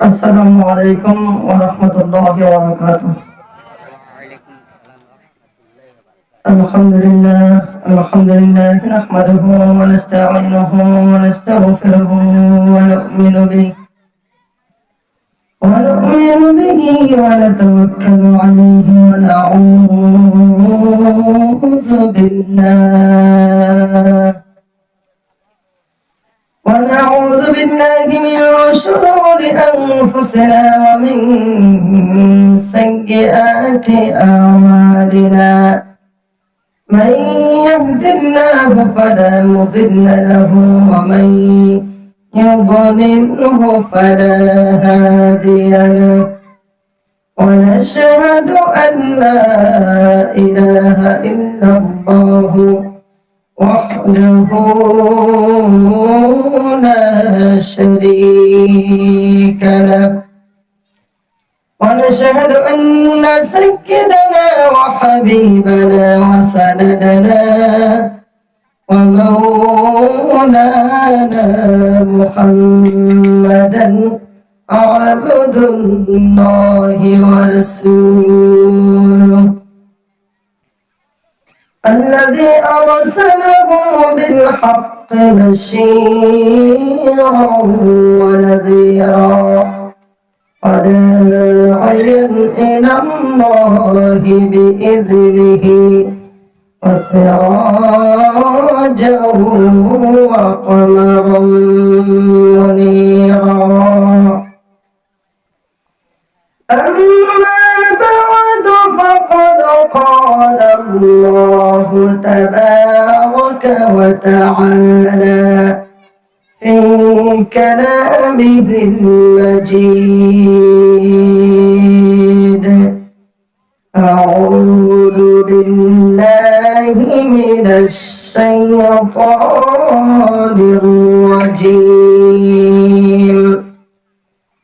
السلام عليكم ورحمة الله وبركاته. الحمد لله نحمده ونستعينه ونستغفره ونؤمن به ونتوكل عليه ونعوذ بالله من شرور أنفسنا ومن سيئات أعمالنا. من يهد الله فلا مضل له ومن يضلله فلا هادي له. ونشهد أن لا إله إلا الله وحده لا شريك له. ونشهد أن سيدنا وحبيبنا وسندنا ومولانا محمدا عبد الله ورسوله الذي أرسله بالحق بشيرا ونذيرا وداعيا إلى الله بإذنه وسراجا وقمرا منيرا. أما بعد فقد قال الله تبارك وتعالى في كلامه المجيد: أعوذ بالله من الشيطان الرجيم.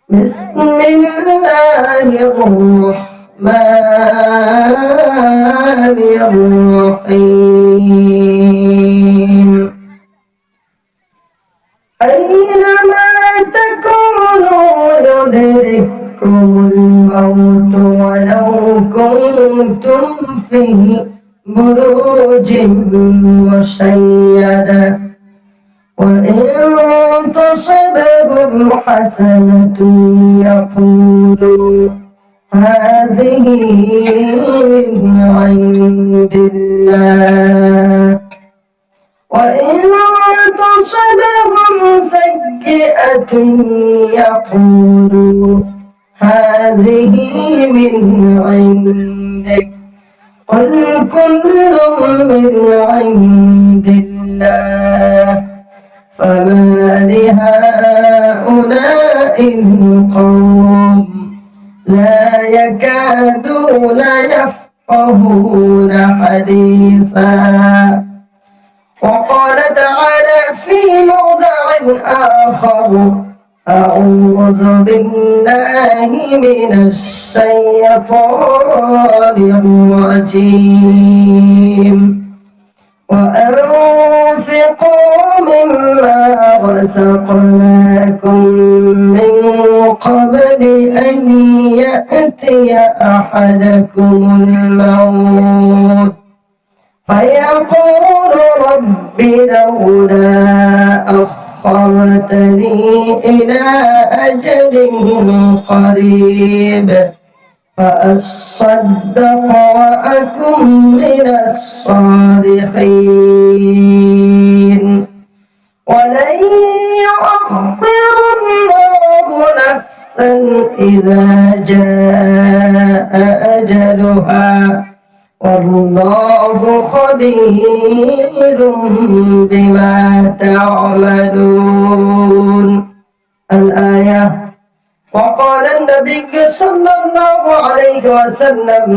بسم الله الرحمن الرحيم. أينما تكونوا يدرككم الموت ولو كنتم في بروج مشيدة. وإن تصبهم حسنة يقولوا هذه من عند الله، وإن تصبهم سيئة يقولوا هذه من عندك. قل كل من عند الله فما لهؤلاء القوم لا يكادون يفقهون حديثا. وقال تعالى في موضع آخر: أعوذ بالله من الشيطان الرجيم. وأنفقوا مما رزقناكم من قبل أن يأتي أحدكم الموت فيقول رب لولا أخرتني إلى أجل قريب فأصدق وأكن من الصالحين. ولن يؤخر الله نفسا إذا جاء أجلها والله خبير بما تعملون. الآية. وقال النبي صلى الله عليه وسلم: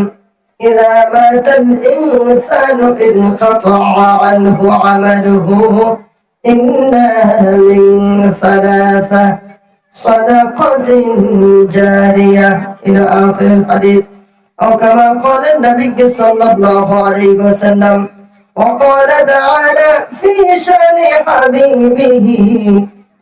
إذا مات الإنسان انقطع عنه عمله إلا من ثلاثة: صدقة جارية إلى آخر الحديث، أو كما قال النبي صلى الله عليه وسلم. وقال تعالى في شان حبيبه: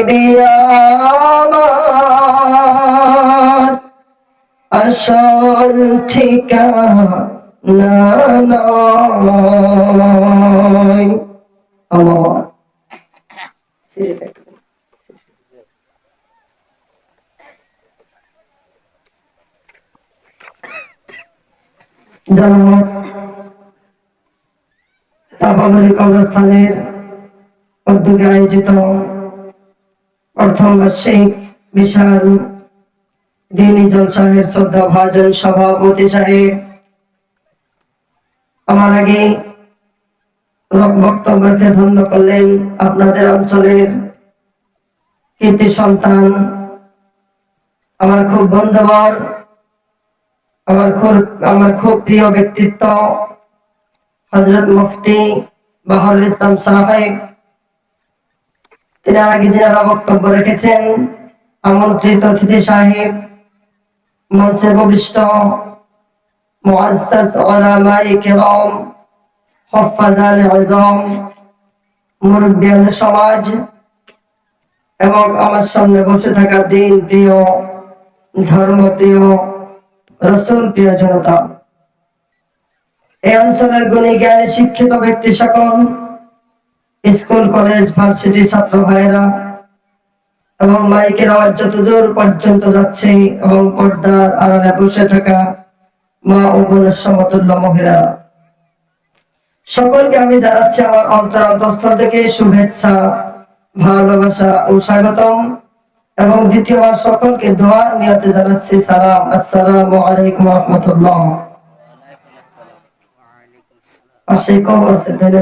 নবী আমার আসল ঠিকানা নয়। আমার জনমত তাপাবলী কবরস্থানের উদ্যোগে আয়োজিত প্রথম বার্ষিক বিশাল দিনী জলসাহের শ্রদ্ধা ভাজন সভাপতি সাহেব, আমার আগে বক্তব্যকে ধন্য করলেন আপনাদের অঞ্চলের কৃতি সন্তান, আমার খুব বন্ধুবর, আমার খুব প্রিয় ব্যক্তিত্ব হযরত মুফতি বাহরুল ইসলাম সাহেব। তিনি আগে যারা বক্তব্য রেখেছেন, আমন্ত্রিত অতিথি সাহেব, মঞ্চে উপবিষ্ট মুআজ্জাজ উলামায়ে কিরাম, হুফাজানে আযম, মুরব্বিয়ানে সমাজ এবং আমার সামনে বসে থাকা দিন প্রিয়, ধর্ম প্রিয়, রাসূল প্রিয় জনতা, এই অঞ্চলের গুণী জ্ঞানী শিক্ষিত ব্যক্তি সকল, স্কুল কলেজ ভার্সিটির ছাত্র ভাইয়েরা এবং মাইকের আওয়াজ যতদূর পর্যন্ত যাচ্ছে এবং পর্দার আড়ালে বসে থাকা মা ও বোনের সমতুল্য মহিলারা, সকলকে আমি জানাচ্ছি আমার অন্তরস্থল থেকে শুভেচ্ছা, ভালোবাসা ও স্বাগতম। এবং দ্বিতীয়বার সকলকে দোয়া নিয়তে জানাচ্ছি সালাম, আসসালামু আলাইকুম ওয়া রাহমাতুল্লাহ। পাশে কবর আছে, তাই না?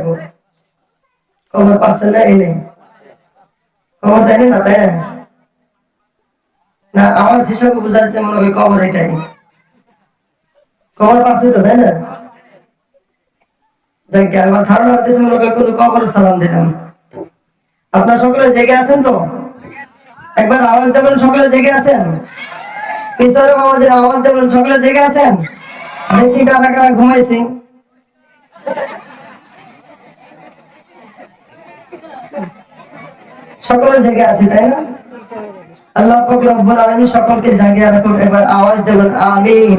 কবর পাশে না, এনে কবর দেয়নি না, তাই না? আওয়াজ হিসাবে বোঝা যাচ্ছে মনে হয় কবর এটাই, কবর পাশে তো, তাই না? যাক, আমার ধারণা হতেছে মনে হয় কোনো কবর সালাম দিলাম। আপনারা সকলে জেগে আছেন তো? একবার আওয়াজ দেবেন, সকলে জেগে আছেন? পিছনে আওয়াজের আওয়াজ দেবেন, সকলে জেগে আছেন? দেখি কারা কারা ঘুমাইছি। সকলে জেগে আছি, তাই না? আল্লাহ পাক রব্বুল আলামিন সকলকে জাগিয়ে রাখুক। এবার আওয়াজ দেবেন আমিন।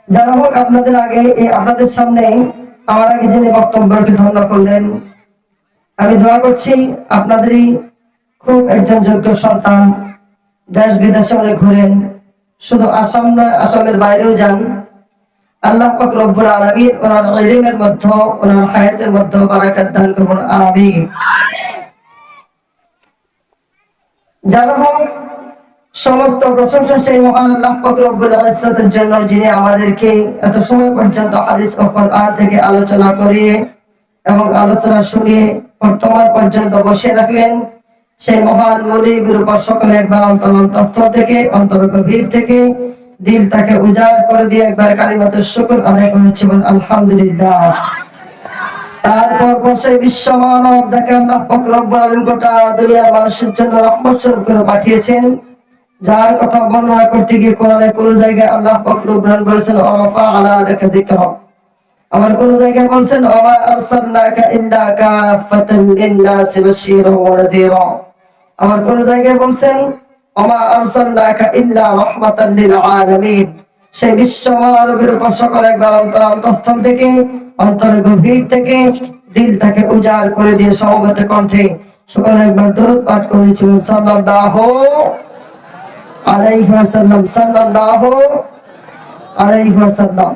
যারা হোক, আপনাদের আগে আপনাদের সামনে আমার আগে যিনি বক্তব্যকে ধন্য করলেন, আমি দোয়া করছি আপনাদেরই খুব একজন যোগ্য সন্তান, দেশ বিদেশে অনেক ঘুরেন, শুধু আসাম নয় আসামের বাইরেও যান। আল্লাহ পাক রব্বুল আলামিন ওনার ইলমের মধ্যে, ওনার হায়াতের মধ্যে বারাকাত দান করুন, আমিন। যারা হোক, সমস্ত প্রশংসা সেই মহান আল্লাহ পাক রব্বুল ইজ্জতের জন্য, যিনি আমাদেরকে এত সময় পর্যন্ত হাদিস ও কোরআন থেকে আলোচনা করিয়ে এবং আলোচনা শুনিয়ে বর্তমান পর্যন্ত বসে রাখলেন। সেই মহান মুনিবের উপর সকলে একবার অন্তরস্থল থেকে, অন্তর গভীর থেকে দিলটাকে উজাড় করে দিয়ে একবার কালিমাতুশ শুকর আদায় করেছি, আলহামদুলিল্লাহ। তারপর বসে বিশ্ব মানব, যাকে আল্লাহ পাক রব্বুল আলামিন গোটা দুনিয়ার মানুষের জন্য রহমত স্বরূপ করে পাঠিয়েছেন, যার কথা বর্ণনা করতে গিয়ে কোরআনে কোন জায়গায় আল্লাহ পাক রব্বুল আলামিন বলেছেন ওয়াফা আলা লাকা যিকরা, আবার কোন জায়গায় বলেছেন ওমা আরসালনাকা ইল্লা কাফাতান লিন-নাসি বাশীরান ওয়া নাযীরা, আবার কোন জায়গায় বলেছেন ওমা আরসালনাকা ইল্লা রাহমাতাল লিল আলামিন। সেই বিশ্ব মানবের উপর সকলে একবার অন্তরস্থল থেকে, অন্তরের গভীর থেকে দিলটাকে উজাড় করে দিয়ে সমবেত কণ্ঠে সকলে একবার দরুদ পাঠ করেছি, সাল্লাল্লাহু আলাইহি ওয়াসাল্লাম, সাল্লাল্লাহু আলাইহি ওয়াসাল্লাম।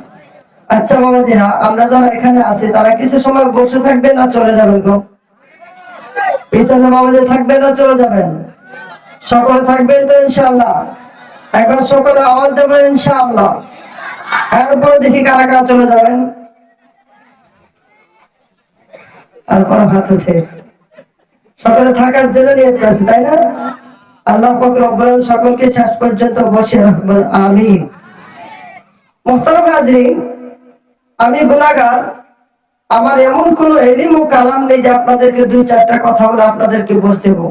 আচ্ছা বাবাজিরা, আমরা যারা এখানে আছি তারা কিছু সময় বসে থাকবেন না চলে যাবেন? গো পিছনে বাবাজি থাকবেন না চলে যাবেন? সকলে থাকবেন তো ইনশাআল্লাহ? একবার সকলে আওয়াজ দেবেন ইনশাআল্লাহ। এরপরে দেখি কারা কারা চলে যাবেন। তারপর হাত উঠে সকলে থাকার জন্য নিয়ে আছে, তাই না? আল্লাহ পাক রব্বুল আলামিন সকলকে শেষ পর্যন্ত বসে রাখবেন, আমিন। মুহতারাম হাজরিন, আমি গুনাহগার, আমার এমন কোন ইলম ও কালাম নেই যে আপনাদেরকে দুই চারটা কথা বলে আপনাদেরকে বুঝতে দেব।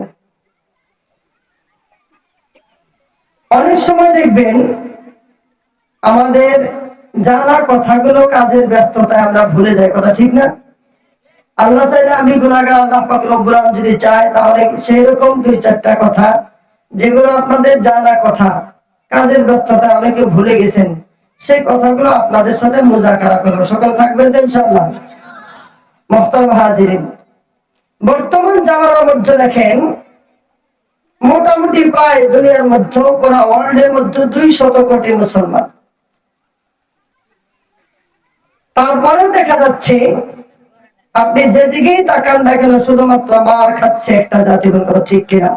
অনেক সময় দেখবেন আমাদের জানা কথাগুলো কাজের ব্যস্ততায় আমরা ভুলে যাই, কথা ঠিক না? আল্লাহ চাইলে আমি গুনাহগার, আল্লাহ পাক রব্বুল আলামিন যদি চায় তাহলে সেই রকম দুই চারটা কথা যেগুলো আপনাদের জানা কথা, কাজের ব্যস্ততা অনেকে ভুলে গেছেন, সেই কথাগুলো আপনাদের সাথে মুযাকারা করব। সকলে থাকবেন তো ইনশাআল্লাহ? মুহতারাম হাজিরিন, বর্তমান জামানার মধ্যে দেখেন মোটামুটি প্রায় দুনিয়ার মধ্যে পুরো ওয়ার্ল্ডের মধ্যে 200 কোটি মুসলমান। তারপরেও দেখা যাচ্ছে আপনি যেদিকেই তাকান না কেন শুধুমাত্র মার খাচ্ছে একটা জাতি, বলে কথা ঠিক কিনা?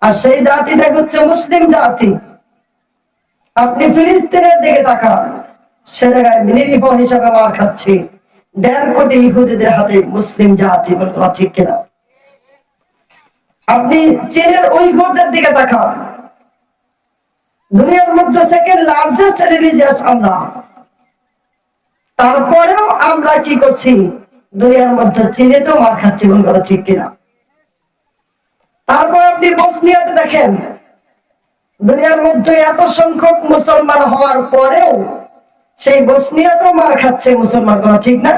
আর সেই জাতিটা হচ্ছে মুসলিম জাতি। আপনি ফিলিস্তিনের দিকে তাকান, সে জায়গায় নিরীহ হিসাবে মার খাচ্ছে 1.5 কোটি ইহুদিদের হাতে মুসলিম জাতি, বলে কথা ঠিক কিনা? আপনি চীনের উইঘুরদের দিকে তাকান, দুনিয়ার মধ্যে সেকেন্ড লার্জেস্ট রিলিজিয়াস আমরা, তারপরেও আমরা কি করছি? দুনিয়ার মধ্যে চীনেতেও মার খাচ্ছি, বলে কথা ঠিক কিনা? তারপর আপনি বসনিয়াতে দেখেন, দুনিয়ার মধ্যে এত সংখ্যক মুসলমান হওয়ার পরেও সেই বসনিয়াতেও মার খাচ্ছে মুসলমান, কথা ঠিক না?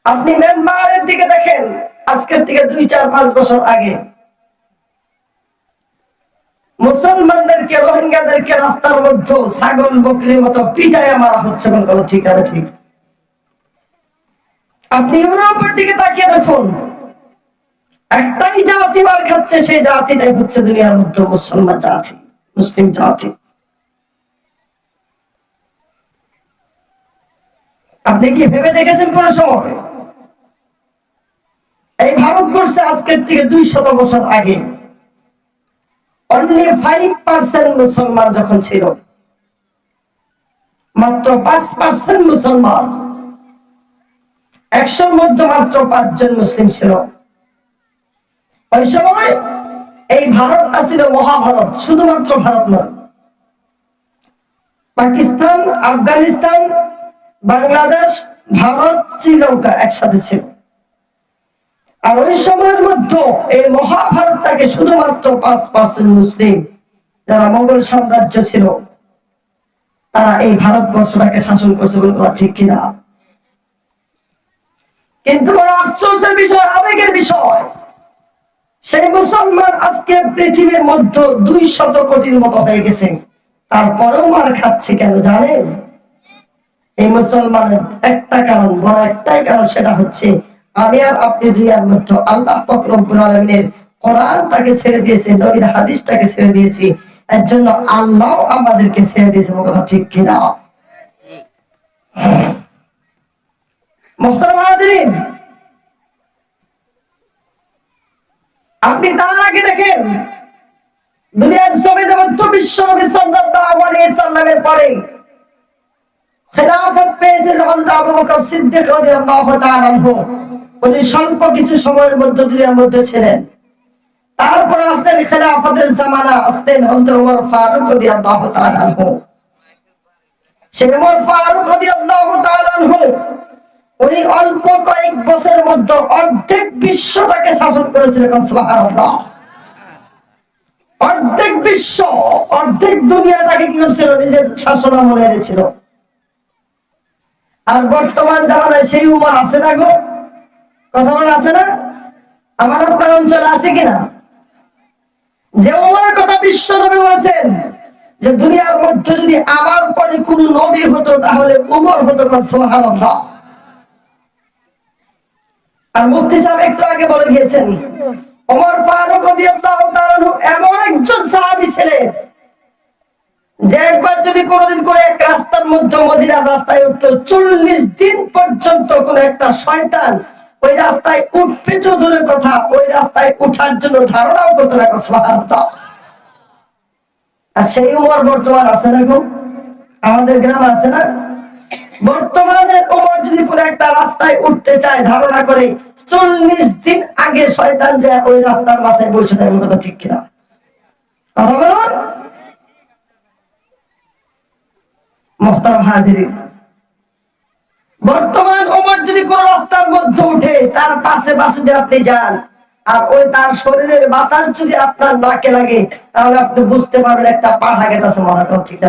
আপনি মিয়ানমারের দিকে দেখেন, আজকের থেকে 2-4-5 বছর আগে মুসলমানদেরকে, রোহিঙ্গাদেরকে রাস্তার মধ্যে ছাগল বকরির মতো পিটাইয়া মারা হচ্ছে, বলে কথা ঠিক আছে? ঠিক। আপনি ইউরোপের দিকে তাকিয়ে দেখুন, একটাই জাতি মার খাচ্ছে, সেই জাতিটাই হচ্ছে দুনিয়ার মধ্যে মুসলমান জাতি, মুসলিম জাতি। আপনি কি ভেবে দেখেছেন কোন সময় এই ভারতবর্ষে আজকের থেকে 200 বছর আগে অনলি 5% মুসলমান যখন ছিল, মাত্র 5% মুসলমান, 100-র মধ্যে মাত্র 5 জন মুসলিম ছিল। ওই সময় এই ভারতটা ছিল মহাভারত, শুধুমাত্র ভারত নয়, পাকিস্তান, আফগানিস্তান, বাংলাদেশ, ভারত, শ্রীলঙ্কা একসাথে ছিল। আর ওই সময়ের মধ্যে এই মহাভারতটাকে শুধুমাত্র 5% মুসলিম, যারা মোগল সাম্রাজ্য ছিল, তারা এই ভারতবর্ষটাকে শাসন করছে, বলে কথা ঠিক কিনা? কিন্তু বড় আফসোসের বিষয়, আবেগের বিষয়, সেই মুসলমান আজকে পৃথিবীর মধ্যে 200 কোটির মতো হয়ে গেছে, তারপরেও মার খাচ্ছে কেন জানেন? এই মুসলমানের একটা কারণ, বড় একটাই কারণ, সেটা হচ্ছে আমি আর আপনি দুনিয়ার মধ্যে আল্লাহ পাক রব্বুল আলামিনের কোরআনটাকে ছেড়ে দিয়েছি, নবীর হাদিসটাকে ছেড়ে দিয়েছি, এর জন্য আল্লাহ আমাদেরকে ছেড়ে দিয়েছে, কথা ঠিক কিনা? মুহতারাম হাজিরিন, আপনি তার আগে দেখেন দুনিয়ার জমিনের মধ্যে বিশ্বনবী সাল্লাল্লাহু আলাইহি সাল্লামের পরে খেলাফত পেয়েছিলেন হযরত আবু বকর সিদ্দিক রাদিয়াল্লাহু তাআলা আনহু। উনি স্বল্প কিছু সময়ের মধ্যে দুনিয়ার মধ্যে ছিলেন। তারপরে আসলেন খেলাফতের জামানা, আসলেন হযরত ওমর ফারুক রাদিয়াল্লাহু তাআলা আনহু। সেই ওমর ফারুক রাদিয়াল্লাহু তাআলা আনহু উনি অল্প কয়েক বছরের মধ্যে অর্ধেক বিশ্বটাকে শাসন করেছিলেন, সুবহানাল্লাহ। অর্ধেক বিশ্ব, অর্ধেক দুনিয়াটাকে কি করেছিল? নিজের শাসনামলে এনেছিল। আর বর্তমান জামানায় সেই উমর আছে না গো? কথা বলা আছে না? আমার আপনার অঞ্চলে আছে কিনা? যে উমরের কথা বিশ্ব নবী বলেছেন যে দুনিয়ার মধ্যে যদি আমার পরে কোন নবী হতো তাহলে উমর হতো, সুবহানাল্লাহ। আর মুফতি সাহেব একটু আগে বলে গিয়েছেন, ওমর ফারুক রাদিয়াল্লাহু তাআলা এমন একজন সাহাবী ছিলেন যে একবার যদি কোনদিন করে এক রাস্তার মধ্যে, মদিনার রাস্তায় উঠতো, 40 দিন পর্যন্ত কোন একটা শয়তান ওই রাস্তায় উঠবে তো দূরের কথা, ওই রাস্তায় উঠার জন্য ধারণাও করতে না, সুবহানাল্লাহ। আর সেই উমর বর্তমান আছে না গো? আমাদের গ্রামে আছে না? বর্তমানে ওমর যদি কোন একটা রাস্তায় উঠতে চায়, ধারণা করে 40 দিন আগে শয়তান যে ওই রাস্তার মাথায় বসে থাকে, কথা ঠিক কিনা? কথা বলুন মুহতারাম হাজিরিন। বর্তমান ওমর যদি কোন রাস্তার মধ্যে উঠে, তার পাশে পাশে যদি আপনি যান আর ওই তার শরীরের বাতাস যদি আপনার নাকে লাগে, তাহলে আপনি বুঝতে পারবেন একটা পাঠা গেছে, মনে করেন ঠিক না?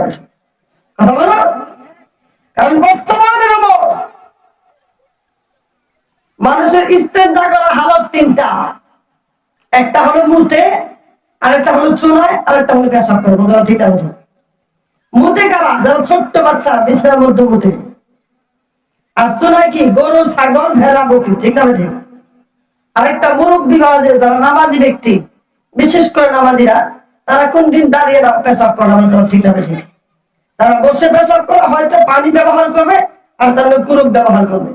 কথা বলুন। কারণ বর্তমানের ওমর ইস্তেঞ্জা করার হালত তিনটা, একটা হলো মুতে, আরেকটা হলো চুলায়, আরেকটা হলো পেশাব করে। ঠিক আছে, মুতে কারা? যারা ছোট্ট বাচ্চা বিছানার মধ্যে মুতে। আর চুলায় কি? গরু, ছাগল, ভেড়া, বকরি। ঠিক না ঠিক? আরেকটা মুরব্বী বাজে, যারা নামাজি ব্যক্তি, বিশেষ করে নামাজিরা, তারা কোন দিন দাঁড়িয়ে পেশাব করা? ঠিক না ঠিক? তারা বসে পেশাব করে, হয়তো পানি ব্যবহার করবে, আর তারা কুরুপ ব্যবহার করবে।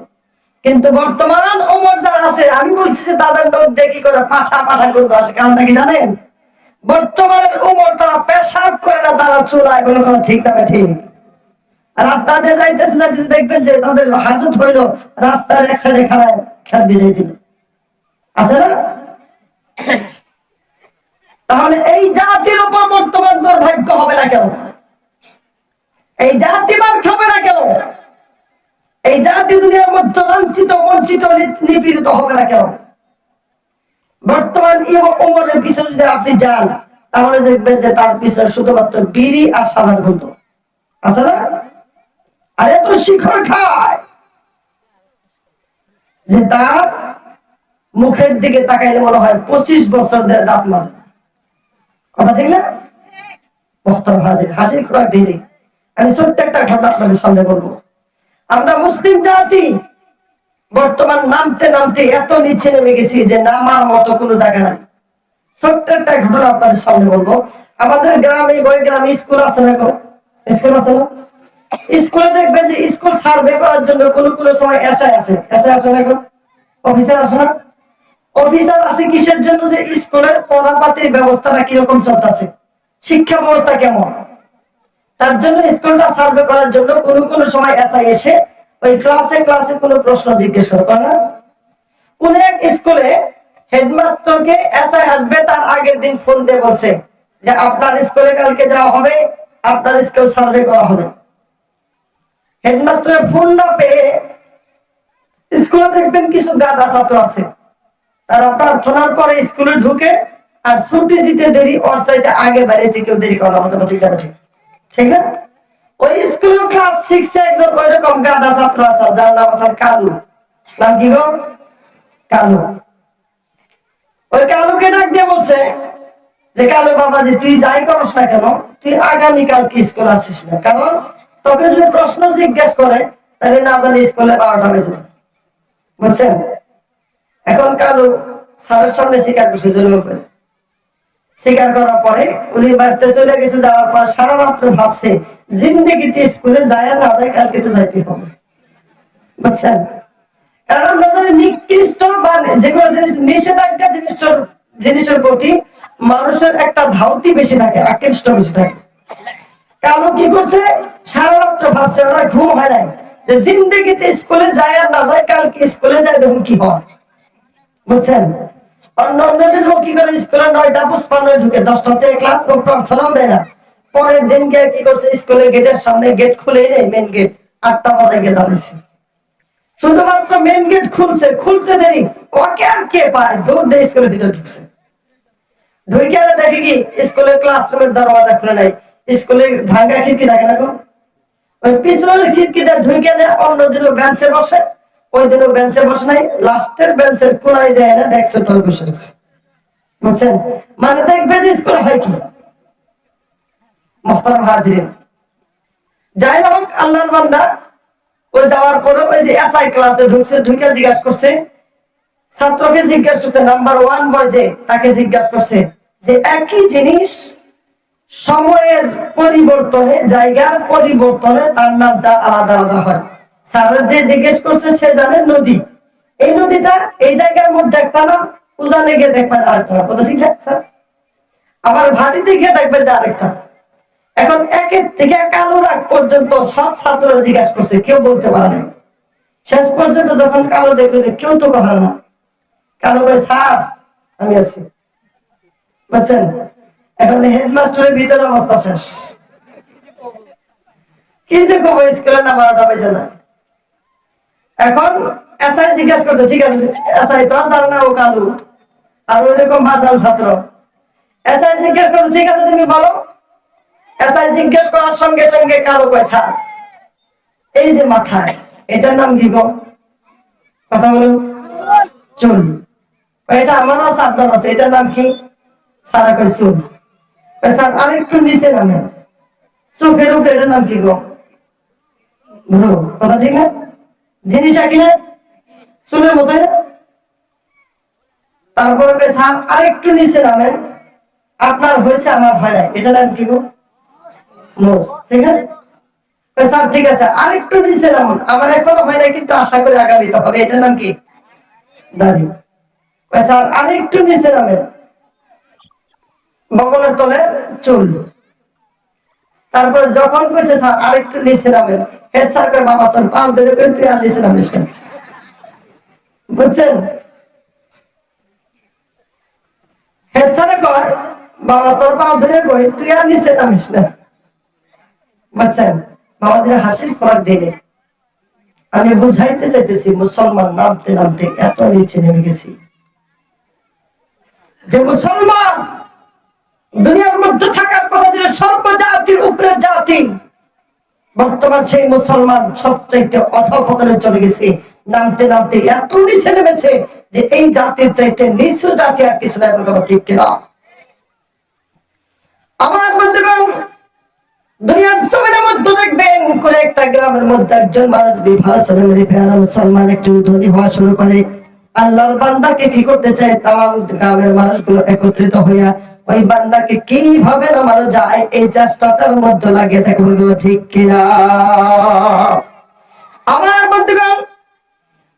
কিন্তু বর্তমান ওমর যারা আছে, আমি বলছি যে তাদের লোক দেখি করে পাঠা পাঠা করতে আসে। কারণটা কি জানেন? বর্তমানের ওমর তারা পেশাব করে না, তারা চুলায়। কোনো কথা ঠিক না ঠিক? রাস্তা দিয়ে যাইতেছে যাইতেছে দেখবেন যে তাদের হাজত হইলো রাস্তার এক সাইডে খাড়ায় খেত ভিজাই দিল। আছে না? তাহলে এই জাতির উপর বর্তমান দুর্ভাগ্য হবে না কেন? এই জাতি মার খাবে না কেন? এই জাতি দুনিয়ার মধ্যে লাঞ্ছিত, বঞ্চিত, নিপীড়িত হবে না কেন? বর্তমান ওমরের পিছনে যদি আপনি যান, তাহলে দেখবেন যে তার পিছনে শুধুমাত্র বিড়ি আর সাধারণ গন্ধ। আছে না? আর এত শিখর খায় যে তার মুখের দিকে তাকাইলে মনে হয় 25 বছর ধরে দাঁত মাজে। কথা ঠিক না? হাসির খোরাক দিলি। আমি ছোট্ট একটা ঘটনা আপনাদের সামনে বলবো। আমরা মুসলিম জাতি বর্তমান নামতে নামতে এত নিচে নেমে গেছি যে নামার মতো কোনো জায়গা নাই। ছোট্ট একটা ঘটনা আপনাদের সামনে বলবো। আমাদের গ্রামে, গ্রামে স্কুল আছে না? স্কুল আছে না? স্কুলে দেখবেন যে স্কুল সার্ভে করার জন্য কোন কোন সময় এসআই আছে। এসআই আসে না? অফিসার আসে না? অফিসার আসে কিসের জন্য? যে স্কুলের পড়াপাতির ব্যবস্থাটা কিরকম চলতেছে, শিক্ষা ব্যবস্থা কেমন, তার জন্য স্কুলটা সার্ভে করার জন্য কোন কোন সময় এসআই এসে ওই ক্লাসে ক্লাসে কোনো প্রশ্ন জিজ্ঞেস করে না? কোন এক স্কুলে হেডমাস্টারকে এসআই আসবে তার আগের দিন ফোন দিয়ে বলছে যে আপনার স্কুলে কালকে যাওয়া হবে, আপনার স্কুল সার্ভে করা হবে। হেডমাস্টারের ফোন না পেয়ে স্কুলে দেখবেন কিছু গাধা ছাত্র আছে, তারা প্রার্থনার পরে স্কুলে ঢুকে, আর ছুটি দিতে দেরি, ওর চাইতে আগে বাড়িতে কেউ দেরি করা হবে। ঠিক না? ওই স্কুল ক্লাস 6 একজন ওই রকম গাধা ছাত্র আছে, যার নাম আছে কালু। নাম কি গো? কালু। ওই কালুকে ডাক দিয়ে বলছে যে কালু বাবাজি, তুই যাই করস না কেন, তুই আগামীকালকে স্কুল আসিস না। কারণ তোকে যদি প্রশ্ন জিজ্ঞেস করে, তাহলে না জানি স্কুলে 12টা বেজে যায়। বুঝছেন? এখন কালু স্যারের সামনে স্বীকার করছে, জুলুম করে। স্বীকার করার পরে উনি বাড়িতে চলে গেছে। যাওয়ার পর সারা রাত্র ভাবছে জিন্দগিতে স্কুলে যায় না যায়, কালকে তো যাইতে হবে। বুঝছেন? কারণ আমরা জানি নিকৃষ্ট বা যেগুলো জিনিস নিষেধাজ্ঞা জিনিসের প্রতি মানুষের একটা ধাউতি বেশি থাকে, আকৃষ্ট বেশি থাকে। কালো কি করছে? সারা রাত্র ভাবছে, ওরা ঘুম হয় নাই, যে জিন্দগিতে স্কুলে যায় আর না যায়, কালকে স্কুলে যায় দেখুন কি হয়। বুঝছেন? অন্য অন্যদের কি করে স্কুলে 9:55 ঢুকে 10টাতে ক্লাস, ও প্রার্থনাও দেয় না। পরের দিনকে কি করছে? স্কুলের গেটের সামনে গেট খুলেই নেই, মেন গেট 8টা বাজে গিয়ে দাঁড়িয়েছে। শুধুমাত্র মেন গেট খুলছে, খুলতে দেরি, ওকে আর কে পায়, দৌড় দিয়ে স্কুলের ভিতরে ঢুকছে। ঢুকে দেখে কি স্কুলের ক্লাসরুমের দরওয়াজা খুলে নাই, স্কুলের ভাঙ্গা খিড়কি থাকে না? ওই পিছনের খিড়কিতে ঢুকে দেয়। অন্যদিনও বেঞ্চে বসে, ওই দিনও বেঞ্চে বসে নাই, লাস্টের বেঞ্চের কোনায় যায় না, ডেস্কের তলে বসে রয়েছে। বুঝছেন? মানে দেখবে যে স্কুল হয় কি। মুহতারাম হাজিরিন, যাই হোক, আল্লাহর বান্দা ওই যাওয়ার পরে ওই যে এসআই ক্লাসে ঢুকছে, ঢুকে জিজ্ঞাসা করছে ছাত্রকে, জিজ্ঞাসা করছে নাম্বার 1 বয় যে, তাকে জিজ্ঞাসা করছে যে একই জিনিস সময়ের পরিবর্তনে, জায়গার পরিবর্তনে তার নামটা আলাদা আলাদা হয়। স্যার যে জিজ্ঞেস করছে সে জানে নদী, এই নদীটা এই জায়গার মধ্যে একটা নাম, উজানে গিয়ে দেখবেন আরেকটা নাম। কথা ঠিক আছে স্যার? আবার ভাটিতে গিয়ে দেখবেন যে আরেকটা। এখন একের থেকে কালো রাগ পর্যন্ত সব ছাত্ররা জিজ্ঞাসা করছে, কেউ বলতে পারে না। শেষ পর্যন্ত যখন কালো দেখলো যে কেউ তো কথা না, কালো ভাই স্যার আমি আছি। বুঝছেন? এখন হেডমাস্টারের ভিতরে অবস্থা শেষ। কি যে কব, স্কুলে না 12টা বেজে যায়। এখন এসআই জিজ্ঞাসা করছে, ঠিক আছে এসআই তোর জান না ও কালু, আর ওইরকম বাজাল ছাত্র। এসআই জিজ্ঞাসা করছে, ঠিক আছে তুমি বলো। এসআই জিজ্ঞেস করার সঙ্গে সঙ্গে কালো কয় স্যার এই যে মাথায়, এটার নাম কি গো? কথা বলুন। চুল। এটা আমারও আছে আপনার আছে, এটার নাম কি? সারা কয় চুল। স্যার আরেকটু নিচে নামে, চোখের উপরে, এটার নাম কি গো? ভ্রু। কথা ঠিক না? জিনিস একই না? চুলের মতো না? তারপরে স্যার আরেকটু নিচে নামেন, আপনার হয়েছে আমার হয় না, এটার নাম কি গো? মোষ। ঠিক আছে স্যার, ঠিক আছে আরেকটু নিচে নামুন, আমার এখনো হয় না কিন্তু আশা করি আগামীতে হবে, এটার নাম কি? দাড়ি। স্যার আরেকটু নিচে নামেন, বগলের তলে চুল। তারপরে যখন কইছে স্যার আরেকটু নিচে নামেন, হেড স্যার কয় বাবা তোর পাও ধরে কই তুই আর নিচে নামিস না। বুঝছেন? হেড স্যারে কয় বাবা তোর পাও ধরে কই তুই আর নিচে নামিস না। বুঝছেন? বাবাদের হাসির খোরাক দিলে আমি বুঝাইতে চাইতেছি মুসলমান নামতে নামতে এত নিচে নেমে গেছি যে মুসলমান দুনিয়ার মধ্যে থাকার কথা ছিল সর্বজাতির উপরে জাতি, বর্তমান সেই মুসলমান সবচাইতে অধঃপতনে চলে গেছে। নামতে নামতে এত নিচে নেমেছে যে এই জাতির চাইতে নিচু জাতি আর কিছু না। কথা ঠিক কিনা? আমার বন্ধুগণ, দুনিয়ার জমিনের মধ্যে দেখবেন কোন একটা গ্রামের মধ্যে একজন মানুষ যদি ভালো চলে মেরে ফেলা মুসলমান একটু ধনী হওয়া শুরু করে, আল্লাহর বান্দাকে কি করতে চায়? তাম গ্রামের মানুষগুলো একত্রিত হইয়া ওই বান্দাকে কিভাবে নামানো যায় এই চেষ্টাটার মধ্যে লাগিয়ে থাকে। ঠিক কিনা? আমার বন্ধুগণ,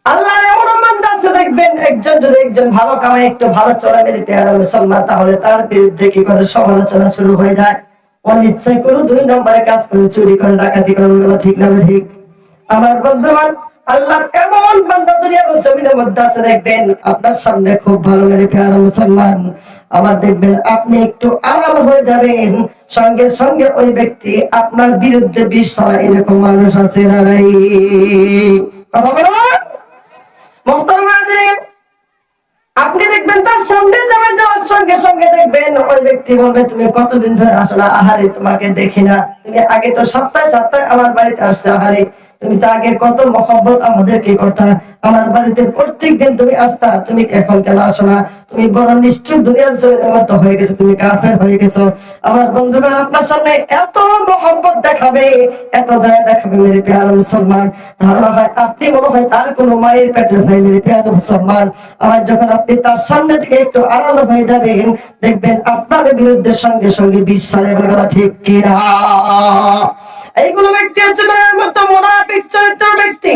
আল্লাহর এমন বান্দা আছে দেখবেন একজন যদি একজন ভালো কামাই একটু ভালো চলে মেরে পেয়ারা মুসলমান, তাহলে তার বিরুদ্ধে কি করে সমালোচনা শুরু হয়ে যায়। অনিচ্ছায় করে 2 নম্বরে কাজ করে, চুরি করে, ডাকাতি করে। ঠিক না? ঠিক। আমার বন্ধুগণ, আল্লাহর এমন বান্দা দুনিয়ার জমিনের মধ্যে আছে দেখবেন আপনার সামনে খুব ভালো মেরে পেয়ারা মুসলমান, আবার দেখবেন আপনি একটু আড়াল হয়ে যাবেন, সঙ্গে সঙ্গে ওই ব্যক্তি আপনার বিরুদ্ধে বিষ ছড়ায়। এরকম মানুষ আছে না নাই? কথা বলুন। আপনি দেখবেন তার সামনে যাওয়ার সঙ্গে সঙ্গে দেখবেন ওই ব্যক্তি বলবে তুমি কতদিন ধরে আসো না, আহারে তোমাকে দেখি না, তুমি আগে তো সপ্তাহে সপ্তাহে আমার বাড়িতে আসছে, আহারে তুমি তো আগে কত মহব্বত আমাদেরকে করতা, আমার বাড়িতে প্রত্যেকদিন তুমি আসতা, তুমি এখন কেন আসো না? তুমি বড় নিষ্ঠুর দুনিয়ার জমিনের মতো হয়ে গেছো, তুমি কাফের হয়ে গেছো। আমার বন্ধুগণ আপনার সামনে এত মহব্বত দেখাবে, এত দয়া দেখাবে মেরে প্রিয় মুসলমান, ধারণা হয় আপনি মনে হয় তার কোনো মায়ের পেটের ভাই। মেরে প্রিয় মুসলমান, আমার যখন আপনি তার সামনে থেকে একটু আড়াল হয়ে যাবেন, দেখবেন আপনার বিরুদ্ধে সঙ্গে সঙ্গে বিষ ছড়ায়। কথা ঠিক কিনা? এইগুলো ব্যক্তি হচ্ছে মতো মুনাফিক চরিত্র ব্যক্তি।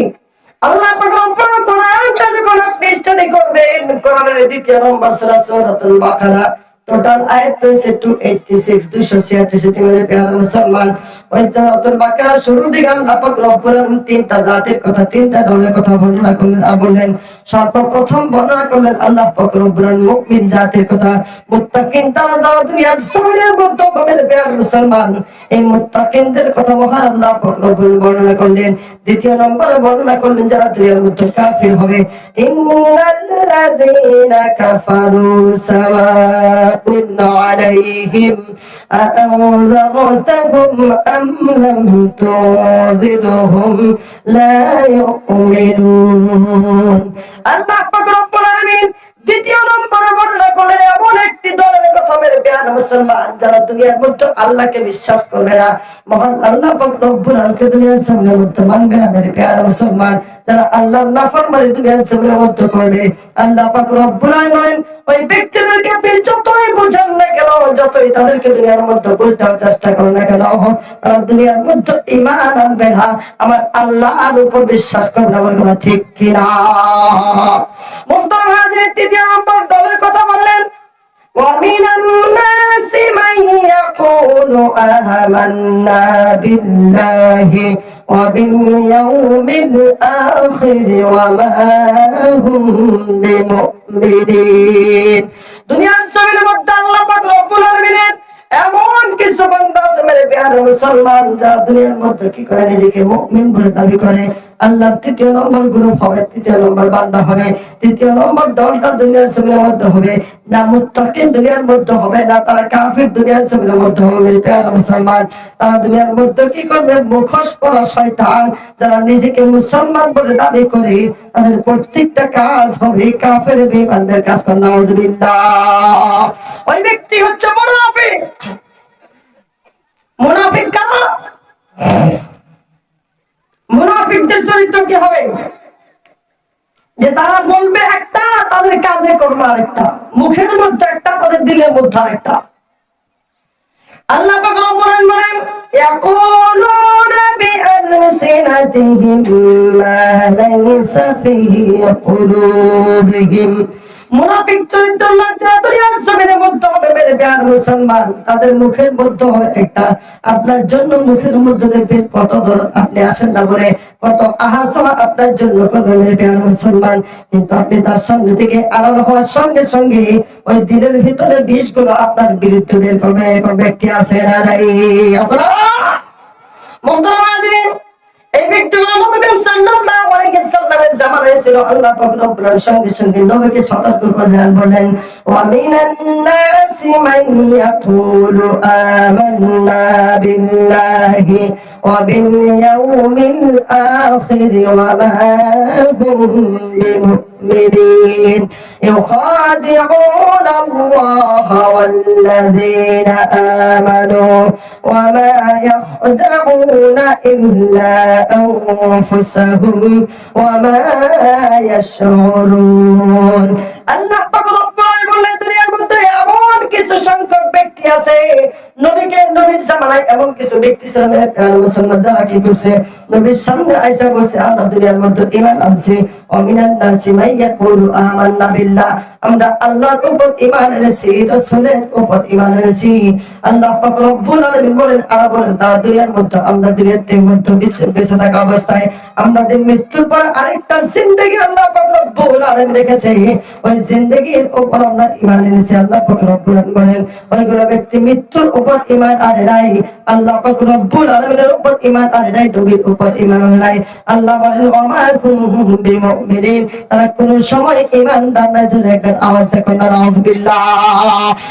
আল্লাহ পাক রব্বুল কোরআনটা যখন আপনি স্টাডি করবেন, কোরআনের 2 নম্বর সূরা সূরাতুল বাকারা, টোটাল আয়াত রয়েছে 286, 286 মেরে প্রিয় মুসলমান। ওই সূরাতুল বাকারার শুরুর দিকে আল্লাহ পাক রব্বুল 3টা জাতির কথা, 3টা দলের কথা বর্ণনা করলেন। আর বললেন সর্বপ্রথম বর্ণনা করলেন আল্লাহ পাক রব্বুল মুমিন জাতির কথা, মুত্তাকিন তারা যারা দুনিয়ার জমিনের মধ্যে মেরে প্রিয় মুসলমান, এই মুত্তাকিনদের কথা মহান আল্লাহ পাক রব্বুল বর্ণনা করলেন। 2 নম্বরে বর্ণনা করলেন যারা দুনিয়ার মধ্যে কাফির হবে, ইন্নাল্লাযীনা কাফারু সাওয়াউন আলাইহিম আ'আনযারতাহুম আম লাম তুযিরহুম লা ইউমিনুন। আল্লাহ পাক রব্বুল আলামিন 2 নম্বরে বর্ণনা করলেন এমন একটি দলের কথা মেরে প্রিয় মুসলমান, যারা দুনিয়ার মধ্যে আল্লাহকে বিশ্বাস করবে না, মহান আল্লাহ পাক রব্বুল আলামিনকে দুনিয়ার জমিনের মধ্যে মানবে না। মেরে প্রিয় মুসলমান, যারা আল্লাহর নাফরমানি দুনিয়ার জমিনের মধ্যে করবে, আল্লাহ পাক রব্বুল আলামিন বলেন ওই ব্যক্তিদেরকে আপনি যতই বুঝান না কেন, যতই তাদেরকে দুনিয়ার মধ্যে বুঝার চেষ্টা করেন না কেন, তারা দুনিয়ার মধ্যে ঈমান আনবে না, আমার আল্লাহর উপর বিশ্বাস করবে না। বলে কথা ঠিক কিনা? মুহতারাম হাজিরিন, 3 নম্বর দলের কথা বললেন, ومن الناس من يقول آمنا بالله وباليوم الآخر وما هم بمؤمنين। দুনিয়ার জমিনের মধ্যে আল্লাহ পাক রব্বুল আলামিনের এমন কিছু বান্দা আছে মেরে প্যারে মুসলমান, যারা দুনিয়ার মধ্যে কি করে নিজেকে মুমিন বলে দাবি করে। আল্লাহর তৃতীয় নম্বর গ্রুপ হবে, তৃতীয় নম্বর বান্দা হবে, তৃতীয় নম্বর দলটা দুনিয়ার জমিনের মধ্যে হবে না মুত্তাকিন দুনিয়ার মধ্যে হবে না, তারা কাফির দুনিয়ার জমিনের মধ্যে হবে। মেরে প্যারে মুসলমান, তারা দুনিয়ার মধ্যে কি করবে? মুখোশ পরা শয়তান, যারা নিজেকে মুসলমান বলে দাবি করে, তাদের প্রত্যেকটা কাজ হবে কাফের বেঈমানদের কাজ করে। নাউজুবিল্লাহ। ওই ব্যক্তি হচ্ছে মুনাফিক। মুনাফিক কারা? মুনাফিকদের চরিত্র কি হবে? যে তারা বলবে একটা, তাদের কাজে করবে আরেকটা, মুখের মধ্যে একটা, তাদের দিলের মধ্যে আরেকটা। আল্লাহ পাক বলেন ইয়াকুলুনা বিআলসিনাতিহিম মা লাইসা ফি কুলুবিহিম। মুনাফিক চরিত্র দুনিয়ার জমিনের মধ্যে হবে মেরে প্যার মুসলমান, তাদের মুখের মধ্যে হবে একটা। আপনার জন্য মুখের মধ্যে দেখবেন কত দরদ, আপনি আসেন না বলে কত আহাসমা আপনার জন্য করবে মেরে প্যার মুসলমান, কিন্তু আপনি তার সামনে থেকে আলাদা হওয়ার সঙ্গে সঙ্গে ওই দিনের ভিতরে বিষগুলো আপনার বিরুদ্ধে বের করবে। এরকম ব্যক্তি আছে না নাই? এই ব্যক্তিগুলো নবী সাল্লাল্লাহু আলাইহি ওয়াসাল্লামের জামানায় ছিল। আল্লাহ পাক রব্বুল আলামিন সঙ্গে সঙ্গে নবীকে সতর্ক করে বলেন, ওয়া মিনান নাসি মান ইয়াকুলু আমান্না বিল্লাহি ওয়া বিল ইয়াউমিল আখির ওয়া মা হুম বিমুমিনিন ইউখাদিউনা আল্লাহা ওয়াল্লাযীনা আমানু ওয়া মা ইয়াখদাউনা ইল্লা أنفسهم وما يشعرون। আল্লাহ পাক রব্বুল আলামিন বলেন, দুনিয়ার মধ্যে এমন কিছু সংখ্যক ব্যক্তি আছে, নবীর জামানায় এমন কিছু ব্যক্তি ছিল মুসলমান, যারা কি করছে? নবীর সামনে আয়েশা বলছে, আমরা দুনিয়ার মধ্যে ঈমান আনছি। ওমিনান নাসি মান ইয়াকুলু আমান্না বিল্লাহ, আমরা আল্লাহর উপর ঈমান এনেছি, রাসূলের উপর ঈমান এনেছি। আল্লাহ পাক রব্বুল আলামিন বলেন, আর বলেন তারা দুনিয়ার মধ্যে, আমরা দুনিয়ার মধ্যে বেঁচে থাকা অবস্থায় আমাদের মৃত্যুর পর আরেকটা জিন্দেগি আল্লাহ পাক রব্বুল আলামিন রেখেছে, ওই জিন্দেগির উপর আমরা ঈমান এনেছি। আল্লাহ পাক রব্বুল আলামিন বলেন, ওইগুলো ব্যক্তি মৃত্যুর উপর ঈমান আনে নাই, আল্লাহ পাক রব্বুল আলামিনের উপর ঈমান আনে নাই, নবীর উপর ঈমান আনে নাই। আল্লাহ বলেন, ওমা হুম বিমুমিনিন, তারা কোন সময় ঈমানদার না। জোরে একবার আওয়াজ দেখো না, নাউজুবিল্লাহ।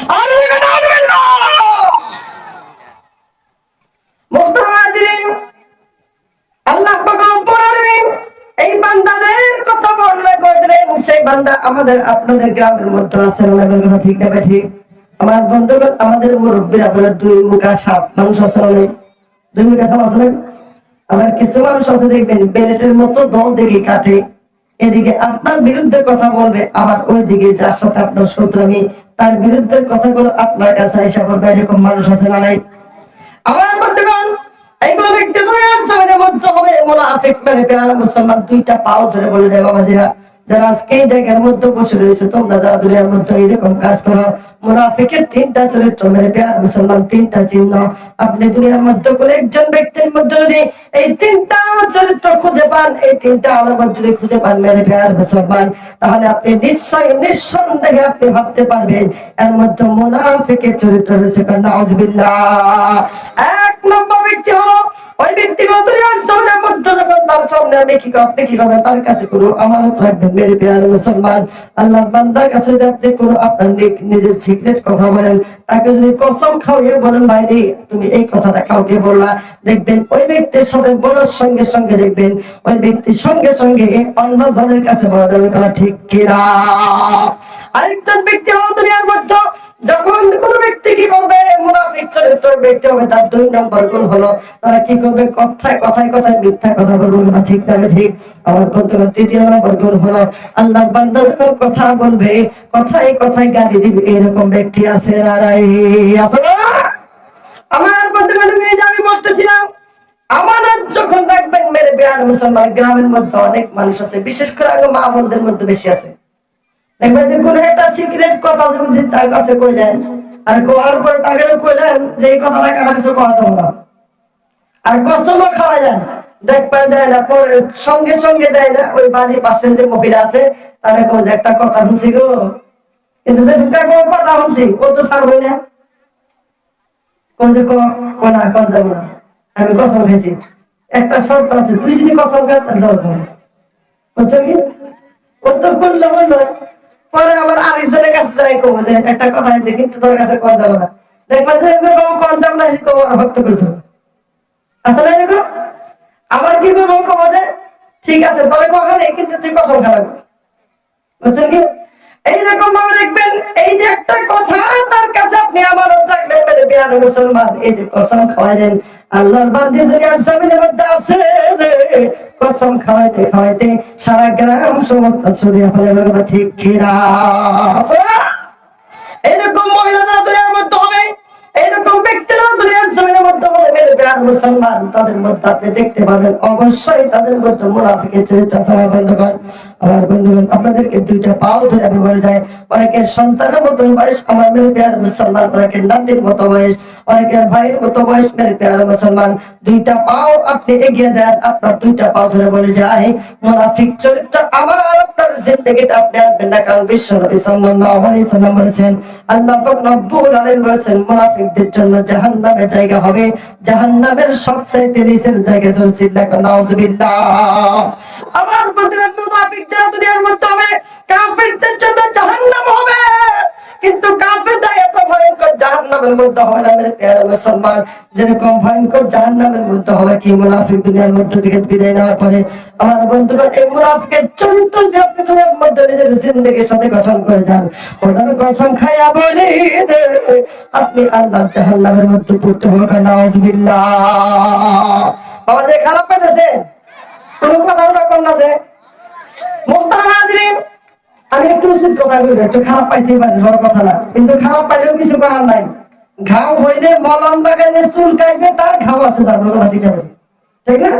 নাউজুবিল্লাহ। মুহতারাম হাজিরিন, আল্লাহ পাক রব্বুল আলামিন এই বান্দাদের কথা বর্ণনা করে দিলেন। সেই বান্দা আমাদের আপনাদের গ্রামের মধ্যে আছে, বলার কথা ঠিক না ঠিক? আমার বন্ধুগণ, আমাদের মুরব্বীরা বলে দুই মুখা সাপ মানুষ আছে, দুই মুখা সাপ আছে। আবার কিছু মানুষ আছে দেখবেন বেলেটের মতো দল দেখে কাটে, এদিকে আপনার বিরুদ্ধে কথা বলবে, আবার ওইদিকে যার সাথে আপনার শত্রুমি, তার বিরুদ্ধে কথাগুলো আপনার কাছে এসে বলবে। এরকম মানুষ আছে না নাই? আমার বন্ধুগণ, এইগুলো ব্যক্তি দুনিয়ার জমিনের মধ্যে হবে মুনাফিক মেরে প্যারা মুসলমান। দুইটা পাও ধরে বলে যায় বাবাজিরা, যারা আজকে এই জায়গার মধ্যে বসে রয়েছে, তোমরা যারা দুনিয়ার মধ্যে এরকম কাজ করো, মুনাফিকের তিনটা চরিত্র মেরে প্যারা মুসলমান, তিনটা চিহ্ন। আপনি দুনিয়ার মধ্যে কোন একজন ব্যক্তির মধ্যে যদি এই তিনটা চরিত্র খুঁজে পান, এই তিনটা আলামত যদি খুঁজে পান মেরে প্যারা মুসলমান, তাহলে আপনি নিঃসন্দেহে আপনি ভাবতে পারবেন এর মধ্যে মুনাফিকের চরিত্র রয়েছে। নাউজুবিল্লাহ। এক নম্বর ব্যক্তি হলো ওই ব্যক্তিগত জমিনের মধ্যে যখন তার সামনে আমি কি আপনি কি করবেন? তার কাছে কোনো আমানত রাখবেন মেরে প্যারা মুসলমান। আল্লাহর বান্দার কাছে যদি আপনি কোনো আপনার নিজের সিক্রেট কথা বলেন, তাকে যদি কসম খাওয়িয়ে বলেন, ভাই রে তুমি এই কথাটা কাউকে বললা, দেখবেন ওই ব্যক্তির সাথে বলার সঙ্গে সঙ্গে দেখবেন ওই ব্যক্তির সঙ্গে সঙ্গে অন্য জনের কাছে বলা যাবে কথা ঠিক কিনা? আরেকজন ব্যক্তি হলো দুনিয়ার মধ্যে যখন কোন ব্যক্তি কি করবে? মুনাফিক চরিত্র ব্যক্তি হবে, তার দুই নম্বর গুণ হলো তারা কি করবে? কথায় কথায় কথায় মিথ্যা কথা বলবে না, ঠিক না ঠিক? আমার বন্ধুরা, তৃতীয় নম্বর গুণ হলো আল্লাহর বান্দা যখন কথা বলবে, কথায় কথায় গালি দিবে। এরকম ব্যক্তি আছে না নাই? আছে না? আমার বন্ধুগণ, আমি বলতেছিলাম, আমানত যখন রাখবেন মেরে প্যারা মুসলমান, গ্রামের মধ্যে অনেক মানুষ আছে, বিশেষ করে আগে মা বোনদের মধ্যে বেশি আছে। দেখবেন যে কোন একটা সিক্রেট কথা যদি তার কাছে কইলেন, আর কোয়ার পরে তাকে কইলেন যে এই কথাটা কারো কাছে কওয়া যাবে না, আর কসম খাওয়া যায়, দেখবেন যায় না, পরে সঙ্গে সঙ্গে যায় না ওই বাড়ির পাশে যে মহিলা আছে তারা কই যে একটা কথা শুনছি গো, কিন্তু যে কথা শুনছি ও তো ছাড়বে না। যে না কোন যাবো না, আমি কসম খেয়েছি। একটা শর্ত আছে, তুই যদি কসম খাস তাহলে দরকার বুঝছো কি, ও তো করলে হলো। পরে আবার আরেকজনের কাছে যাই কবো যে একটা কথা আছে কিন্তু তোর কাছে কোন যাবো না, দেখবা যে কোন যাবো না ভক্ত করতে আসলে এরকম। আবার কি করবো কবো যে ঠিক আছে তোরে কখনে কিন্তু তুই কসম খারাপ, বুঝছেন কি। এইরকম ভাবে দেখবেন এই যে একটা কথা তার কাছে আপনি আমানত রাখলেন মেরে প্রিয় মুসলমান, এই যে কসম খাওয়াইলেন আল্লাহর বান্দী দুনিয়ার জমিনের মধ্যে আছে রে, কসম খাওয়াইতে খাওয়াইতে সারা গ্রাম সমস্ত ছড়িয়ে ফেলে, কথা ঠিক কিনা। এইরকম মহিলারা দুনিয়ার মধ্যে হবে, এইরকম ব্যক্তিরা দুনিয়ার জমিনের মধ্যে হবে মেরে প্রিয় মুসলমান, তাদের মধ্যে আপনি দেখতে পাবেন অবশ্যই তাদের মধ্যে মুনাফিকের চরিত্র আছে। আমার বন্ধুগণ, আমার বন্ধুগণ, আপনাদেরকে দুইটা পাও ধরে আমি বলে যাই, অনেকের সন্তানের মতো বয়স আমার মেরে প্রিয় মুসলমান, অনেকের নাতির মতো বয়স, অনেকের ভাইয়ের মতো বয়স মেরে প্রিয় মুসলমান, দুইটা পাও আপনি এগিয়ে দেন, আপনার দুইটা পাও ধরে বলে যায় মুনাফিক চরিত্র আমার আপনার জিন্দেগিতে আপনি আনবেন না। কারণ বিশ্ব নবী সাল্লাল্লাহু আলাইহি সাল্লাম বলেছেন, আল্লাহ পাক রব্বুল আলামিন বলেছেন মুনাফিকদের জন্য জাহান্নামের জায়গা হবে জাহান্নামের সবচেয়ে নিচের জায়গা। জোরচিল্লাহ নাউজুবিল্লাহ। আমার বন্ধুরা, মুনাফিক যারা দুনিয়ার মধ্যে হবে কাফিরদের জন্য জাহান্নাম হবে, কিন্তু কাফিররা এত ভয়ঙ্কর জাহান্নামের মধ্যে হবে না মেরে প্রিয় মুসলমান, যেরকম ভয়ঙ্কর জাহান্নামের মধ্যে হবে কি মুনাফিক দুনিয়ার মধ্য থেকে বিদায় নেওয়ার পরে। আমার বন্ধুগণ, এই মুনাফিকের চরিত্র যে আপনি দুনিয়ার মধ্যে নিজের জিন্দেগির সাথে গঠন করে যান, ওটার কসম খাইয়া বলি আপনি আল্লাহর জাহান্নামের মধ্যে পড়তে হবে। নাউজুবিল্লাহ। বাবা যে খারাপ পাইতেছেন কোন কথা বলবেন না যে মুহতারাম হাজিরিন, আমি একটু উচিত কথা বলি, একটু খারাপ পাইতে পারি বড় কথা না, কিন্তু খারাপ পাইলেও কিছু করার নাই। ঘাও হইলে মলম লাগাইলে চুল কাইবে, তার ঘাও আছে, তার কথা ঠিক আছে, ঠিক না?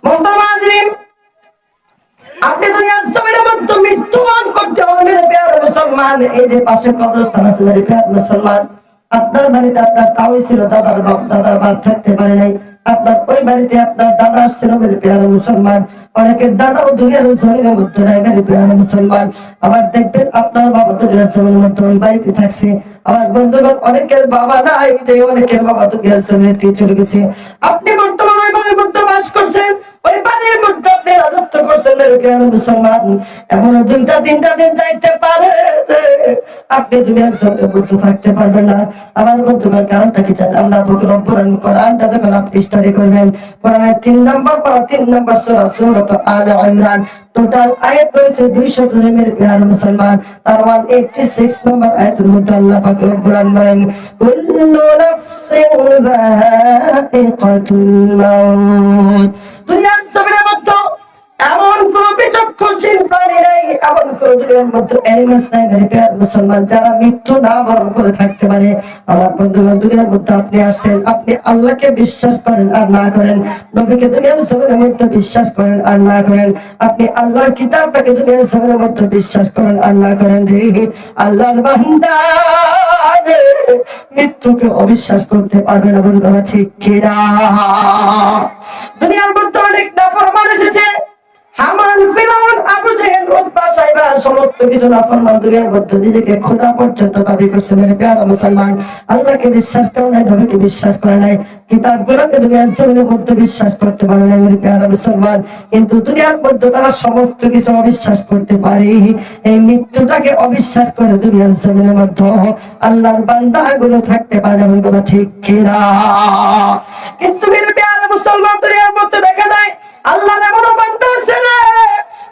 মুহতারাম হাজিরিন, আপনি দুনিয়ার জমিনের মধ্যে মৃত্যুবরণ করতে হবে মেরে প্রিয় মুসলমান। এই যে পাশে কবরস্থান আছে মেরে প্রিয় মুসলমান, আপনার বাড়িতে আপনার তাও ছিল, দাদার বাপ থাকতে পারে নাই, আপনার ওই বাড়িতে আপনার দাদা আসছিল মেরে প্রিয় মুসলমান, অনেকের দাদাও দুনিয়ার জমিনের মধ্যে নাই মেরে প্রিয় মুসলমান। আবার দেখবেন আপনার বাবা দুনিয়ার জমিনের মধ্যে ওই বাড়িতে থাকছে। আমার বন্ধুগণ, অনেকের বাবা নাই, অনেকের বাবা দুনিয়ার জমিনে চলে গেছে। আপনি বর্তমান ওই বাড়ির মধ্যে বাস করছেন, ওই বাড়ির মধ্যে আপনি রাজত্ব করছেন মেরে প্রিয় মুসলমান। এমনও 2-3টা দিন যাইতে পারে আপনি দুনিয়ার জমিনে মধ্যে থাকতে পারবেন না। আমার বন্ধুগণ, কারণটা কি জানেন? আল্লাহ পাক রব্বুল আলামিন কোরআনটা যখন আপনি স্টাডি করবেন, কোরআনের 3 নম্বর পারা 3 নম্বর সূরা সূরাত আলে ইমরান, টোটাল আয়াত রয়েছে 200 ধরে মেরে প্রিয় মুসলমান। তার 186 নম্বর আয়াতের মধ্যে আল্লাহ পাক রব্বুল আলামিন বলেন, কুল্লু নাফসিন যায়িকাতুল মাউত। দুনিয়ার জমিনের মধ্যে এমন কোন বিচক্ষণশীল প্রাণী নাই, এমন কোন দুনিয়ার মধ্যে অ্যানিমালস নাই মেরে প্রিয় মুসলমান যারা মৃত্যু না বরণ করে থাকতে পারে। আমার বন্ধুগণ, দুনিয়ার মধ্যে আপনি আসছেন, আপনি আল্লাহকে বিশ্বাস করেন আর না করেন, নবীকে দুনিয়ার জমিনের মধ্যে বিশ্বাস করেন আর না করেন, আপনি আল্লাহর কিতাবটাকে দুনিয়ার জমিনের মধ্যে বিশ্বাস করেন আর না করেন, রে আল্লাহর বান্দা মৃত্যুকে অবিশ্বাস করতে পারবে না। বলে কথা ঠিক কিনা? দুনিয়ার মধ্যে অনেক নাফরমান এসেছে, হামান, ফিরআউন, আবু জেহেল, উতবা, সাইবা, সমস্ত কিছু নাফরমান দুনিয়ার মধ্যে নিজেকে খোদা পর্যন্ত দাবি করছে মেরে প্রিয় মুসলমান। আল্লাহকে বিশ্বাস করে নাই, নবীকে বিশ্বাস করে নাই, কিতাবগুলোকে দুনিয়ার জমিনের মধ্যে বিশ্বাস করতে পারে না মেরে প্রিয় মুসলমান। কিন্তু দুনিয়ার মধ্যে তারা সমস্ত কিছু অবিশ্বাস করতে পারে, এই মৃত্যুটাকে অবিশ্বাস করে দুনিয়ার জমিনের মধ্যে আল্লাহর বান্দাগুলো থাকতে পারে। এমন কথা ঠিক কিনা? কিন্তু মেরে প্রিয় মুসলমান, দুনিয়ার মধ্যে দেখা যায় আল্লাহর এমন বান্দা আছে না,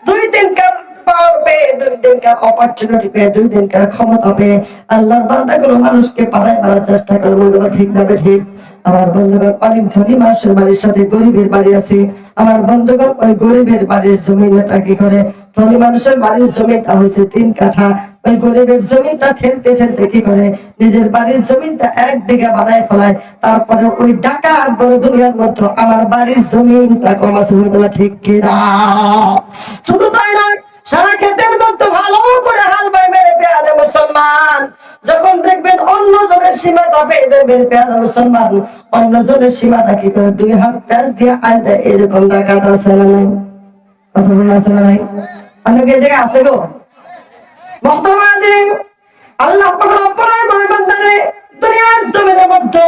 2 দিনকার পাওয়ার পেয়ে, 2 দিনকার অপরচুনিটি পেয়ে, 2 দিনকার ক্ষমতা পেয়ে আল্লাহর বান্দাগুলো মানুষকে পাড়ায় মারার চেষ্টা করে। বন্ধুরা ঠিক না ঠিক? আমার বন্ধুগণ, অনেক ধনী মানুষের বাড়ির সাথে গরিবের বাড়ি আছে। আমার বন্ধুগণ, ওই গরিবের বাড়ির জমিনটা কি করে, ধনী মানুষের বাড়ির জমিটা হয়েছে 3 কাঠা, ওই গরিবের জমিনটা ঠেলতে ঠেলতে কি করে নিজের বাড়ির জমিনটা 1 বিঘা বানায় ফেলায়। তারপরে ওই টাকা আর বড় দুনিয়ার মধ্যে আমার বাড়ির জমিনটা কম আছে। বলে ঠিক কিনা? শুধু তাই নয়, সারা ক্ষেতের মধ্যে ভালো করে হাল বাই মেরে প্রিয় মুসলমান, যখন দেখবেন অন্য জনের সীমাটা পেয়ে যাবে প্রিয় মুসলমান, অন্য জনের সীমাটা কি করে 2 হাত প্যাঁচ দিয়ে আয় দেয়, এরকম ডাকাত আছে না নাই? কথা বলে আছে না নাই? অনেক জায়গায় আছে গো। মুহতারাম, আল্লাহ পাক রব্বুল আলামিন বান্দারে দুনিয়ার জমিনের মধ্যে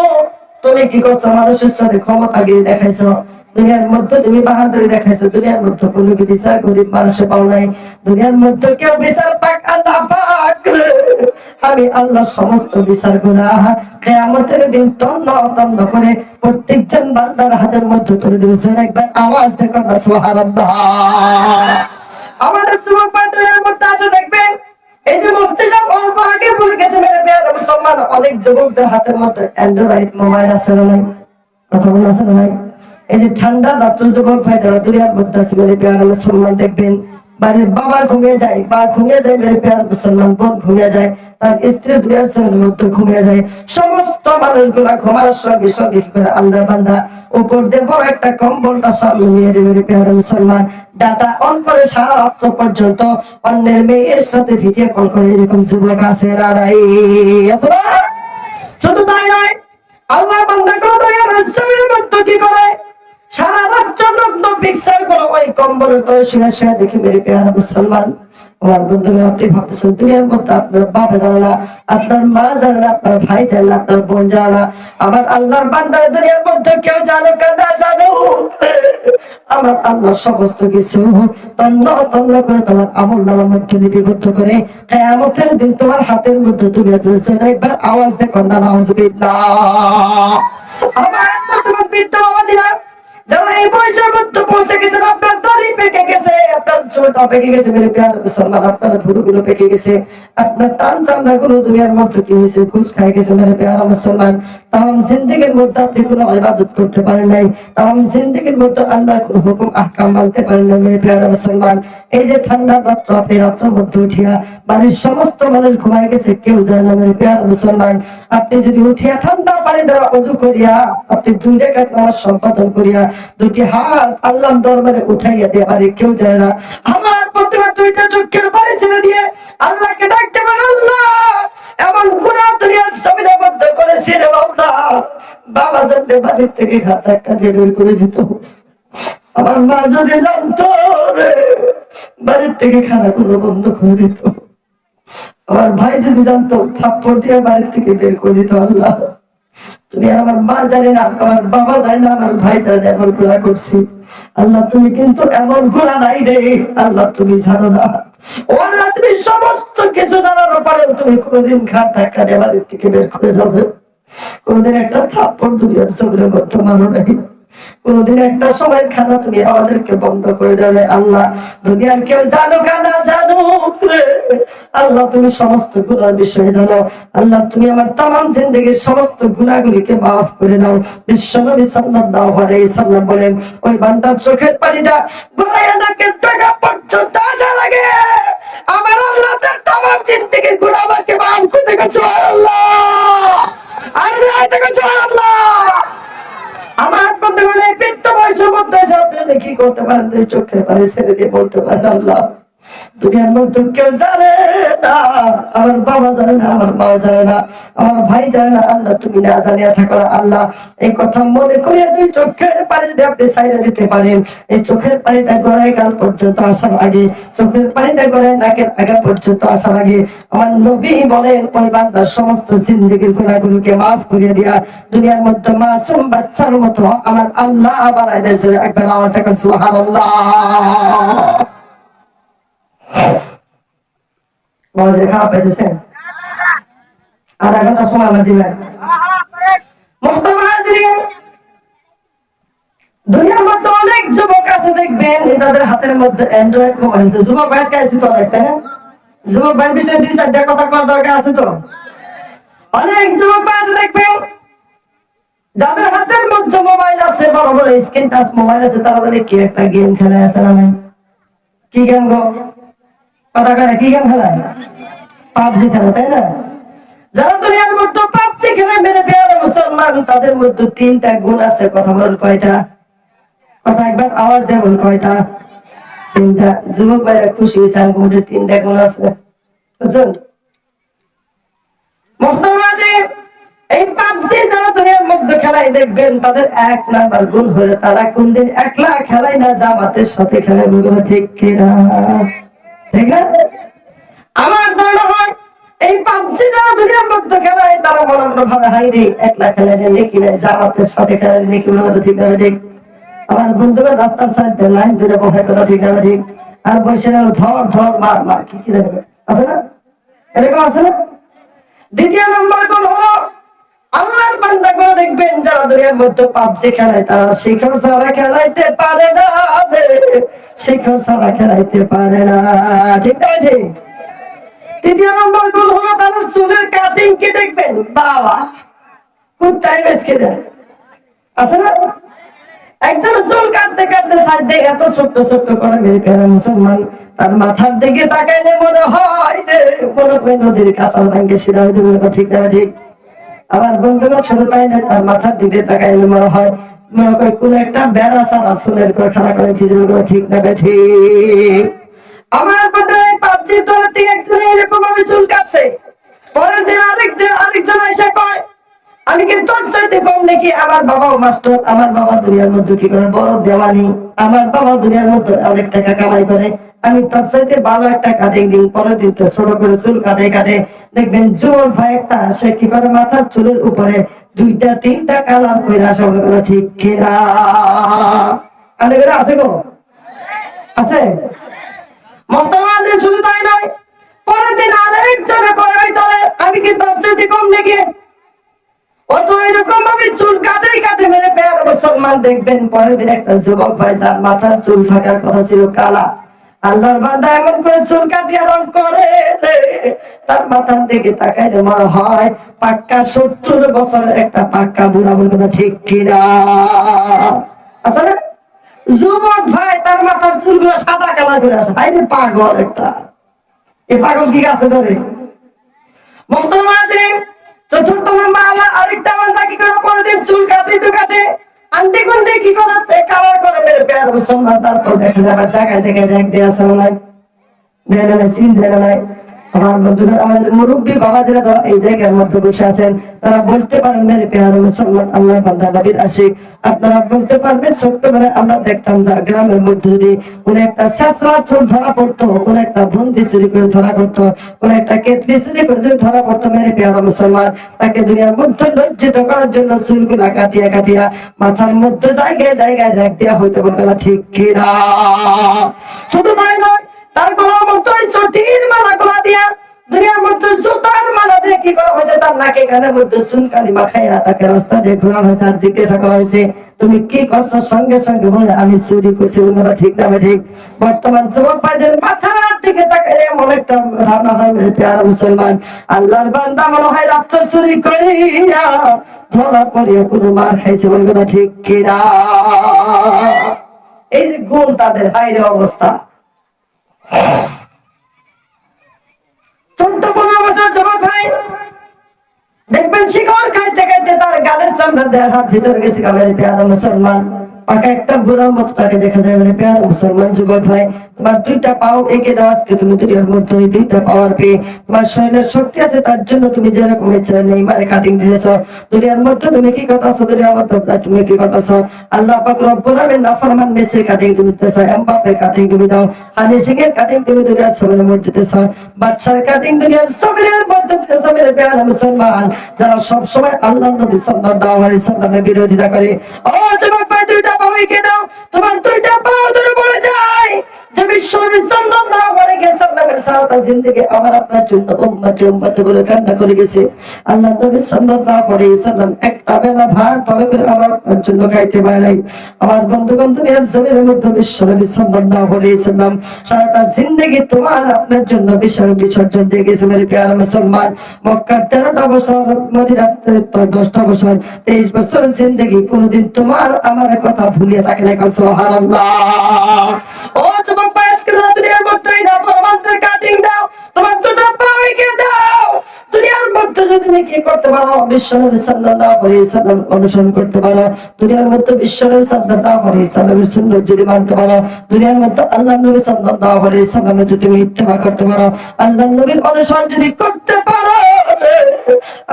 তুমি কি করছো? মানুষের সাথে ক্ষমতাগিরি দেখাইছো, দুনিয়ার মধ্যে তুমি বাহাদুরি দেখাইছো। দুনিয়ার মধ্যে কোনো কি বিচার গরিব মানুষে পাও নাই। দুনিয়ার মধ্যে কেউ বিচার পাক আল্লাহ পাক। আমি আল্লাহ সমস্ত বিচার গুলা কিয়ামতের দিন তন্ন তন্ন করে প্রত্যেকজন বান্দার হাতের মধ্যে তুলে দেব। একবার আওয়াজ দেখো না সুবহানাল্লাহ। আমাদের যুবক বান্ধবের মধ্যে আছে দেখবেন, এই যে মুফতি সাহেব অল্প আগে বলে গেছে মেরে প্রিয় মুসলমান, অনেক যুবকদের হাতের মধ্যে অ্যান্ড্রয়েড মোবাইল আছে না নাই? কথা বলা আছে না নাই? এই যে ঠান্ডা রাত্র যুবক ভাই যারা দুনিয়ার মধ্যে আছে মেরে প্রিয় মুসলমান, দেখবেন বাড়ির বাবা ঘুমিয়ে যায়, বা ঘুমিয়ে যায়, মেরে প্রিয় মুসলমান বোন ঘুমিয়ে যায়, তার স্ত্রী দুনিয়ার ছেলের মধ্যে ঘুমিয়ে যায়। সমস্ত মানুষগুলা ঘুমার সঙ্গে সঙ্গে কি করে আল্লাহর বান্দা উপর দিয়ে বড় একটা কম্বলটা সামনে নিয়ে মেরে প্রিয় মুসলমান ডাটা অন করে সারা রাত্র পর্যন্ত অন্যের মেয়ের সাথে ভিডিও কল করে। এরকম যুবক আছে না নাই? শুধু তাই নয়, আল্লাহর বান্দা কোন দুনিয়ার জমিনের মধ্যে কি করে সারা রাত নগ্ন পিকচার করে ওই কম্বলের তলে শুয়ে শুয়ে দেখি মেরে প্রিয় মুসলমান। আমার বন্ধুরা, আপনি ভাবতেছেন দুনিয়ার মধ্যে আপনার বাবা জানে না, আপনার মা জানে না, আপনার ভাই জানে না, আপনার বোন জানে না। আমার আল্লাহর বান্দার দুনিয়ার মধ্যে কেউ জানো কেন জানো? আমার আল্লাহ সমস্ত কিছু তন্ন তন্ন করে তোমার আমলনামার মধ্যে লিপিবদ্ধ করে কিয়ামতের দিন তোমার হাতের মধ্যে তুলে দিয়েছে। একবার আওয়াজ দেখো না নাউজুবিল্লাহ। আমার বর্তমান বৃদ্ধ বাবা দিলাম যারা এই বয়সের মধ্যে পৌঁছে গেছেন, আপনার দাড়ি পেকে গেছে, আপনার চুলটা পেকে গেছে, মেরে প্রিয় মুসলমান আপনার ভুরুগুলো পেকে গেছে, আপনার টান চামড়া গুলো দুনিয়ার মধ্যে কি হয়েছে ঘুষ খাই গেছে। মেরে প্রিয় মুসলমান তাম জিন্দেগির মধ্যে আপনি কোনো ইবাদত করতে পারেন নাই, তাম জিন্দেগির মধ্যে আল্লাহর কোনো হুকুম আহকাম মানতে পারেন না। মেরে প্রিয় মুসলমান এই যে ঠান্ডা রাত্র, আপনি রাত্রের মধ্যে উঠিয়া বাড়ির সমস্ত মানুষ ঘুমায় গেছে, কেউ জানে না। মেরে প্রিয় মুসলমান আপনি যদি উঠিয়া ঠান্ডা পানি দেওয়া ওযু করিয়া আপনি 2 রাকাত নামাজ সম্পাদন করিয়া দুটি হাত আল্লাহর দরবারে উঠাইয়া দিয়ে পারে, কেউ জানে না। আমার প্রতিবার 2টা চোখের পানি ছেড়ে দিয়ে আল্লাহকে ডাকতে পারে, আল্লাহ এমন গুনাহ দুনিয়ার জমিনের মধ্যে করেছি রে বাবা, বাবা জানলে বাড়ির থেকে খাতা কাঁদিয়ে বের করে দিত। আমার মা যদি জানতো রে, বাড়ির থেকে খানাগুলো বন্ধ করে দিত। আমার ভাই যদি জানতো থাপ্পড় দিয়ে বাড়ির থেকে বের করে দিত। আল্লাহ তুমি আমার মা জানে না, আমার বাবা জানে না, আমার ভাই জানে না এমন গুনাহ করছি। আল্লাহ তুমি কিন্তু এমন গুনাহ নাই রে, আল্লাহ তুমি জানো না। ও আল্লাহ তুমি সমস্ত কিছু জানার পরেও তুমি কোনদিন ঘাট ধাক্কা দিয়ে বাড়ির থেকে বের করে যাবে, কোনদিন একটা থাপ্পড় দুনিয়ার জমিনের মধ্যে মানো নাই, কোনদিন একটা সময় খানা তুমি আমাদেরকে বন্ধ করে দেবে। আল্লাহ দুনিয়ার কেউ জানো কানা জানো, আল্লাহ তুমি সমস্ত গুনার বিষয়ে জানো। আল্লাহ তুমি আমার তামাম জিন্দেগির সমস্ত গুনাহগুলিকে মাফ করে দাও। বিশ্বনবী সাল্লাল্লাহু আলাইহি সাল্লাম বলেন, ওই বান্দার চোখের পানিটা গড়াইয়া নাকের টাকা পর্যন্ত আসা লাগে, আমার আল্লাহ তার তামাম জিন্দেগির গুনাহ আমাকে মাফ করে দেবে। সুবহানাল্লাহ, আর দেখো সুবহানাল্লাহ। আমার বন্ধুগণ, এই বৃদ্ধ বয়সের মধ্যে আপনি কি করতে পারেন? চোখের পানি ছেড়ে দিয়ে বলতে পারেন, আল্লাহ দুনিয়ার মধ্যে কেউ জানে না, আমার বাবা জানে না, আমার মাও জানে না, আমার ভাই জানে না, আল্লাহ তুমি না জানিয়া থাকো না। আল্লাহ এই কথা মনে করিয়া 2 চোখের পানি যদি আপনি ছাইড়া দিতে পারেন, এই চোখের পানিটা গড়ায় গাল পর্যন্ত আসার আগে, চোখের পানিটা গড়ায় নাকের আগা পর্যন্ত আসার আগে, আমার নবী বলেন ওই বান্দার সমস্ত জিন্দেগির গুনাহগুলোকে মাফ করিয়া দিয়া দুনিয়ার মধ্যে মাসুম বাচ্চার মতো আমার আল্লাহ বানায় দেয়। একবার আওয়াজ দেখেন সুবহানাল্লাহ। খারাপ পেয়েছেন? আধা ঘন্টা সময় আমার দিবেন। দুনিয়ার মধ্যে অনেক যুবক আছে দেখবেন তাদের হাতের মধ্যে অ্যান্ড্রয়েড মোবাইল আছে। যুবক ভাইকে আছে তো একটা, যুবক ভাইয়ের বিষয়ে 2-4টা কথা করার দরকার আছে তো। অনেক যুবক ভাই আছে দেখবেন যাদের হাতের মধ্যে মোবাইল আছে, বড় বড় স্ক্রিন টাচ মোবাইল আছে, তারা জানে কি একটা গেম খেলা আছে না নাই? কি গেম গো? কথা কয় কি গেম খেলা? পাবজি খেলা, তাই না? যারা দুনিয়ার মধ্যে পাবজি খেলে মেরে প্রিয় মুসলমান, তাদের মধ্যে 3টা গুণ আছে। কথা বল কয়টা? কথা একবার আওয়াজ দিয়ে বল কয়টা? 3টা। যুবক ভাইরা খুশি হয়েছে, আমার মধ্যে 3টা গুণ আছে, বুঝছেন? মুহতারামাজি, এই পাবজি যারা দুনিয়ার মধ্যে খেলায় দেখবেন তাদের 1 নাম্বার গুণ হলো তারা কোনদিন একলা খেলায় না, জামাতের সাথে খেলে। বলুন ঠিক কিনা? ঠিক না? আমার ধারণা হয় এই পাবজি যারা দুনিয়ার মধ্যে খেলায় তারা মনে মনে ভাবে হাই রে একলা খেলায় নেকি নাই, জামাতের সাথে খেলায় নেকি, বলে কথা ঠিক না ঠিক? আমার বন্ধুরা রাস্তার সাইডে লাইন ধরে বসে, কথা ঠিক না ঠিক? আর বসে ধর ধর মার মার কি কি দেখবে, আছে না? এরকম আছে না? দ্বিতীয় নম্বর কোন হলো আল্লাহর বান্দা করে দেখবেন যারা দুনিয়ার মধ্যে পাবজি খেলায় তারা শিখর ছাড়া খেলাইতে পারে না, শিখর ছাড়া খেলাইতে পারে না, ঠিক না ঠিক? তৃতীয় নম্বর কোন হলো তাদের চুলের কাটিং কি দেখবেন, বাবা খুব টাইম এসকে দেয়, আছে না? একজন চুল কাটতে কাটতে সাইড দিয়ে এত ছোট্ট ছোট্ট করে মেরে ফেলে মুসলমান, তার মাথার দিকে তাকাইলে মনে হয় রে মনে হয় নদীর কাঁচাল ভাঙ্গে সিরা হয়েছে, বলে ঠিক না ঠিক? আমার বন্ধুরা শুধু তাই না, তার মাথার দিকে তাকাইলে মনে হয় কোন একটা বেড়া সারা সুনের করে খাড়া করে দিয়েছে, বলে ঠিক না ঠিক? আমার বন্ধুরা পাবজির তরফ থেকে একজন এরকম ভাবে চুল কাটছে, পরের দিন আরেকজন এসে কয় আমি কিন্তু তোর চাইতে কম নাকি, আমার বাবাও মাস্টার, আমার বাবা দুনিয়ার মধ্যে কি করে বড় দেওয়ানি, আমার বাবা দুনিয়ার মধ্যে অনেক টাকা কামাই করে, আমি তোর চাইতে ভালো একটা কাটিং দিন। পরের দিন তো ছোট করে চুল কাটে কাটে দেখবেন যুবক ভাই একটা সে কি করে মাথার চুলের উপরে 2-3টা কালার করে আসা, বলে ঠিক কিনা? আছে গো, আছে। মহতরমাদের শুধু তাই নয়, পরের দিন আরেকজনে কয় ওই তলে আমি কি তোর চাইতে কম নাকি, অত এরকম ভাবে চুল কাটে কাটে মেরে পেয়ার মুসলমান দেখবেন পরের দিন একটা যুবক ভাই যার মাথার চুল থাকার কথা ছিল কালা, আল্লাহর বান্দা এমন করে চুল কাটিয়ে রং করে তার মাথার দিকে তাকাইলে মনে হয় পাক্কা 70 বছরের একটা পাক্কা বুড়া, বলে কথা ঠিক কিনা? আসলে যুবক ভাই তার মাথার চুলগুলো সাদা কালার করে আসে, ভাই পাগল একটা, এই পাগল কি আছে ধরে? মুসলমানদের চতুর্থ নম্বর আল্লাহ আরেকটা বান্দা কি করে পরের দিন চুল কাটে তো কাটে আনতে কোনতে কি করে কালার করে মেরে পেয়ার মুসলমান, তারপর দেখা যাবে জায়গায় জায়গায় দেখ দিয়ে আছে নাই দেয় না চিন দেয় নাই। আমার বন্ধুরা আমাদের মুরব্বী বাবা যারা যারা এই জায়গার মধ্যে বসে আছেন তারা বলতে পারেন মেরে পেয়ার মুসলমান আল্লাহ বান্দা নবীর আশিক, আপনারা বলতে পারবেন ছোট্টবেলায় আমরা দেখতাম গ্রামের মধ্যে যদি কোন একটা ছেঁচড়া চোর ধরা পড়তো, কোন একটা বন্দি চুরি করে ধরা পড়তো, কোন একটা কেতলি চুরি করে যদি ধরা পড়তো মেরে পেয়ার মুসলমান, তাকে দুনিয়ার মধ্যে লজ্জিত করার জন্য চুলগুলা কাটিয়া কাটিয়া মাথার মধ্যে জায়গায় জায়গায় দেখ দেওয়া হইতে বলবে ঠিক কিনা? শুধু তাই নয়, তার গলার মধ্যে চটির মালা গলা দিয়া দুনিয়ার মধ্যে জুতার মালা দিয়ে কি করা হয়েছে, তার নাকে কানের মধ্যে চুনকালি মাখাইয়া তাকে রাস্তা দিয়ে ঘোরানো হয়েছে, আর জিজ্ঞাসা করা হয়েছে তুমি কি করছো, সঙ্গে সঙ্গে বলে আমি চুরি করছি, কথা ঠিক না ঠিক? বর্তমান যুবক ভাইদের মাথার দিকে তাকাইলে এমন একটা ধারণা হয় মেরে পেয়ারা মুসলমান আল্লাহর বান্দা মনে হয় রাত্র চুরি করিয়া ধরা পড়িয়া কোনো মার খাইছে, বলে কথা ঠিক কিনা? এই যে গুণ তাদের, হাইরে অবস্থা। 14-15 বছর যুবক ভাই দেখবেন শিকড় খাইতে খাইতে তার গালের চামড়া দেওয়ার হাত ভিতরে গেছে, কামের পেয়ারা মুসলমান পাকা একটা বুড়ার মতো তাকে দেখা যায়, মানে পেয়ারা মুসলমান যুবক ভাই তোমার 2টা পাও এঁকে দেওয়া আজকে তুমি দুনিয়ার মধ্যে 2টা পাওয়ার পেয়ে তোমার শরীরের শক্তি আছে, তার জন্য তুমি যেরকম ইচ্ছা নেই মানে কাটিং দিয়েছ দুনিয়ার মধ্যে, তুমি কি করতেছো দুনিয়ার মধ্যে তুমি কি করতেছো? আল্লাহ পাক রব্বুল আলামিন নাফরমান মেসির কাটিং তুমি দিতেছো, এমবাপ্পের কাটিং তুমি দাও, হানি সিং এর কাটিং তুমি দুনিয়ার ছবির মধ্যে দিতেছো, বাদশার কাটিং দুনিয়ার ছবির মধ্যে দিতেছো। মেরে পেয়ারা মুসলমান যারা সব সময় আল্লাহর নবী সাল্লাল্লাহু আলাইহি সাল্লামের বিরোধিতা করে, ও যুবক ভাই 2টা পাও এঁকে দাও, তোমার 2টা পাও ধরে বলে যায় যে বিশ্বনবী সাল্লাল্লাহু আলাইহি সাল্লামের সারাটা জিন্দেগি আমার আপনার জন্য উম্মতে উম্মতে বলে কান্না করে গেছে। আল্লাহর নবী সাল্লাল্লাহু আলাইহি সাল্লাম একটা বেলা ভাত ভালো করে আমার আপনার জন্য খাইতে পারে নাই। আমার বন্ধুগণ দুনিয়ার জমিনের মধ্যে বিশ্বনবী সাল্লাল্লাহু আলাইহি সাল্লাম সারাটা জিন্দেগি তোমার আপনার জন্য বিসর্জন দিয়ে গেছে। মেরে প্যারা মুসলমান মক্কার 13টা বছর, মদিনার 10টা বছর, 23 বছর জিন্দেগি কোনদিন তোমার আমার কথা ভুলিয়ে থাকে না। সুবহানাল্লাহ। ও যুবক ভাই আজকে দুনিয়ার মধ্যে না ফরমানদের কাটিং দাও, তোমার 2টা পা এঁকে দাও, দুনিয়ার মধ্যে যদি তুমি কি করতে পারো বিশ্বনবী সাল্লাল্লাহু আলাইহি সাল্লাম অনুসরণ করতে পারো, দুনিয়ার মধ্যে বিশ্বনবী সাল্লাল্লাহু আলাইহি সাল্লামের সুন্নাত যদি মানতে পারো, দুনিয়ার মধ্যে আল্লাহর নবী সাল্লাল্লাহু আলাইহি সাল্লামের যদি তুমি ইত্তেবা করতে পারো, আল্লাহর নবীর অনুসরণ যদি করতে পারো,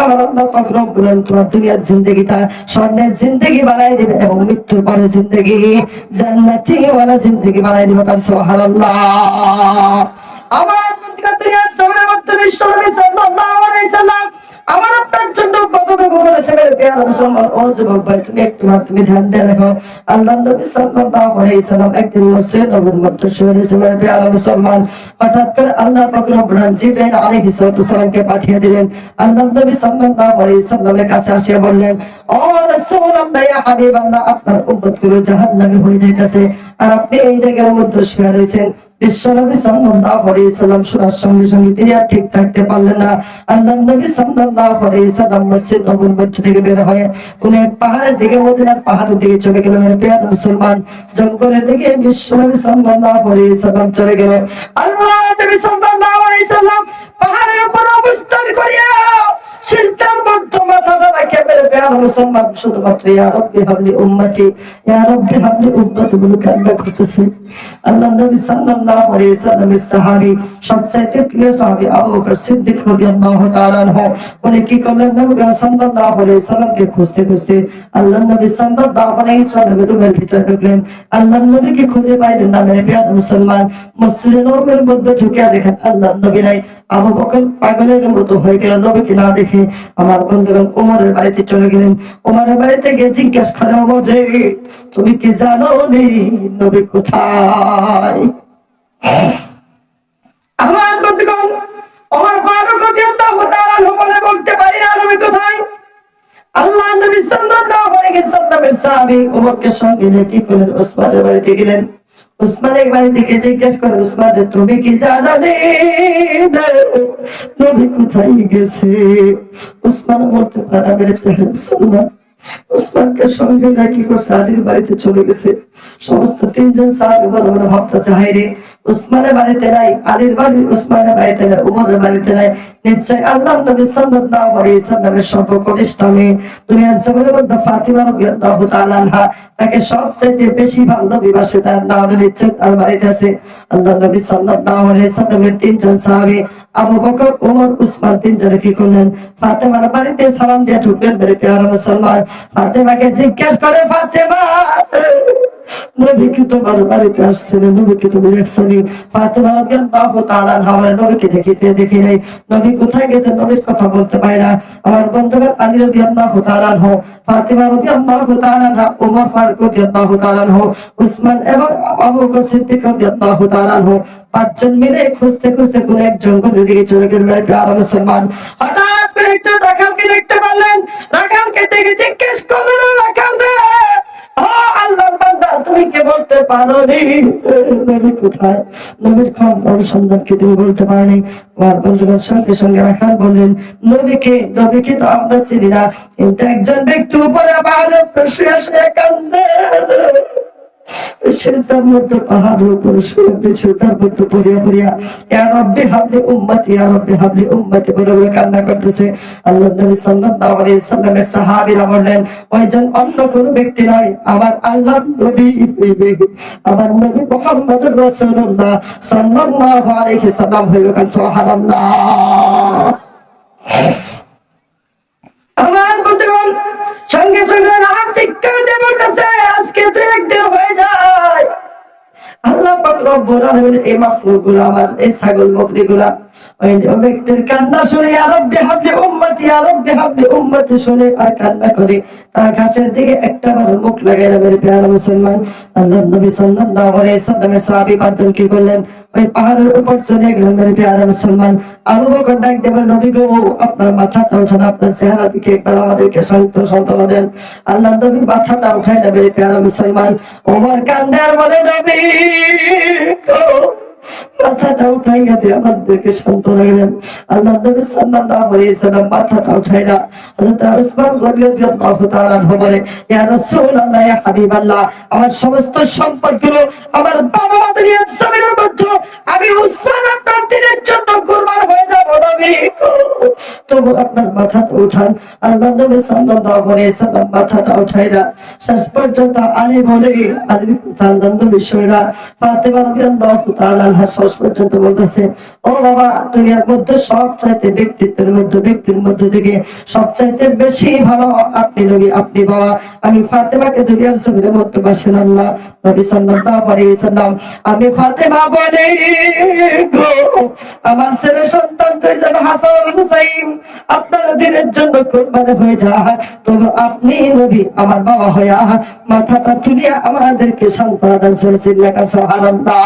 আমার আল্লাহ পাক রব্বুল আলামিন তোমার দুনিয়ার জিন্দেগিটা স্বর্ণের জিন্দেগি বানাই দিবে এবং মৃত্যুর পরে জিন্দেগি জান্নাতি ওয়ালা জিন্দেগি বানাই দিবে। সুবহানাল্লাহ। আমার দুনিয়ার সামনে মধ্যে বিশ্বনবী সাল্লাল্লাহু সাল্লাম আমার আপনার জন্য কতটুকু বলেছে প্রিয় মুসলমান। ও যুবক ভাই, তুমি ধ্যান দিয়ে দেখো, আল্লাহর নবী সাল্লাল্লাহু আলাইহি সাল্লাম একদিন মসজিদ নববীর মধ্যে শুয়ে রয়েছেন প্রিয় মুসলমান। হঠাৎ করে আল্লাহ পাক রব্বুল আলামিন জিবরাইল আলাইহিস সালামকে পাঠিয়ে দিলেন। আল্লাহর নবী সাল্লাল্লাহু আলাইহি সাল্লামের কাছে এসে বললেন, ও রাসূলুল্লাহ, ইয়া হাবিবাল্লাহ, আপনার উম্মতগুলো জাহান্নামী হয়ে যাইতেছে আর আপনি এই জায়গার মধ্যে শুয়ে রয়েছেন। বিশ্বনবী সাল্লাল্লাহু আলাইহি সাল্লাম শোনার সঙ্গে সঙ্গে তিনি আর ঠিক থাকতে পারলেন না। আল্লাহর নবী সাল্লাল্লাহু আলাইহি সাল্লাম মসজিদ নববীর মধ্যে থেকে বের হয়ে কোন এক পাহাড়ের দিকে, মদিনার পাহাড়ের দিকে চলে গেলেন প্রিয় মুসলমান। জঙ্গলের দিকে বিশ্বনবী সাল্লাল্লাহু আলাইহি সাল্লাম চলে গেল। আল্লাহর নবী সাল্লাল্লাহু আলাইহি সাল্লাম পাহাড়ের উপর অবস্থান করিয়া সিজদার মধ্যে মাথাটা রেখে প্রিয় মুসলমান শুধুমাত্র ইয়া রাব্বি হাবলি উম্মতি, ইয়া রাব্বি হাবলি উম্মতি বলে কান্না করতেছে। আল্লাহর নবী সাল্লাল্লাহু আলাইহি সাল্লামের সাহাবী, সবচেয়ে প্রিয় সাহাবী আবু বকর সিদ্দিক রাদিয়াল্লাহু তাআলা আনহু, উনি কি করলেন, নবী সাল্লাল্লাহু আলাইহি সাল্লামকে খুঁজতে খুঁজতে আল্লাহর নবী সাল্লাল্লাহু আলাইহি সাল্লামের রুমের ভিতরে ঢুকলেন। আল্লাহর নবীকে খুঁজে পাইলেন না প্রিয় মুসলমান। মসজিদে নববীর মধ্যে ঢুকে দেখেন আল্লাহর নবী নাই। আবু বকর পাগলের মতো হয়ে গেল, নবীকে না দেখে আমার বন্ধুগণ ওমরের বাড়িতে চলে গেলেন। ওমরের বাড়িতে গিয়ে জিজ্ঞেস করে, ওমর রে, তুমি কি জানো নবী কোথায়? আমার বন্ধুগণ ওমর ফারুক রাদিয়াল্লাহু তাআলা আনহু বলতে পারি না নবী কোথায়। আল্লাহ নবী সাল্লাল্লাহু আলাইহি সাল্লামের সাহাবী ওমরকে সঙ্গে নিয়ে কি করলেন, ওসমানের বাড়িতে গেলেন। উসমানের বাড়ি থেকে জিজ্ঞেস করে, উসমান তুমি কি জানো নবী কোথায় গেছে? উসমান বলতে পারে, মুসলমান উসমানকে সঙ্গে নাকি করছে আলীর বাড়িতে চলে গেছে। সমস্ত তিনজন সাহাবী বলে মনে ভাবতেছে, হায় রে, উসমানের বাড়িতে নাই, আলীর বাড়ি উসমানের বাড়িতে নাই, উমরের বাড়িতে নাই, নিশ্চয় আল্লাহর নবী সাল্লাল্লাহু আলাইহি সাল্লামের সর্বকনিষ্ঠ মেয়ে দুনিয়ার জমিনের মধ্যে ফাতিমা রাদিয়াল্লাহু তাআলা আনহা, তাকে সবচেয়ে বেশি ভালোবাসে, তার নাম নিশ্চয় তার বাড়িতে আছে। আল্লাহর নবী সাল্লাল্লাহু আলাইহি সাল্লামের তিনজন সাহাবী আবু বকর, ওমর, উসমান তিনজনে কি করলেন, ফাতেমার বাড়িতে সালাম দিয়ে ঢুকলেন। মেরে প্রিয় মুসলমান, ফাতেমাকে জিজ্ঞেস করে, ফাতেমা, নবী কি তোমার বাড়িতে আসছেন? নবী কি তুমি দেখছনি? ফাতেমা রাদিয়াল্লাহু তাআলা আনহা নবীকে দেখি নাই। নবী কোথায় গেছেন নবীর কথা বলতে পারে না। আমার বন্ধুগণ, আলী রাদিয়াল্লাহু তাআলা আনহু, ফাতেমা রাদিয়াল্লাহু তাআলা আনহা, ওমর ফারুক রাদিয়াল্লাহু তাআলা আনহু, উসমান এবং আবু বকর সিদ্দিক রাদিয়াল্লাহু তাআলা আনহু পাঁচজন মিলে খুঁজতে খুঁজতে কোন এক জঙ্গলের দিকে চলে গেলেন। প্রিয় মুসলমান, হঠাৎ করে একটা রাখালকে দেখতে পারলেন। রাখালকে দেখে জিজ্ঞেস করলেন, রাখাল রে, আল্লাহর বান্দা, তুমি কি বলতে পারো নবী কোথায়? নবীর অনুসন্ধান কি তুমি বলতে পারনি? আমার বন্ধুগণ সঙ্গে সঙ্গে রাখাল বললেন, নবীকে তো আমরা চিনি না, কিন্তু একজন ব্যক্তি উপরে পাহাড়ের উপর শুয়ে শুয়ে কান্দে। সেটার মধ্যে পাহাড়ের উপর শুয়ে সেটার মধ্যে পড়িয়া পড়িয়া ইয়া রাব্বি হাবলি উম্মতি, ইয়া রাব্বি হাবলি উম্মতি বলে বলে কান্না করতেছে। আল্লাহর নবী সাল্লাল্লাহু আলাইহি সাল্লামের সাহাবীরা বললেন, ওইজন অন্য কোনো ব্যক্তি নয়, আমার আল্লাহর নবী, আমার নবী মুহাম্মদুর রাসূলুল্লাহ সাল্লাল্লাহু আলাইহি সাল্লাম হয়ে গেল। সুবহানাল্লাহ। আমার বন্ধুগণ, সঙ্গে সঙ্গে রাত চিৎকার দিয়ে বলতেছে, আজকে তো একদিন হয়ে যায়। আল্লাহ পাক রব্বুল আলামিন এই মাখলুকগুলো, আমার এই ছাগল বকরিগুলা ওই ব্যক্তির কান্না শুনে ইয়া রাব্বি হাবলি উম্মতি, ইয়া রাব্বি হাবলি উম্মতি শুনে আর কান্না করে তার ঘাসের দিকে একটাবার মুখ লাগাইলেন। মেরে প্রিয় মুসলমান, আল্লাহর নবী সাল্লাল্লাহু আলাইহি সাল্লামের সাহাবী পাঁচজন কি করলেন, ওই পাহাড়ের উপর চলে গেলেন। মেরে প্রিয় মুসলমান, আবু বকর ডাক দেবেন, নবী গো, আপনার মাথাটা উঠান, আপনার চেহারা দিকে একবার আমাদেরকে সান্ত্বনা দেন। আল্লাহর নবী মাথাটা উঠায় না। মেরে প্রিয় মুসলমান, ওমর কান্দে আর বলে, নবী গো, মাথাটা উঠাইয়া দিয়ে আমাদেরকে সান্ত্বনা দিলেন। আল্লাহ নবী সাল্লাল্লাহু আলাইহি সাল্লাম মাথাটা উঠাইলা। হযরত উসমান রাদিয়াল্লাহু তাআলা আনহু বলে, ইয়া রাসূলুল্লাহ, ইয়া হাবিবাল্লাহ, আমার সমস্ত সম্পদগুলো আমার বাবা মা দুনিয়ার জমিনের মধ্যে আমি উসমান আপনার দিনের জন্য কুরবান হয়ে যাব নবী, তবু আপনার মাথাটা উঠান। আল্লাহ নবী সাল্লাল্লাহু আলাইহি সাল্লাম মাথাটা উঠাইলা। শেষ পর্যন্ত আলী বলে, আলী কোথায়? আল্লাহ নবী শুনলা। ফাতেমা রাদিয়াল্লাহু তাআলা শেষ পর্যন্ত বলতেছে, ও বাবা, দুনিয়ার মধ্যে সবচাইতে ব্যক্তির মধ্যে থেকে সবচাইতে বেশি ভালো আপনি নবী, আপনি বাবা। আমি ফাতেমাকে দুনিয়ার জমিনের মধ্যে বাসেন না। নবী সাল্লাল্লাহু আলাইহি সাল্লাম, আমি ফাতেমা বলি গো, আমার ছেলে সন্তান দুইজন হাসান হুসাইন আপনার দিনের জন্য কুরবানি হয়ে যায়, তবে আপনি নবী আমার বাবা হইয়া মাথাটা তুলিয়া আমাদেরকে সান্ত্বনা দান করেছেন। সুবহানাল্লাহ।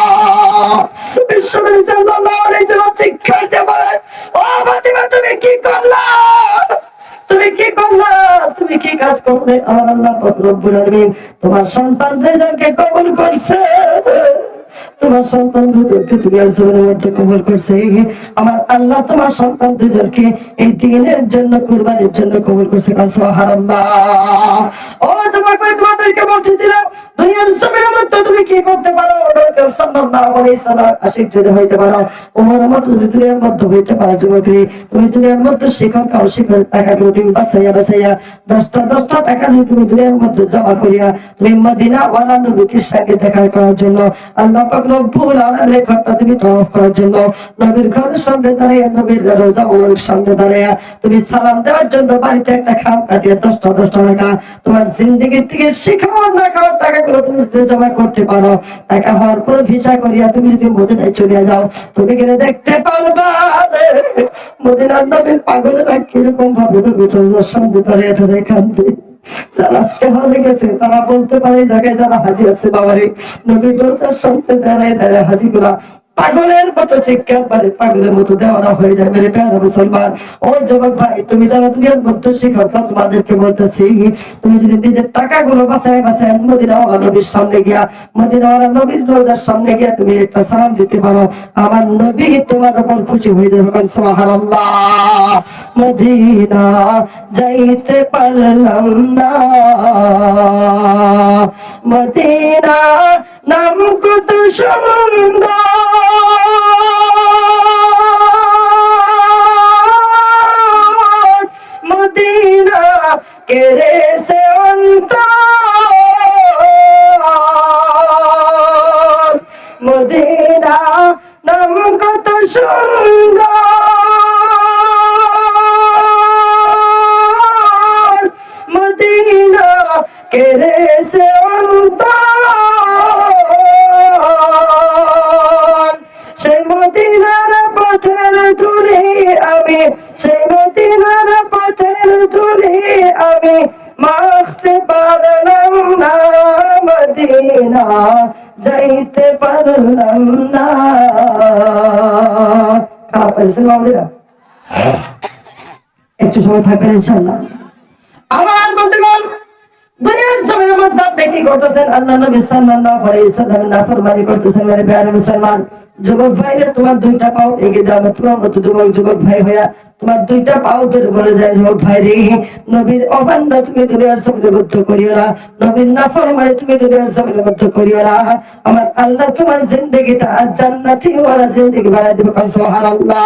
বিশ্বনবী সাল্লাল্লাহু আলাইহি ওয়াসাল্লাম চিৎকার দিয়ে বলেন, ও ফাতিমা তুমি কি করলা, তুমি কি করলা, তুমি কি কাজ করলে? আমার আল্লাহ পাক রব্বুল আলামিন তোমার সন্তান দুইজনকে কবুল করছে, তোমার সন্তান দুজনকে দুনিয়ার জীবনের মধ্যে কবুল করছে। আমার আল্লাহ তোমার সন্তান দুজনকে এই দিনের জন্য কুরবানির জন্য কবুল করছে। সুবহানাল্লাহ। ও যুবক ভাই, তোমাদেরকে বলতেছিলাম দুনিয়ার জীবনের মধ্যে তুমি কি করতে পারো? সাল্লাল্লাহু আলাইহি সাল্লাম আশিক যদি হইতে পারো, ওমর মত যদি দুনিয়ার মধ্যে হইতে পারো, যুবক তুমি দুনিয়ার মধ্যে শিক্ষক কাউ শিক্ষক টাকাগুলো তুমি বাঁচাইয়া বাঁচাইয়া 10টা টাকা দিয়ে তুমি দুনিয়ার মধ্যে জমা করিয়া তুমি মদিনা ওয়ালা নবীকে সাথে দেখা করার জন্য, আল্লাহ পাক রব্বুল আলামিনের ঘরটা তুমি তওয়াফ করার জন্য, নবীর ঘরের সামনে দাঁড়িয়ে নবীর রওজা মুবারক সামনে দাঁড়িয়ে তুমি সালাম দেওয়ার জন্য বাড়িতে একটা খাম কাটিয়ে 10টা টাকা তোমার জিন্দেগির থেকে শিখাও না খাওয়ার টাকাগুলো তুমি যদি জমা করতে পারো, টাকা হওয়ার পর ভিসা করিয়া তুমি যদি মদিনায় চলে যাও, তুমি গেলে দেখতে পারবা মদিনার নবীর পাগলেরা কিরকম ভাবে নবীর রওজার সামনে দাঁড়িয়ে ধরে কাঁদে। যারা আজকে হাজে গেছে তারা বলতে পারে জায়গায় যারা হাজি আছে বাবারে নবীর রওজার সামনে দাঁড়িয়ে দাঁড়িয়ে হাজিগুলা পাগলের মতো চিৎকার পারে, পাগলের মতো দেওয়ানা হয়ে যায়। মেরে প্যারা মুসলমান, ও যুবক ভাই, তুমি যারা দুনিয়ার মধ্যে শিক্ষক তোমাদেরকে বলতেছি, তুমি যদি নিজের টাকাগুলো বাঁচায় বাঁচায় মদিনাওয়ালা নবীর সামনে গিয়া মদিনাওয়ালা নবীর রোজার সামনে গিয়া তুমি একটা সালাম দিতে পারো, আমার নবী তোমার উপর খুশি হয়ে যাবে। সুবহানাল্লাহ। মদিনা যাইতে পারলাম না, মদিনা নাম কত সুন্দর, মদিনা কেড়েছে অন্তর, মদিনা নাম কত সুন্দর, মদিনা কেড়েছে অন্তর, সেই মদিনার পথের ধুলি আমি, সেই মদিনার পথের ধুলি আমি মাখতে পারলাম না, মদিনা যাইতে পারলাম না। একটু সময় থাকবেন ইনশাআল্লাহ। আমার বন্ধুগণ, দুনিয়ার জমিনের মধ্যে আপনি কি করতেছেন? আল্লাহ নবী সাল্লাল্লাহু আলাইহি ওয়াসাল্লাম নাফরমানি করতেছেন। মেরে প্যারা মুসলমান, যুবক ভাইরে তোমার দুইটা পাও এগিয়ে দাও, তোমার মতো যুবক ভাই হইয়া তোমার দুইটা পাও ধরে বলে যায়, যুবক ভাই রে, নবীর অবান্য তুমি দুনিয়ার জমিনের মধ্যে করিও না, নবীর নাফরমানি তুমি দুনিয়ার জমিনের মধ্যে করিও না। আমার আল্লাহ তোমার জিন্দেগিটা জান্নাতি ওয়ালা জিন্দেগি বানাই দিবে। সুবহানাল্লাহ।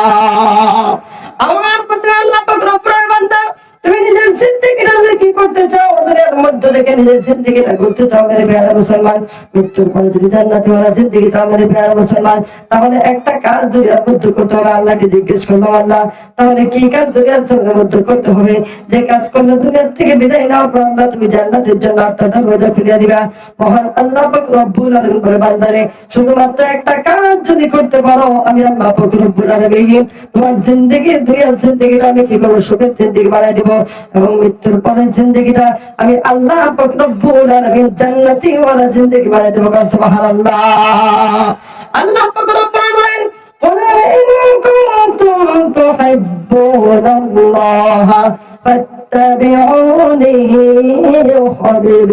আমার প্রতি আল্লাহ পাক রব্বুল বান্দা, তুমি নিজের জিন্দেগিটা কি করতে চাও? দুনিয়ার মধ্যে থেকে নিজের জিন্দেগিটা করতে চাও মেরে প্যারা মুসলমান, মৃত্যুর পরে যদি জান্নাতি ওয়ালা জিন্দেগি চাও মেরে প্যারা মুসলমান, তাহলে একটা কাজ দুনিয়ার মধ্যে করতে হবে। আল্লাহকে জিজ্ঞেস করলাম, আল্লাহ তাহলে কি কাজ দুনিয়ার জমিনের মধ্যে করতে হবে? যে কাজ করলে দুনিয়ার থেকে বিদায় নাও আল্লাহ তুমি জান্নাতের জন্য একটা দরজা খুলে দিবা। মহান আল্লাহ পাক রব্বুল আলামিন বলে, বান্দারে শুধুমাত্র একটা কাজ যদি করতে পারো, আমি আল্লাহ পাক রব্বুল আলামিন তোমার জিন্দেগি দুনিয়ার জিন্দেগিটা আমি কি করব? সুখের জিন্দেগি বানাই দেব, এবং মৃত্যুর পরের জিন্দেগিটা আমি আল্লাহ পাক রব্বুল আলামিন জান্নাতি ওয়ালা জিন্দেগি বানাই দেব। সুবহানাল্লাহ। আল্লাহ পাক রব্বুল আলামিন বলেন, ইন কুনতুম তুহিব্বুনাল্লাহ ফাত্তাবিউনি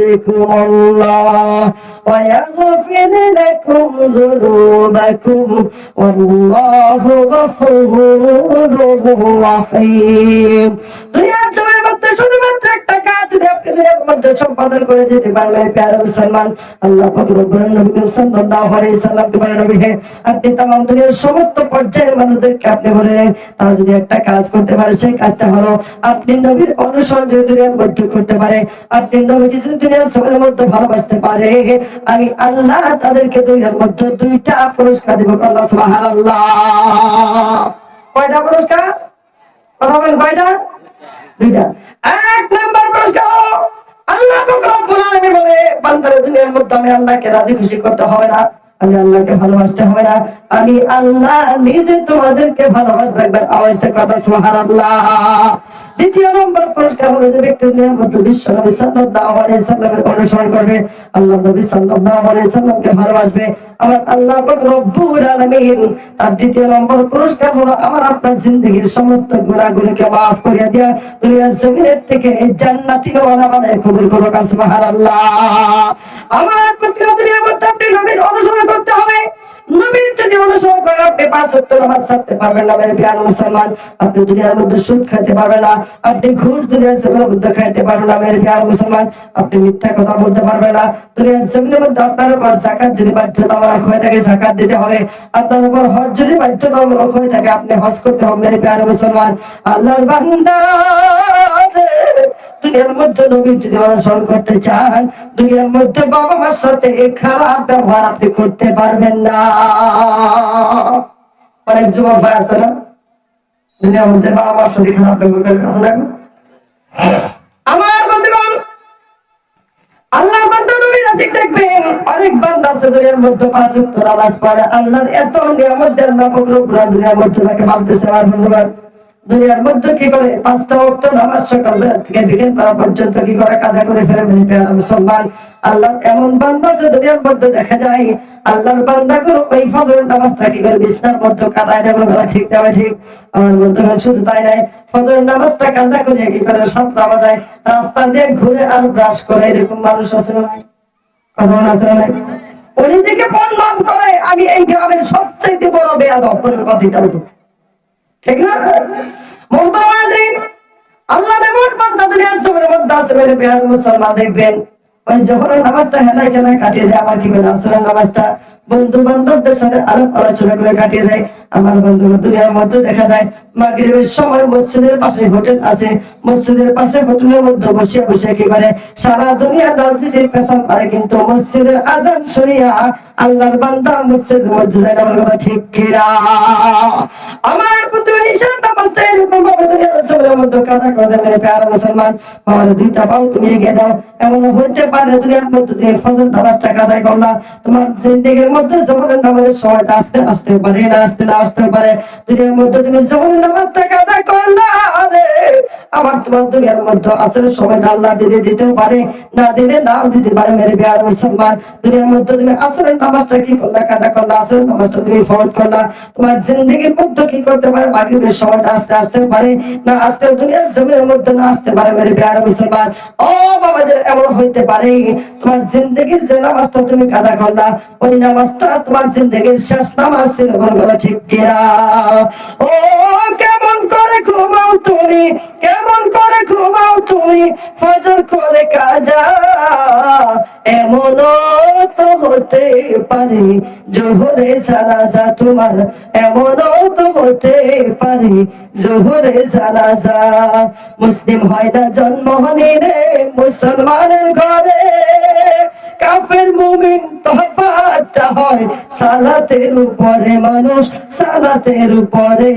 ইউহিব্বুকুমুল্লাহ ওয়া ইয়াগফির লাকুম যুনুবাকুম ওয়াল্লাহু গফুরুর রাহিম। দুনিয়ার জমিনের মধ্যে শুধুমাত্র একটা কাজ যদি আপনি দুনিয়ার মধ্যে সম্পাদন করে যেতে পারলেন প্যারা মুসলমান, আল্লাহ পাক রব্বুল নবী সাল্লাল্লাহু আলাইহি সাল্লামকে বলেন, নবী হে, আপনি तमाम দুনিয়ার সমস্ত পর্যায়ের মানুষদেরকে আপনি বলেন, তারা যদি একটা কাজ করতে পারে, সেই কাজটা হলো আপনি নবীর অনুসরণ যদি দুনিয়ার মধ্যে করতে পারে, আপনি নবীকে যদি দুনিয়ার সবার মধ্যে ভালোবাসতে পারে, আমি আল্লাহ তাদেরকে দুনিয়ার মধ্যে দুইটা পুরস্কার দেব। আল্লাহ সুবহানাল্লাহ। কয়টা পুরস্কার? কথা বলেন, কয়টা? দুইটা। এক নাম্বার পুরস্কার আল্লাহ পাক রব্বুল আলামিন বলে, বান্দারে দুনিয়ার মধ্যে আমি আল্লাহকে রাজি খুশি করতে হবে না, আমি আল্লাহকে ভালোবাসতে হবে না, আমি আল্লাহ নিজে তোমাদেরকে ভালোবাসবো। একবার আওয়াজ দিয়ে কথা সুবহানাল্লাহ। দ্বিতীয় নম্বর পুরস্কার হলো যে ব্যক্তি দুনিয়ার মধ্যে বিশ্ব নবী সাল্লাল্লাহু আলাইহি সাল্লামের অনুসরণ করবে, আল্লাহ নবী সাল্লাল্লাহু আলাইহি সাল্লামকে ভালোবাসবে, আমার আল্লাহ পাক রব্বুল আলামিন তার দ্বিতীয় নম্বর পুরস্কার হলো আমার আপনার জিন্দেগীর সমস্ত গুনাহগুলোকে মাফ করে দেয়া, দুনিয়ার জমিনের থেকে জান্নাতি ওয়ালা বানায় কবুল করো সুবহানাল্লাহ। আমার প্রতি দুনিয়ার মধ্যে আপনি নবীর অনুসরণ করতে হবে। নবীর যদি অনুসরণ করেন আপনি 5 ওয়াক্ত নামাজ ছাড়তে পারবেন না মেরে প্রিয় মুসলমান। আপনি দুনিয়ার মধ্যে সুদ খাইতে পারবেন না, আপনি ঘুষ দুনিয়ার জমিনের মধ্যে খাইতে পারবেন না মেরে প্রিয় মুসলমান। আপনি মিথ্যা কথা বলতে পারবেন না। দুনিয়ার জমিনের মধ্যে আপনার উপর যাকাত যদি বাধ্যতামূলক হয়ে থাকে যাকাত দিতে হবে। আপনার উপর হজ যদি বাধ্যতামূলক হয়ে থাকে আপনি হজ করতে হবে মেরে প্রিয় মুসলমান। আল্লাহর বান্দা দুনিয়ার মধ্যে নবীর যদি অনুসরণ করতে চান, দুনিয়ার মধ্যে বাবা মার সাথে খারাপ ব্যবহার আপনি করতে পারবেন না। অনেক যুবক ভাই আছে না দুনিয়ার মধ্যে বাবা মার সাথে খারাপ ব্যবহার করে আছে না। আমার বন্ধুগণ, আল্লাহর বান্দা নবীর রাসূল দেখবেন অনেক বান্দা আছে দুনিয়ার মধ্যে 5 ওয়াক্ত নামাজ পড়ে, আল্লাহর এত নিয়ামত দেন না পকর পুরা দুনিয়ার মধ্যে তাকে ভাবতেছে। আমার বন্ধুগণ, দুনিয়ার মধ্যে কি করে 5টা ওয়াক্ত নামাজ সকাল থেকে বিকেল বেলা পর্যন্ত কি করে কাজা করে ফেলে মেরে মুসলমান। আল্লাহ এমন বান্দা আছে দুনিয়ার মধ্যে দেখা যায় আল্লাহর বান্দাগুলো ওই ফজরের নামাজটা কি করে বিছনার মধ্যে কাটায় দেয়। বলে ঠিক না ঠিক? আমার বন্ধুগণ, শুধু তাই নয়, ফজরের নামাজটা কাজা করে কি করে 7টা বাজায় রাস্তা দিয়ে ঘুরে আর ব্রাশ করে, এরকম মানুষ আছে না? কথা আছে না? উনি নিজেকে প্রমাণ করে আমি এই গ্রামের সবচেয়ে বড় বেয়াদব, কথাটা ঠিক না? আল্লাহ এমন বান্দা দুনিয়ার জমিনের মধ্যে আছে মেরে প্রিয় মুসলমান, দেখবেন ওই জোহরের নামাজটা হেলায় খেলায় কাটিয়ে দেয়, আবার কি বলে আসরের নামাজটা বন্ধু বান্ধবদের সাথে আলাপ আলোচনা করে কাটিয়ে দেয়। আমার বন্ধু দুনিয়ার মধ্যে দেখা যায় মাগরিবের সময় মসজিদের পাশে হোটেল আছে, মসজিদের পাশে হোটেলের মধ্যে বসে বসে কি করে সারা দুনিয়ার রাজনীতির পেছন পারে, কিন্তু মসজিদের আজান শুনিয়া আল্লাহর বান্দা মসজিদের মধ্যে যায় না। আমার কথা ঠিক কিনা? আমার প্রতি নিশান নামাজটা এরকম ভাবে দুনিয়ার জমিনের মধ্যে কাজা করে দেয় মেরে প্রিয় মুসলমান। আমার 2টা পাও তুমি এগিয়ে দাও। এমন হইতে পারে দুনিয়ার মধ্যে দিয়ে ফজর নামাজটা কাজা করলা, তোমার জিন্দেগীর মধ্যে জোহরের নামাজের সময়টা আসতে পারে না আসতে পারে। দুনিয়ার মধ্যে তুমি জোহরের নামাজটা কাজা করলা, আবার তোমার দুনিয়ার মধ্যে আসরের সময়টা আল্লাহ দিতেও পারে, না দিলে নাও দিতে পারে মেরে প্রিয় মুসলমান। দুনিয়ার মধ্যে তুমি আসরের নামাজটা কি করলা কাজা করলা, আসরের নামাজটা তুমি ফরজ করলা, তোমার জিন্দেগীর মধ্যে কি করতে পারে মাগরিবের সময়টা আসতে পারে না আসতেও দুনিয়ার জমিনের মধ্যে না আসতে পারে মেরে প্রিয় মুসলমান। ও বাবাদের, এমন হইতে পারে তোমার জিন্দেগীর যে নামাজটা তুমি কাজা করলা ওই নামাজটা তোমার জিন্দেগীর শেষ নামাজ ছিল। বলো ঠিক কিনা? ও কেমন করে ঘুমাও তুমি, কেমন করে ঘুমাও তুমি ফজর করে কাজা, এমন তো হতে পারে জোহরে জানাজা তোমার, এমন তো হতে পারে জোহরে জানাজা। মুসলিম হয় না জন্ম নিলে মুসলমানের ঘরে, কাফের মুমিন তফাৎটা হয় সালাতের উপরে, মানুষ সালাতের উপরে।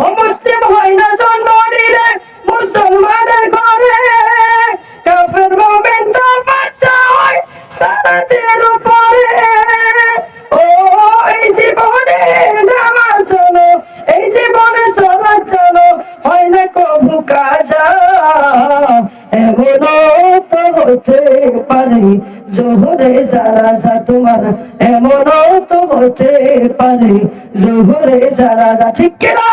ও মুসলিম হয় না জন্ম নিলে মুসলমানের ঘরে, কাফের মুমিন তফাৎটা হয় সালাতের উপরে। ও এই জীবনে নামাজ চলো, এই জীবনে সালাত চলো, হয় না কবু কাজা, এমন তো হতে পারে জোহরে জানাজা তোমার, এমন তো হতে পারে জোহরে জানাজা। ঠিক কিনা?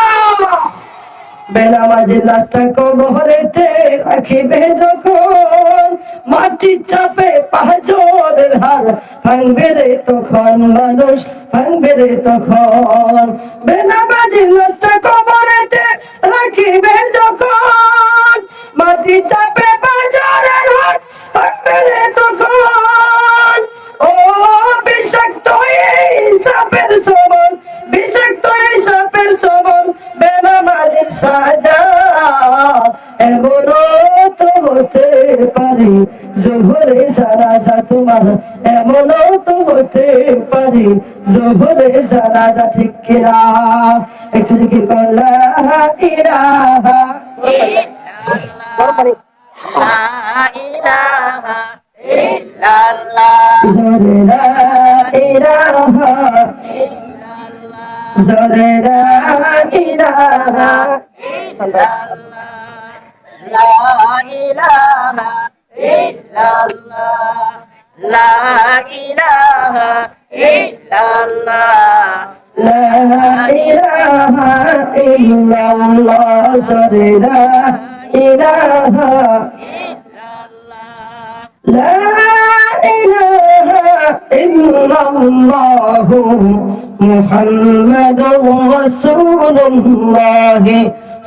বেনামাজির লাশটা কবরেতে রাখিবে যখন, মাটি চাপে পাঁজরের হার ভাঙবে রে তখন, মানুষ ভাঙবে রে তখন। বেনামাজির লাশটা কবরেতে রাখিবে যখন, মাটি চাপে পাঁজরের হার ভাঙবে রে তখন। ও বিষাক্ত এই সাপের সবল, বিষাক্ত এই সাপের সবল বেনামাজির সাজা, এমন তো হতে পারে জোহরে জানাজা তোমার, এমন তো হতে পারে জোহরে জানাজা। ঠিক কিনা? একটু জিকির করলা ইলাহা ইল্লাল্লাহ, লা ইলাহা ইল্লাল্লাহ জোরে লা ইলাহা জোরে লা ইলাহা লা ইলাহা ইল্লাল্লাহ লা ইলাহা ইল্লাল্লাহ লা ইলাহা ইল্লাল্লাহ জোরে লা ইলাহা لا إله إلا الله محمد رسول الله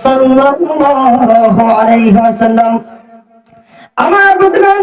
صلى الله عليه وسلم আমার বদলান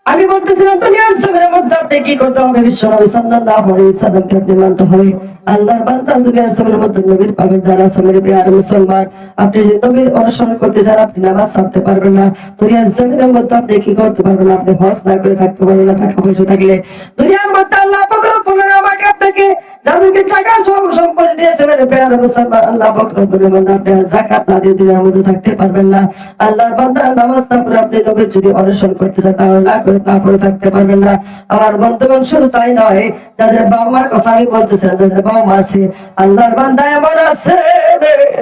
আমি বলতেছিলাম দুনিয়ার জমিনের মধ্যে আপনি কি করতে হবে বিশ্বনবী সাল্লাল্লাহু আলাইহি সাল্লামকে আপনি মানতে হবে আল্লাহর বান্দা দুনিয়ার জমিনের মধ্যে নবীর পাগল যারা সমরে প্রিয় মুসলমান আপনি যে নবীর অনুসরণ করতে যারা আপনি নামাজ ছাড়তে পারবেন না দুনিয়ার জমিনের মধ্যে আপনি কি করতে পারবেন না আপনি হজ না করে থাকতে পারবেন না টাকা পয়সা থাকলে দুনিয়ার মধ্যে আল্লাহ পাক রব্বুল আলামিন আমাকে আপনাকে যাদেরকে টাকা সম্পত্তি দিয়েছে মেরে প্রিয় মুসলমান আল্লাহ পাক রব্বুল আলামিন আপনি যাকাত না দিয়ে দুনিয়ার মধ্যে থাকতে পারবেন না আল্লাহর বান্দা নামাজ না পড়ে আপনি নবীর যদি অনুসরণ করতে চান তাহলে না করে থাকতে পারবেন না আমার বন্ধুগণ শুধু তাই নয় যাদের বাবা মার কথা আমি বলতেছিলাম যাদের বাবা মা আছে আল্লাহর বান্দা এমন আছে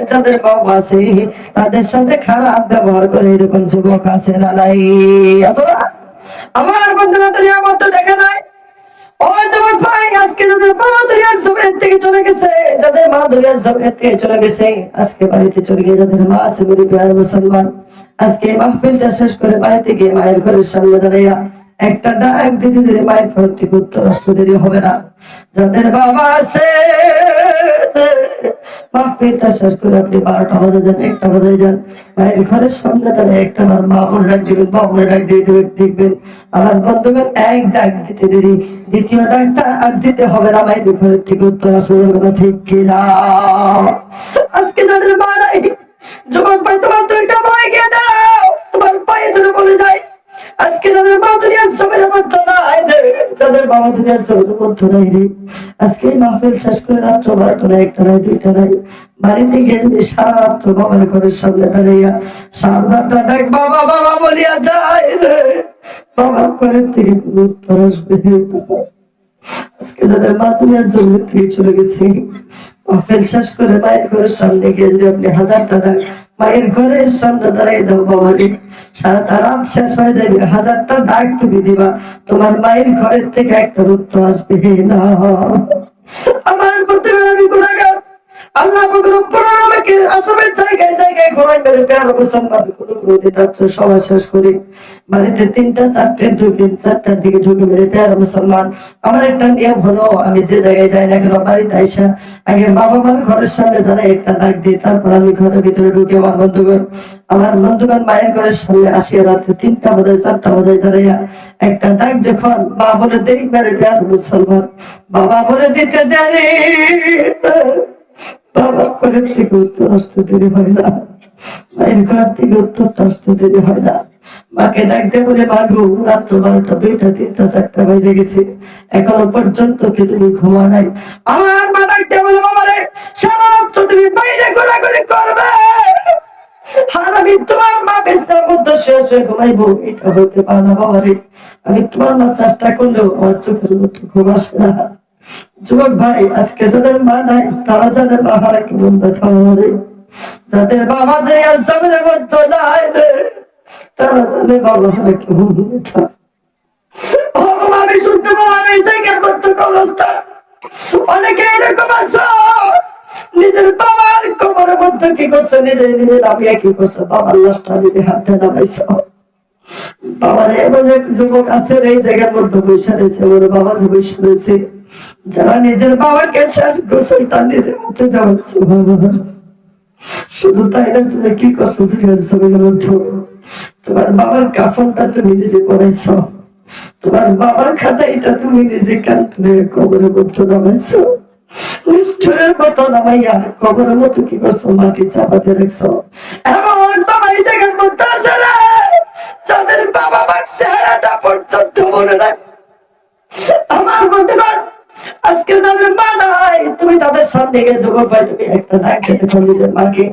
যাদের বাবা মা আছে তাদের সাথে খারাপ ব্যবহার করে এরকম যুবক আছে না নাই আমার বন্ধুরা দুনিয়ার মধ্যে দেখা যায় ও যুবক ভাই আজকে যাদের বাবা দুনিয়ার জমিন থেকে চলে গেছে যাদের মা দুনিয়ার জমিন থেকে চলে গেছে আজকে বাড়িতে চলে গিয়ে যাদের মা আছে বলে প্রিয় মুসলমান আজকে মাহফিলটা শেষ করে বাড়িতে গিয়ে মায়ের ঘরের সামনে দাঁড়িয়ে একটা ডাক দিতে দিতে মায়ের ঘর থেকে উত্তর আসতে দেরি হবে না যাদের বাবা আছে মাহফিলটা শেষ করে আপনি 12টা বাজে যান 1টা বাজে যান মায়ের ঘরের সামনে দাঁড়িয়ে একটা আমার মা বোন ডাক দিবেন বাবুর ডাক দিয়ে দেখবেন আমার বন্ধুগণ এক ডাক দিতে দেরি দ্বিতীয় ডাকটা আর দিতে হবে না মায়ের ঘরের থেকে উত্তর আসবে কথা ঠিক কিনা আজকে যাদের মা নাই যুবক ভাই তোমার তো একটা ভয় গিয়ে দাও তোমার পায়ে ধরে বলে যায় আজকে যাদের মা দুনিয়ার জমির মধ্যে নাই যাদের বাবা দুনিয়ার জমির মধ্যে নাই রে আজকে মাহফিল শেষ করে রাত্র 12টা নাই 1টা নাই 2টা নাই বাড়িতে গিয়ে যদি সারা রাত্র বাবার ঘরের সামনে দাঁড়িয়ে সারাটা ডাক বাবা বাবা বলিয়া যায় রে বাবার ঘরের থেকে কোনো উত্তর আসবে আজকে যাদের মা দুনিয়ার জমির থেকে চলে গেছে মাহফিল শেষ করে মায়ের ঘরের সামনে গিয়ে যদি আপনি 1000 টাকা মায়ের ঘরের সামনে দাঁড়িয়ে দাও বাবারে সারাটা রাত শেষ হয়ে যাবে 1000টা ডাক তুমি দিবা তোমার মায়ের ঘরের থেকে একটা উত্তর আসবে না আমার প্রতি আমি গুনাহগার আল্লাহ পাক রব্বুল আলামিন আমাকে আসামের জায়গায় জায়গায় ঘোরাই মেরে প্রিয় মুসলমান কোনো দিন রাত্রে সবাই শেষ করি বাড়িতে 3টা 4টার ঢুকে 4টার দিকে ঢুকে মেরে প্রিয় মুসলমান আমার একটা নিয়ম হলো আমি যে জায়গায় যাই না কেন বাড়িতে আইসা আগে বাবা মার ঘরের সামনে দাঁড়ায় একটা ডাক দিই তারপর আমি ঘরের ভিতরে ঢুকে আমার বন্ধুগণ মায়ের ঘরের সামনে আসিয়া রাত্রে 3টা বাজে 4টা বাজে দাঁড়াইয়া একটা ডাক যখন মা বলে দেরি মেরে প্রিয় মুসলমান বাবা বলে দিতে দেরি বাবা ঘরের থেকে উত্তর আসতে দেরি হয় না মায়ের ঘর থেকে উত্তরটা আসতে দেরি হয় না মাকে ডাকতে বলে মা গো রাত্র 12টা 2টা 3টা 4টা বেজে গেছে এখনো পর্যন্ত কি তুমি ঘুমা নাই আমার মা ডাকতে বলে বাবারে সারা রাত্র তুমি বাইরে ঘোরাঘুরি করবে আর আমি তোমার মা বিছানার মধ্যে শুয়ে ঘুমাইবো এটা হতে পারে না বাবারে আমি তোমার মা চেষ্টা করলেও আমার চোখের মধ্যে ঘুম আসে না যুবক ভাই আজকে যাদের মা নাই তারা যাদের বাহারা কেমন ব্যথা হবে যাদের বাবা দুনিয়ার জমিনের মধ্যে নাই রে তারা জানে বাবা হারা কেমন ব্যথা আমি শুনতে পারলাম এই জায়গার মধ্যে কবরস্থান অনেকে এরকম আছে নিজের বাবার কবরের মধ্যে কি করছে নিজের আমি কি করছে বাবার লাশটা নিজে হাতে নামাইছে বাবার এমন এক যুবক আছে এই জায়গার মধ্যে বসে রয়েছে ওর বাবা যে বসে রয়েছে যারা নিজের বাবাকে শেষ গোসল তার নিজের হাতে দেওয়াচ্ছে বাবার শুধু তাই না তুমি কি করছো জমিনের মধ্যে তোমার বাবার কাফনটা তুমি নিজে পড়াইছ তোমার বাবার খাতাইটা তুমি নিজে কান তুলে কবরের মধ্যে নামাইছো নিষ্ঠুরের মতো নামাইয়া কবরের মতো কি করছো মাটি চাপাতে রাখছো এমন বাবা এই জায়গার মধ্যে আছে না যাদের বাবা মার চেহারাটা পর্যন্ত মনে রাখ আমার বন্ধুগণ আজকে যাদের মা নাই তুমি তাদের সামনে গিয়ে যুবক ভাই তুমি একটা ডাক খেতে নিজের মাকে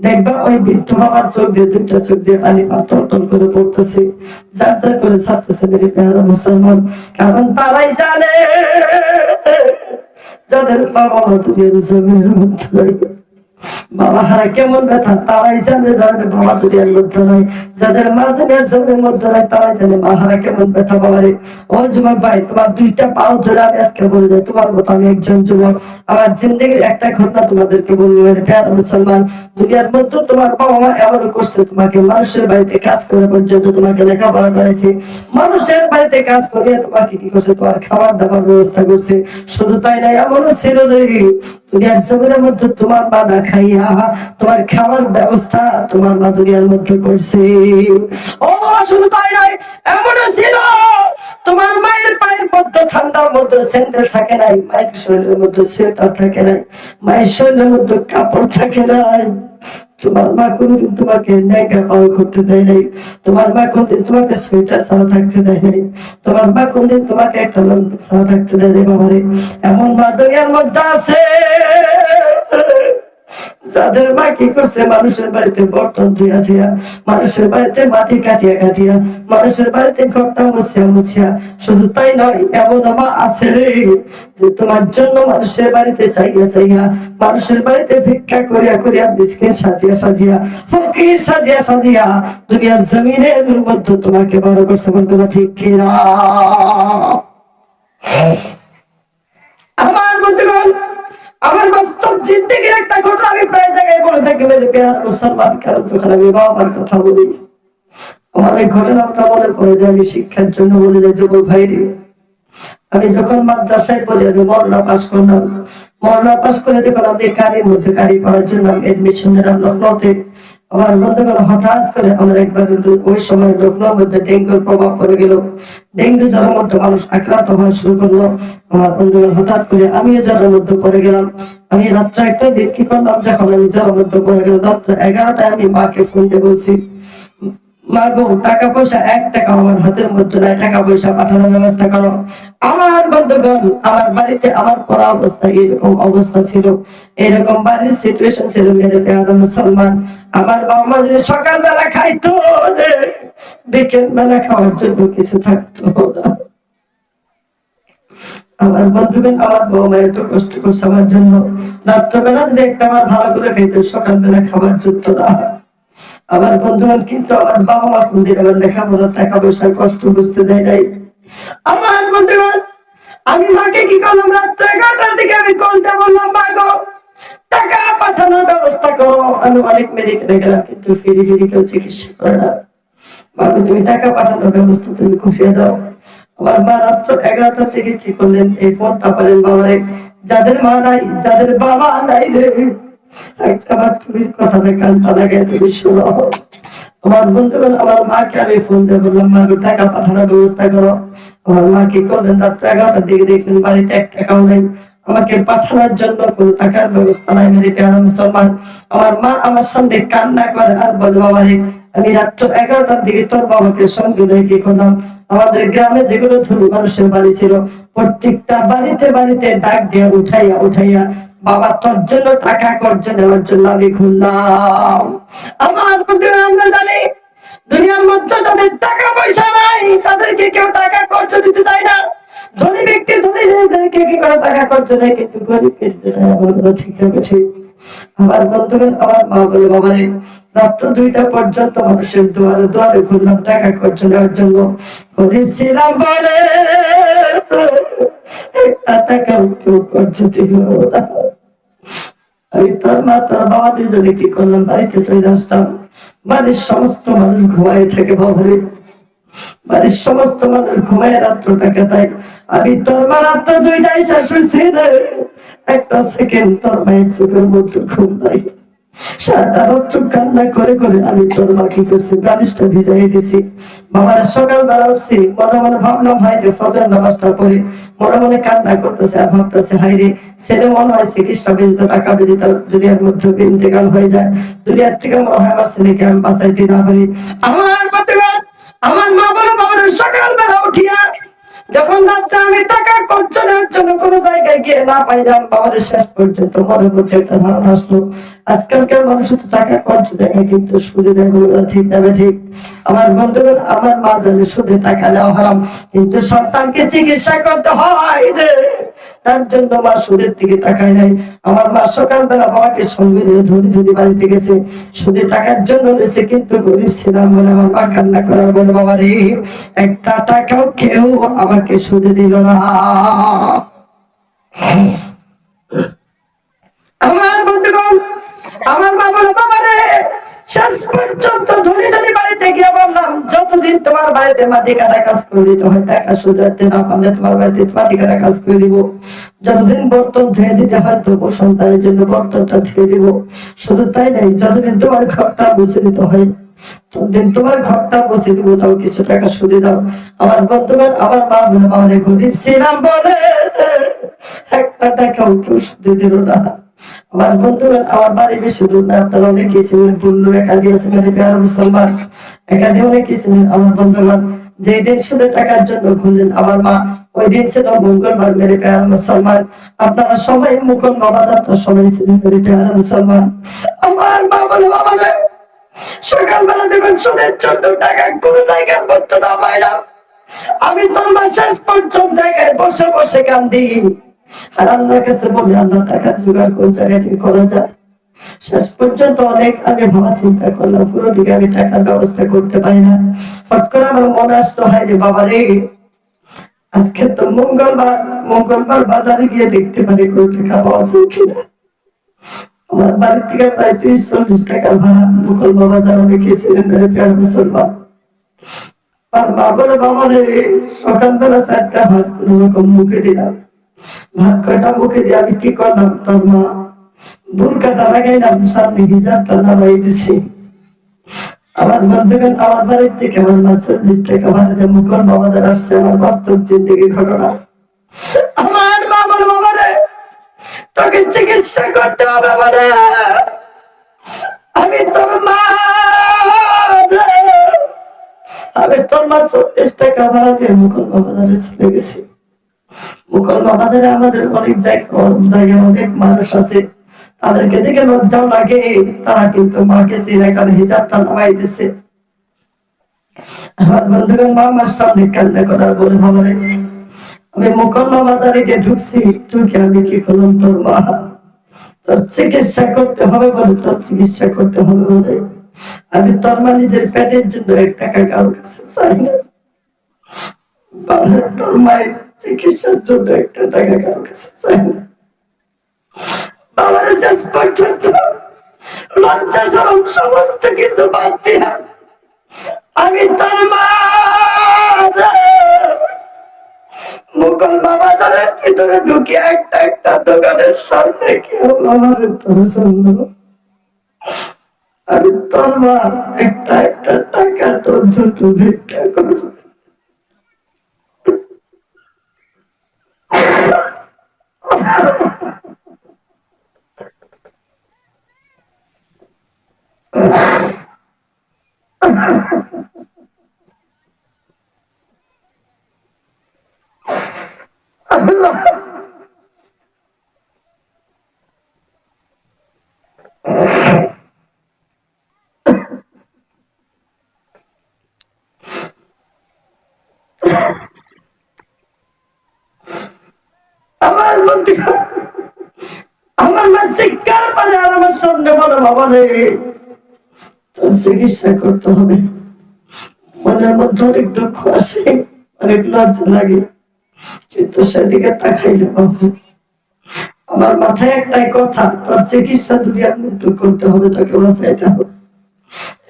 দেখবা ওই বৃদ্ধ বাবার চোখ দিয়ে দুইটা চোখ দিয়ে পানি টল করে পড়তেছে, যার যার করে ছাড়তেছে মেরে পেয়ারা মুসলমান। কারণ তারাই জানে যাদের বাবা মা দুনিয়ার জমিনের মধ্যে নাই, বাবা হারা কেমন ব্যথা তারাই জানে, যাদের বাবা দুনিয়ার মধ্যে নয়, যাদের মা দুনিয়ার জমির মধ্যে নয়, তারাই জানে মা হারা কেমন ব্যথা। বাবারে ও যুবক ভাই, তোমার দুইটা পাও ধরে আমি আজকে বলে যাই, তোমার মতো আমি একজন যুবক, আমার জিন্দগির একটা ঘটনা তোমাদেরকে বলবো। প্যারা মুসলমান, দুনিয়ার মধ্যে তোমার বাবা মা এমন করছে, তোমাকে মানুষের বাড়িতে কাজ করে পর্যন্ত তোমাকে লেখাপড়া করেছে, মানুষের বাড়িতে কাজ করে তোমাকে কি করছে, তোমার খাবার দাবার ব্যবস্থা করছে। শুধু তাই নাই, এমনও ছিল দুনিয়ার জমিনের মধ্যে তোমার মা না খাইয়া তোমার খাবার ব্যবস্থা তোমার মা দুনিয়ার মধ্যে করছে। ও শুধু তাই নাই, এমনও ছিল তোমার মায়ের পায়ের মধ্যে ঠান্ডার মধ্যে স্যান্ডেল থাকে নাই, মায়ের শরীরের মধ্যে সোয়েটার থাকে নাই, মায়ের শরীরের মধ্যে কাপড় থাকে নাই। তোমার মা কোনদিন তোমাকে ন্যাকা পাও করতে দেয় নাই, তোমার মা কোনদিন তোমাকে সোয়েটার ছাড়া থাকতে দেয় নাই, তোমার মা কোনদিন তোমাকে একটা লঙ্কা ছাড়া থাকতে দেয় নাই। বাবারে এমন মা দুনিয়ার মধ্যে আছে যাদের মা কি করছে, মানুষের বাড়িতে বর্তন ধুয়া ধুয়া, মানুষের বাড়িতে মাটি কাটিয়া কাটিয়া, মানুষের বাড়িতে ঘরটা মুছিয়া মুছিয়া। শুধু তাই নয়, এমন মা আছে রে যে তোমার জন্য মানুষের বাড়িতে চাইয়া চাইয়া, মানুষের বাড়িতে ভিক্ষা করিয়া করিয়া, মিসকিন সাজিয়া সাজিয়া, ফকির সাজিয়া সাজিয়া দুনিয়ার জমিনের মধ্যে তোমাকে বড় করছে। কোন কথা ঠিক কিনা? আমার বন্ধুগণ, আমার বাস্তব জিন্দেগির একটা ঘটনা আমি প্রায় জায়গায় বলে থাকি মেরে পেয়ার মুসলমান। কারণ যখন আমি বাবার কথা বলি, আমার এই ঘটনাটা মনে পড়ে যায়। আমি শিক্ষার জন্য বলে যাই, যুবক ভাই রে, আমি যখন মাদ্রাসায় পড়ি, আমি মরনা পাস করলাম। মরনা পাস করে যখন আমি কারির মধ্যে কারি করার জন্য এডমিশন নিলাম লখনৌতে, আমার বন্ধুগণ হঠাৎ করে আমার একবার ওই সময় লখনৌর মধ্যে ডেঙ্গুর প্রভাব পড়ে গেল। ডেঙ্গু জ্বরের মধ্যে মানুষ আক্রান্ত হওয়া শুরু করলো। আমার বন্ধুগণ হঠাৎ করে আমিও জ্বরের মধ্যে পড়ে গেলাম। আমি রাত্রে একটা দিন কি করলাম, যখন আমি জ্বরের মধ্যে পড়ে গেলাম, রাত্রে 11টায় আমি মাকে ফোন দিয়ে বলছি, মা গো, টাকা পয়সা 1 টাকা আমার হাতের মধ্যে নাই, টাকা পয়সা পাঠানোর ব্যবস্থা করো। আমার বন্ধুগণ, আমার বাড়িতে আমার পড়া অবস্থা এরকম অবস্থা ছিল, এরকম বাড়ির সিচুয়েশন ছিল মেরে পেয়ারা মুসলমান। আমার বাবা মা যদি সকালবেলা খাইতো, বিকেল বেলা খাওয়ার জন্য কিছু থাকতো না। আমার বন্ধুগণ, আমার বাবা মা এত কষ্ট করছে আমার জন্য, রাত্রবেলা যদি একটা আমার ভালো করে খাইতো, সকালবেলা খাবার জুটতো না। আমার বন্ধুগণ, কিন্তু আমার বাবা মা কোনদিন আমার লেখাপড়ার টাকা পয়সার কষ্ট বুঝতে দেয় নাই। আমার বন্ধুগণ, আমি মাকে কি করলাম, রাত্রে 11টার দিকে আমি কলতে বললাম, মা গো, টাকা পাঠানোর ব্যবস্থা করো। আমি অনেক মেডিকেলে গেলাম, কিন্তু ফিরি ফিরি কেউ চিকিৎসা করে না। মা গো, তুমি টাকা পাঠানোর ব্যবস্থা তুমি করিয়ে দাও। আমার মা রাত্র 11টার দিকে কি করলেন, এই ফোনটা পারেন বাবারে, যাদের মা নাই, যাদের বাবা নাই রে, একবার তুমি কথাটা কানটা লাগাই তুমি শোনো। আমার বন্ধুগণ, আমার মাকে আমি ফোন দিয়ে বললাম, মা গো, টাকা পাঠানোর ব্যবস্থা করো। আমার মা কি করলেন, রাত্রে 11টার দিকে দেখলেন বাড়িতে 1 টাকাও নেই, আমাকে পাঠানোর জন্য কোন টাকার ব্যবস্থা নাই। মেরে পেয়ারা মুসলমান, আমার মা আমার সামনে কান্না করে আর বলে, বাবারে, আমি রাত্র 11টার দিকে তোর বাবাকে সঙ্গে রেখে করলাম। আমাদের গ্রামে যেগুলো ধনী মানুষের বাড়ি ছিল, প্রত্যেকটা বাড়িতে বাড়িতে ডাক দিয়ে উঠাইয়া উঠাইয়া, বাবা তোর জন্য টাকা কর্জ নেওয়ার জন্য আমি ঘুরলাম। আমার বন্ধুরা, আমরা জানি দুনিয়ার মধ্যে যাদের টাকা পয়সা নাই, তাদেরকে কেউ টাকা কর্জ দিতে চায় না। ধনী ব্যক্তি ধনীদেরকে কি করে টাকা কর্জ দেয়, কিন্তু গরিবকে দিতে চায় না। আমার কথা ঠিক হবে? ঠিক। আমার বন্ধুগণ, আমার মা বলে, বাবারে, রাত্র 2টা পর্যন্ত মানুষের দুয়ারে দুয়ারে ঘুরলাম টাকা কর্জ নেওয়ার জন্য। গরিব ছিলাম বলে একটা টাকাও কেউ কর্জ দিল না। আমি তোর মা তোর বাবা দুজনে কি করলাম, বাড়িতে চলে আসলাম। বাড়ির সমস্ত মানুষ ঘুমায় থাকে। বাবারে, বাড়ির সমস্ত মানুষ ঘুমায়, রাত্রটা কাটায়। আমি তোর মা রাত্র 2টায় শুনছি রে, একটা সেকেন্ড তোর মায়ের চোখের মধ্যে ঘুম নাই। সারা রাত্র কান্না করে করে আমি তোর মা কি করছি, বালিশটা ভিজাই দিছি। বাবার সকালবেলা উঠছি, মনে মনে ভাবলাম, হাই রে, ফজর নামাজটা পড়ে মনে মনে কান্না করতেছে আর ভাবতেছে, হাই রে, ছেলে মনে হয় চিকিৎসা ব্যতীত টাকা ব্যতীত দুনিয়ার মধ্যে ইন্তেকাল হয়ে যায়। দুনিয়ার থেকে মনে হয় আমার ছেলেকে আমি বাঁচাইতে না পারি। আমার বন্ধুগণ, আমার মা বলে, বাবার সকালবেলা উঠিয়া যখন রাত্রে আমি টাকা খরচের জন্য কোনো জায়গায় গিয়ে না পাইলাম, বাবার শেষ পর্যন্ত মনের মধ্যে একটা ধারণা আসলো, আজকালকার মানুষ তো টাকা খরচ দেয় কিন্তু সুদে দেয়, ঠিক না ঠিক? আমার বন্ধুগণ, আমার মা জানে সুদে টাকা দেওয়া হারাম, কিন্তু সন্তানকে চিকিৎসা করতে হয় রে, তার জন্য মা সুদের দিকে তাকায় নাই। আমার মা সকালবেলা বাবাকে সঙ্গে নিয়ে ধরে ধরে বাড়িতে গেছে, সুদের টাকার জন্য গেছে, কিন্তু গরিব ছিলাম বলে আমার মা কান্না করার বলে, বাবা রে একটা টাকাও কেউ আমাকে সুদে দিল না। আমার বন্ধুগণ, আমার মা বলে, বাবা রে শেষ পর্যন্ত ধরে ধরে বাড়িতে গিয়ে বললাম, যতদিন তোমার বাড়িতে মাটি কাটা কাজ করে দিতে হয়, টাকা সুদাতে না পারলে তোমার বাড়িতে মাটি কাটা কাজ করে দিব, যতদিন বর্তন ধুয়ে দিতে হয় তবু সন্তানের জন্য বর্তনটা ধুয়ে দিব, শুধু তাই নাই, যতদিন তোমার ঘরটা মুছে দিতে হয় ততদিন তোমার ঘরটা মুছে দিব, তাও কিছু টাকা সুদে দাও। আমার বন্ধুগণ, আমার মা বলে, আমার গরিব ছিলাম বলে একটা টাকাও কেউ সুদে দিল না। আমার বন্ধুগণ, আমার বাড়ি বেশি দূর না, আপনারা অনেকেই ছিলেন, বললো একাডি আছে মানে প্যারা মুসলমান, একাডি অনেকেই ছিলেন। আমার বন্ধুগণ, যে দিন সুদের টাকার জন্য ঘুরলেন আমার মা, ওই দিন ছিল মঙ্গলবার, মেরে প্যারা মুসলমান। আপনারা সবাই মুকল বাবা যাত্রার সবাই ছিলেন মেরে প্যারা মুসলমান। আমার মা বলে, বাবা রে সকালবেলা যখন সুদের জন্য টাকা কোন জায়গার মধ্যে না পাইলাম, আমি তোর মা শেষ পর্যন্ত জায়গায় বসে বসে কান্দি আর আল্লাহর কাছে বলি, আল্লাহ টাকা জোগাড় কোন জায়গা থেকে করা যায়। শেষ পর্যন্ত অনেক আমি ভাবা চিন্তা করলাম, পুরো দিকে আমি টাকার ব্যবস্থা করতে পারি না। হঠাৎ করে আমার মনে আসলো, হায় রে বাবা রে, আজকে তো মঙ্গলবার, মঙ্গলবার বাজারে গিয়ে দেখতে পারি কোন টাকা পাওয়া যায় কিনা। আমার বাড়ি থেকে প্রায় 30-40 টাকা ভাড়া, মঙ্গলবার বাজার অনেকে ছিলেন মেরে প্যার মুসলমান। আর মা বলে, বাবা রে সকালবেলা 4টা ভাত কোন রকম মুখে দিলাম, ভাত কয়টা মুখে দিয়ে আমি কি করলাম, তোর মা বুরকাটা লাগাইলাম, সামনে হিজাবটা নামাই দিছি। আমার বন্ধুগণ, আমার বাড়ির থেকে আমার মা 40 টাকা ভাড়াতে মুকল বাবাদের আসছে, আমার বাস্তব জিন্দেগি ঘটনা। আমার মা বলে, বাবা রে তোকে চিকিৎসা করতে হবে, বাবা রে আমি তোর মা, আমি তোর মা 40 টাকা ভাড়াতে মুকল বাবাদের চলে গেছি। মুকলমা বাজারে আমাদের অনেক জায়গায় অনেক মানুষ আছে, তাদেরকে দেখে লজ্জাও লাগে, তারা কিন্তু মাকে চিরাকালে হিজাবটা নামাই দিছে। আমার বন্ধুগণ, মা আমার সামনে কান্না করার বলে, বাবা রে আমি মুকলমা বাজারে গিয়ে ঢুকছি, ঢুকে আমি কি করলাম, তোর মা তোর চিকিৎসা করতে হবে বলে, তোর চিকিৎসা করতে হবে বলে আমি তোর মা নিজের পেটের জন্য 1 টাকা কারোর কাছে চাই না, তোর মায়ের চিকিৎসার জন্য 1টা টাকা কারোর কাছে চাই না। বাবার শেষ পর্যন্ত লজ্জা শরম সমস্ত কিছু বাদ দিয়া আমি তোর মা মুকল বাজারের ভিতরে ঢুকে একটা একটা দোকানের সামনে কেউ আমার তোর জন্য আমি তোর মা একটা একটা টাকা তোর জন্য ভিক্ষা করবো। আমার মধ্যে আমার মা চিৎকার পারে আর আমার সামনে বলে, বাবা রে তোর চিকিৎসা করতে হবে। মনের মধ্যে অনেক দুঃখ আসে, অনেক লজ্জা লাগে, কিন্তু সেদিকে তাকাইলে বাবা আমার মাথায় একটাই কথা, তোর চিকিৎসা দুনিয়ার মধ্যে করতে হবে, তোকে বাঁচাইতে হবে।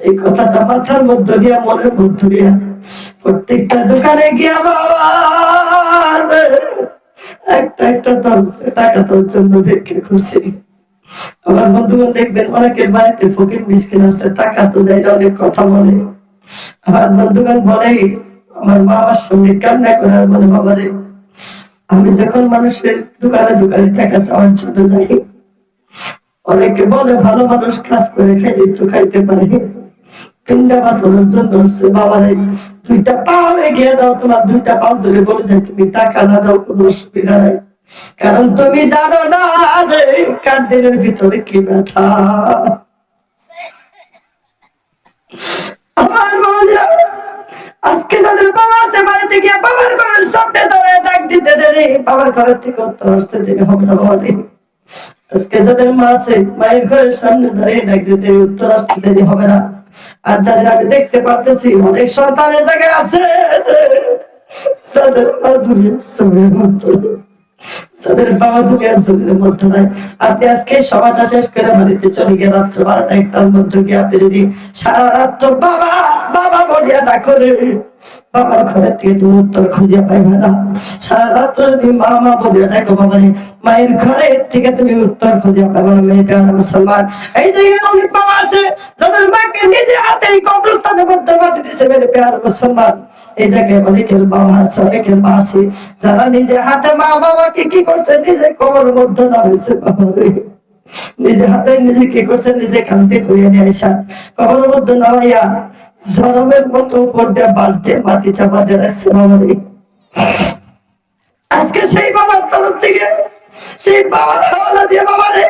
এই কথাটা মাথার মধ্যে দিয়া, মনের মধ্যে দিয়া প্রত্যেকটা দোকানে গিয়া বাবা একটা একটা টাকা তোর জন্য ভিক্ষা করছি। আমার বন্ধুগণ দেখবেন অনেকের বাড়িতে ফকির মিসকিন আসলে টাকা তো দেয়, অনেক কথা বলে। আমার বন্ধুগণ বলে, আমার মা আমার সঙ্গে কান্না করার বলে, বাবা রে আমি যখন মানুষের দোকানে দোকানে টাকা চাওয়ার জন্য যাই, অনেকে বলে ভালো মানুষ কাজ করে খাইলে তো খাইতে পারে, পিন্ডা বাঁচানোর জন্য হচ্ছে বাবার দুইটা পাও এগিয়ে দাও, তোমার দুইটা পাও ধরে বলে যায় তুমি টাকা না দাও কোনো অসুবিধা নাই, কারণ তুমি জানো না কার দিনের ভিতরে কি ব্যথা। আমার বাবাজিরা, আজকে যাদের বাবা আছে বাড়িতে গিয়ে বাবার ঘরের সামনে ধরে ডাক দিতে দেরি, বাবার ঘরের থেকে উত্তর আসতে দেরি হবে না বাবা রে। আজকে যাদের মা আছে মায়ের ঘরের সামনে দাঁড়িয়ে ডাক দিতে উত্তর আসতে দেরি হবে না। আর যাদের আমি দেখতে পারতেছি অনেক সন্তানের জায়গায় আছে যাদের মা দুনিয়ার ছবির মধ্যে, যাদের বাবা দুনিয়ার ছবির মধ্যে নাই। আপনি আজকে সভাটা শেষ করে বাড়িতে চলে গিয়ে রাত্র 12টা-1টার মধ্যে গিয়ে আপনি যদি সারা রাত্র বাবা বাবা বলিয়া ডাকলে বাবার ঘরের থেকে তুমি উত্তর খুঁজে পাইবে না। সারা রাত্র যদি মা মা বলিয়া ডাকো বাবারে, মায়ের ঘরের থেকে তুমি উত্তর খুঁজে পাবে না। মেয়ে প্যারা মুসলমান, এই জায়গায় অনেক বাবা আছে যাদের মাকে নিজে হাতে এই কবরস্থানের মধ্যে মাটি দিছে। মেয়ে প্যারা মুসলমান, এই জায়গায় অনেকের বাবা আছে, অনেকের মা আছে যারা নিজে হাতে মা বাবাকে কি করছে, নিজে কবর মধ্যে নামেছে বাবারে, নিজে হাতে নিজে কি করছে, নিজে কান্তি করিয়া নিয়ে আসা কবর মধ্যে নামাইয়া জরমের মতো উপর দিয়ে বালতে মাটি চাপা দিয়ে রাখছে বাবারে। আজকে সেই বাবার তরফ থেকে সেই বাবার হাওয়ালা দিয়ে বাবারে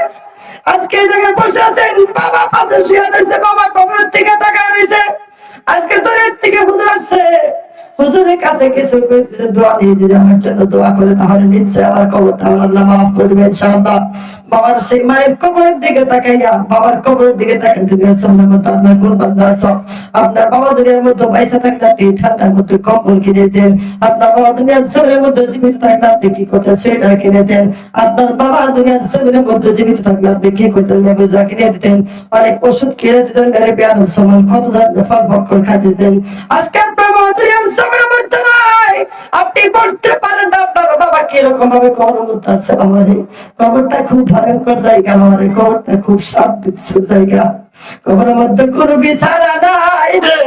আজকে এই জায়গায় বসে আছেন, বাবা পাশে শুয়ে রয়েছে, বাবা কবরের থেকে তাকায় রয়েছে। আজকে দূরের থেকে হুজুর আসছে, হুজুরের কাছে কিছু দোয়া নিয়ে যদি আমার জন্য দোয়া করে তাহলে নিশ্চয় আমার কবরটা আল্লাহ মাফ করে দেবে ইনশাআল্লাহ। বাবার সেই মায়ের কবরের দিকে তাকাইয়া, বাবার কবরের দিকে তাকাই দুনিয়ার সামনে মতো আপনার কোন বান্দা আছে, আপনার বাবা দুনিয়ার মধ্যে পয়সা থাকলে আপনি ঠান্ডার মধ্যে কম্বল কিনে দেন, আপনার বাবা দুনিয়ার জমির মধ্যে জীবিত থাকলে আপনি কি করতেন সেটা কিনে দেন, আপনার বাবা দুনিয়ার জমির মধ্যে জীবিত থাকলে আপনি কি করতেন লেবুজা কিনে দিতেন, অনেক ওষুধ কিনে দিতেন, মেরে পেয়ার সমান কত ধরনের ফল ভক্ষণ খাইতে দিতেন। আজকে আপনার বাবা দুনিয়ার জমির মধ্যে নাই, আপনি বলতে পারেন না আপনার বাবা কিরকম ভাবে কবরের মধ্যে আছে। বাবারে কবরটা খুব ভয়ঙ্কর জায়গা, বাবারে কবরটা খুব সাপ দিচ্ছে জায়গা, কবরের মধ্যে কোনো বিছানা নাই রে।